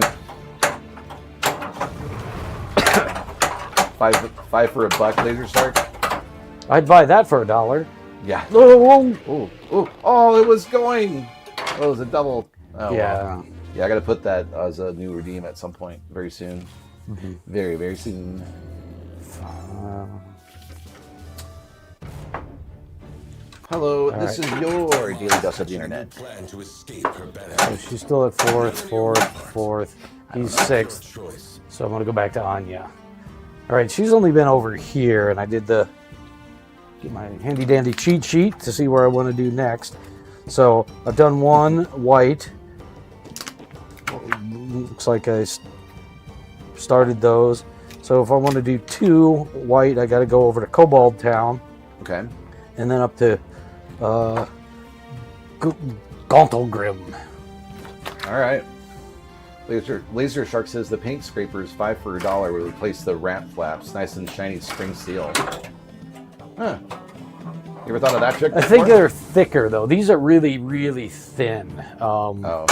Five for a buck, laser shark. I'd buy that for $1. Yeah. Oh, Ooh, ooh. Oh, it was going. Oh, it was a double. Oh, yeah. well. Yeah, I got to put that as a new redeem at some point very soon. Very, very soon. Hello, this is your daily dose of the internet. Plan to escape her bad So she's still at fourth. He's sixth. choice. So I'm going to go back to Anya. All right, she's only been over here, and I did get my handy dandy cheat sheet to see where I want to do next. So I've done one white. Looks like I started those. So if I want to do 2 white, I got to go over to Cobalt Town Okay. and then up to Gauntlgrim. All right. Laser Shark says the paint scrapers 5 for $1 will replace the ramp flaps. Nice and shiny spring steel. Huh. You ever thought of that trick I before? think they're thicker though. These are really, really thin. Oh.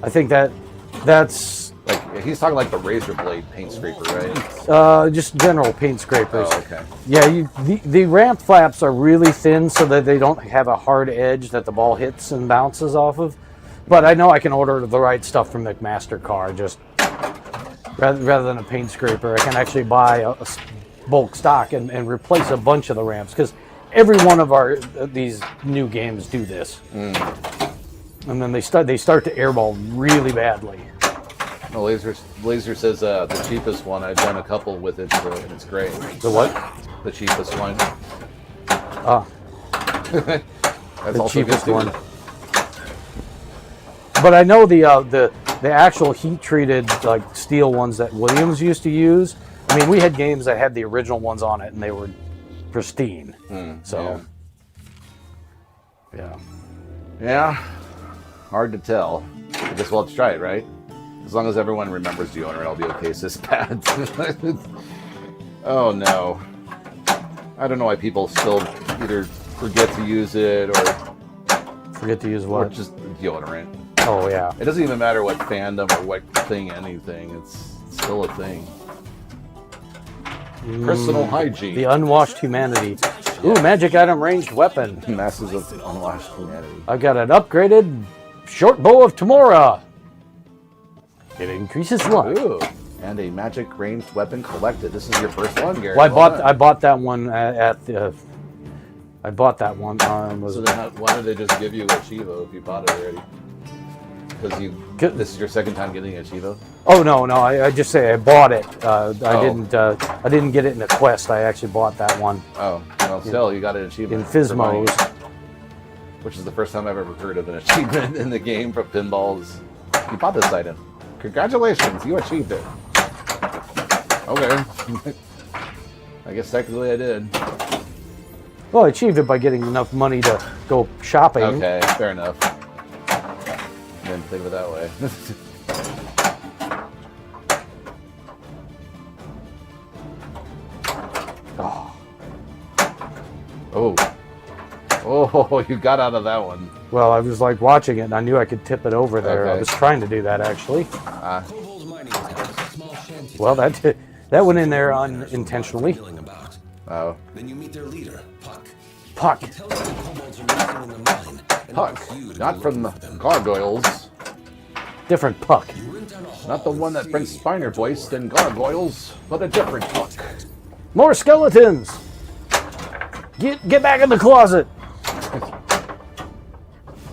I think that's Like, he's talking like the razor blade paint scraper, right? just general paint scrapers. Oh, okay. Yeah, the ramp flaps are really thin so that they don't have a hard edge that the ball hits and bounces off of. But I know I can order the right stuff from McMaster Car. Just rather than a paint scraper, I can actually buy a bulk stock and replace a bunch of the ramps because every one of these new games do this. And then they start to airball really badly. No, Laser says the cheapest one. I've done a couple with it, and it's great. The what? The cheapest one. That's The also cheapest good, too. one. But I know the actual heat treated like steel ones that Williams used to use I mean, we had games that had the original ones on it, and they were pristine. So, yeah. Yeah, hard to tell. I guess we'll have to try it, right? As long as everyone remembers deodorant, I'll be okay, sis pads. Oh no. I don't know why people still either forget to use it or Forget to use or what? just deodorant. Oh, yeah. It doesn't even matter what fandom or what thing, anything. It's still a thing. Personal hygiene. The unwashed humanity. Ooh, magic item ranged weapon. Masses of unwashed humanity. I've got an upgraded short bow of Tamora. It increases luck. Ooh, and a magic ranged weapon collected. This is your first one, Gary. Well, Well done. I bought that one at the. I bought that one. So then why did they just give you a Chivo if you bought it already? Because this is your second time getting a Chivo? Oh no, I just say I bought it. I Oh. didn't get it in a quest. I actually bought that one Oh, well, still, you got an achievement. in for money, Fizmos. which is the first time I've ever heard of an achievement in the game for pinballs. You bought this item. Congratulations, you achieved it. Okay. I guess technically I did. Well, I achieved it by getting enough money to go shopping. Okay, fair enough. Didn't think of it that way. Oh. Oh, you got out of that one. Well, I was like watching it, and I knew I could tip it over there. I Okay. was trying to do that actually. Kobold mining town is a small shanty. Well, that went in there unintentionally. Milling about. Oh. Then you meet their leader, Puck. Puck. He tells you the kobolds are missing in the mine. And Puck. wants you to Not go from look the for them. gargoyles. Different Puck. You went down a hall Not the one with that brings three Spiner voiced in gargoyles, but a different Puck. More skeletons. Get back in the closet.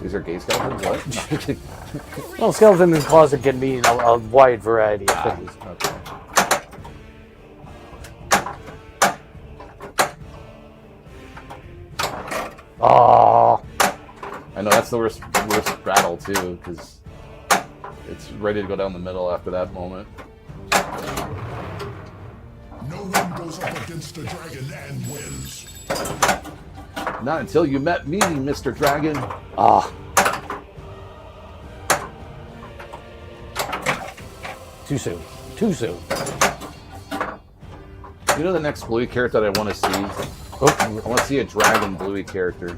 These are gay skeletons? What? Well, skeleton in the closet can mean a wide variety of things. Okay. Oh, I know that's the worst battle too, because it's ready to go down the middle after that moment. No one goes up against a dragon and wins. Not until you met me, Mr. Dragon. too soon. Too soon. You know the next Bluey character that I want to see? Oh, I want to see a dragon Bluey character.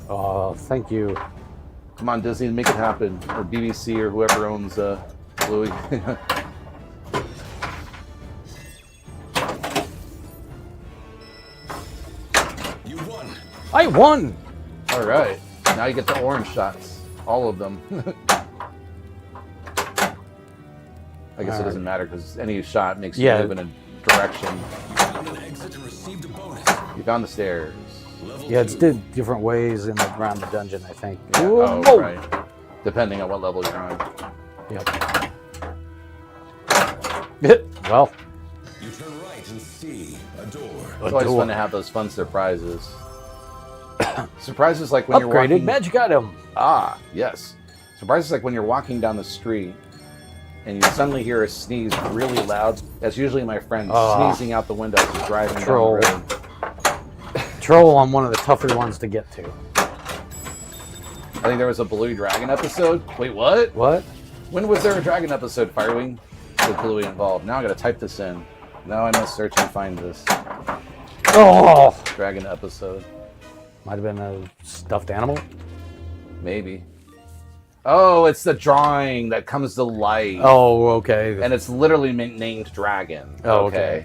oh, thank you. Come on, Disney, make it happen. Or BBC or whoever owns Bluey. You won. I won. All right. Now you get the orange shots. All of them. I guess it doesn't matter because any shot makes you Yeah. move in a direction. You found an exit and received a bonus. You found the stairs. Level Yeah, it's 2. different ways around the dungeon, I think. Yeah. Whoa. Oh, right. Depending on what level you're on. Yep. Well, You turn right and see a door. It's always door. fun to have those fun surprises. Surprises like when you're upgraded walking. magic item. Ah, yes. Surprises like when you're walking down the street and you suddenly hear a sneeze really loud. That's usually my friend sneezing out the window as he's driving Troll. down the road. Troll on one of the tougher ones to get to. I think there was a Bluey Dragon episode. Wait, what? What? When was there a Dragon episode, Firewing? With Bluey involved. Now I gotta type this in. Now I must search and find this Oh, Dragon episode. might have been a stuffed animal. Maybe. Oh, it's the drawing that comes to life. Oh, okay. And it's literally named Dragon. Oh, okay.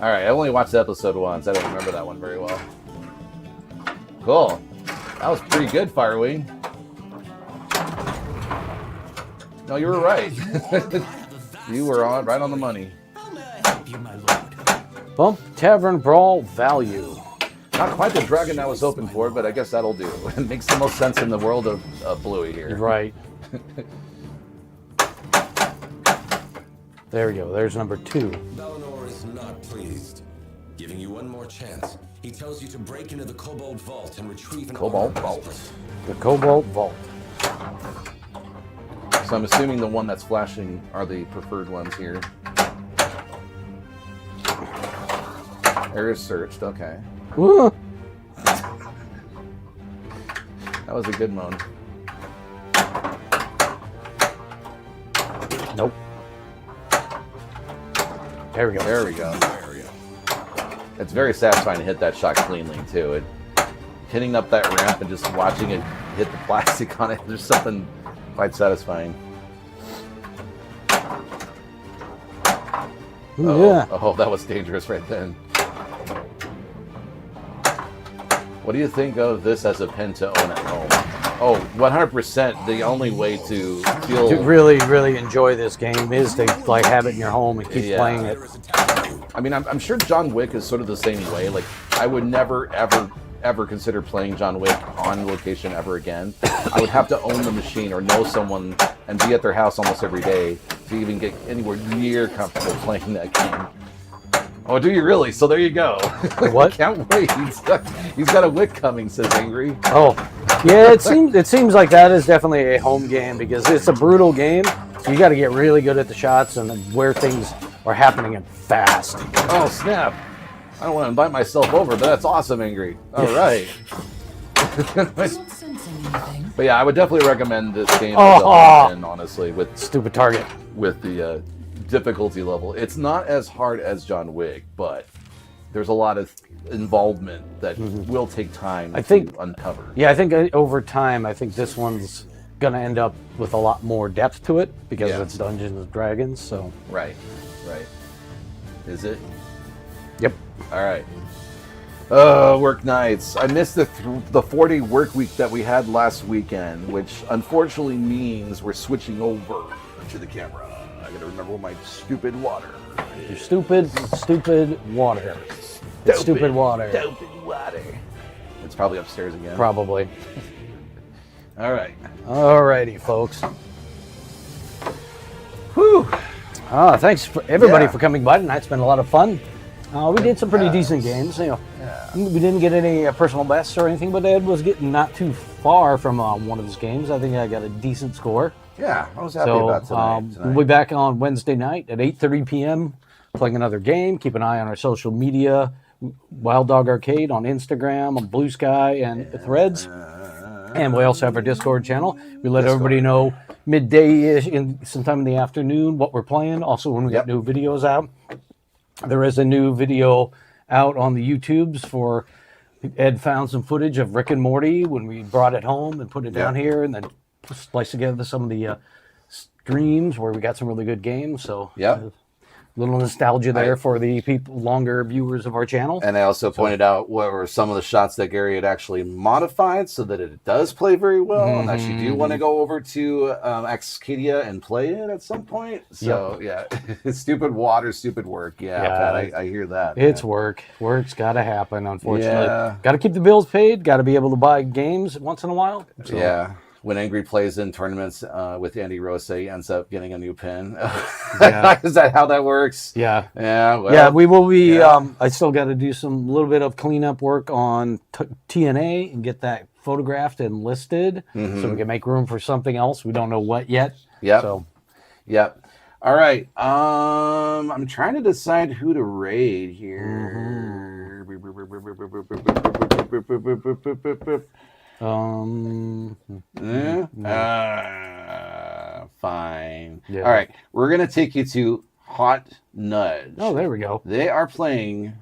All right, I only watched the episode once. I don't remember that one very well. Cool. That was pretty good, Firewing. No, you were right. You were right on the money. How may I help you, my lord? Bump Tavern Brawl value. Not quite the dragon I was hoping for, but I guess that'll do. It makes the most sense in the world of Bluey here. Right. There we go. There's number 2. Balinor is not pleased. Giving you one more chance, he tells you to break into the Kobold Vault and retrieve an Cobalt armor Vault. breastplate. The Cobalt Vault. So I'm assuming the one that's flashing are the preferred ones here. Area searched, okay. Woo. That was a good moan. Nope. There we go. There we go. It's very satisfying to hit that shot cleanly, too. Hitting up that ramp and just watching it hit the plastic on it, there's something quite satisfying. Yeah. Oh, that was dangerous right then. What do you think of this as a pen to own at home? Oh, 100%. The only way to feel... To really, really enjoy this game is to like have it in your home and keep playing it. I mean, I'm sure John Wick is sort of the same way. Like, I would never, ever consider playing John Wick on location ever again. I would have to own the machine or know someone and be at their house almost every day to even get anywhere near comfortable playing that game. Oh, do you really? So there you go. What? Can't wait. He's got a Wick coming, says Angry. Oh, yeah. It seems like that is definitely a home game because it's a brutal game. So you got to get really good at the shots and where things are happening and fast. Oh, snap. I don't want to invite myself over, but that's awesome, Angry. All right. Not sensing anything. But yeah, I would definitely recommend this game as a home game, honestly, with Stupid target. the difficulty level. It's not as hard as John Wick, but there's a lot of involvement that will take time to uncover. Yeah, I think over time, I think this one's gonna end up with a lot more depth to it because it's Dungeons and Dragons. So Right. Is it? Yep. All right. Work nights. I missed the 4-day work week that we had last weekend, which unfortunately means we're switching over to the camera. I gotta remember my stupid water. Your stupid water. Stupid water. Stupid water. It's probably upstairs again. Probably. All right. Alrighty, folks. Whew. Thanks for everybody for coming by tonight. It's been a lot of fun. We did some pretty decent games. You know, we didn't get any personal bests or anything, but Ed was getting not too far from one of his games. I think I got a decent score. Yeah, I was happy about tonight. We'll be back on Wednesday night at 8:30 p.m. playing another game. Keep an eye on our social media, Wild Dog Arcade on Instagram, on Blue Sky, and Threads. And we also have our Discord channel. We let everybody know midday-ish, sometime in the afternoon, what we're playing. Also, when we got new videos out. There is a new video out on the YouTubes for Ed found some footage of Rick and Morty when we brought it home and put it down here, and then spliced together some of the streams where we got some really good games. So a little nostalgia there for the longer viewers of our channel. And I also pointed out what were some of the shots that Gary had actually modified so that it does play very well. And I actually do want to go over to Axcadia and play it at some point. So, stupid water, stupid work. Yeah, Pat, I hear that. It's work. Work's got to happen, unfortunately. Got to keep the bills paid. Got to be able to buy games once in a while. So. Yeah. When Angry plays in tournaments with Andy Rose, he ends up getting a new pin. Is that how that works? Yeah. Yeah. Well, yeah, we will be. I still got to do some little bit of cleanup work on TNA and get that photographed and listed so we can make room for something else. We don't know what yet. Yeah. So. Yep. All right. I'm trying to decide who to raid here. Fine. Yeah. All right. We're going to take you to Hot Nudge. Oh, there we go. They are playing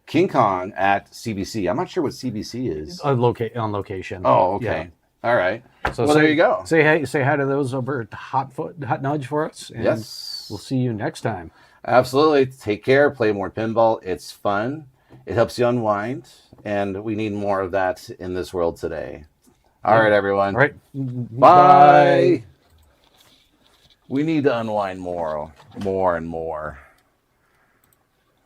King Kong at CBC. I'm not sure what CBC is. On location. Oh, okay. Yeah. All right. So there you go. Say hi to those over at Hot Nudge for us. And yes. We'll see you next time. Absolutely. Take care. Play more pinball. It's fun. It helps you unwind. And we need more of that in this world today. All right, everyone. All right. Bye. We need to unwind more and more.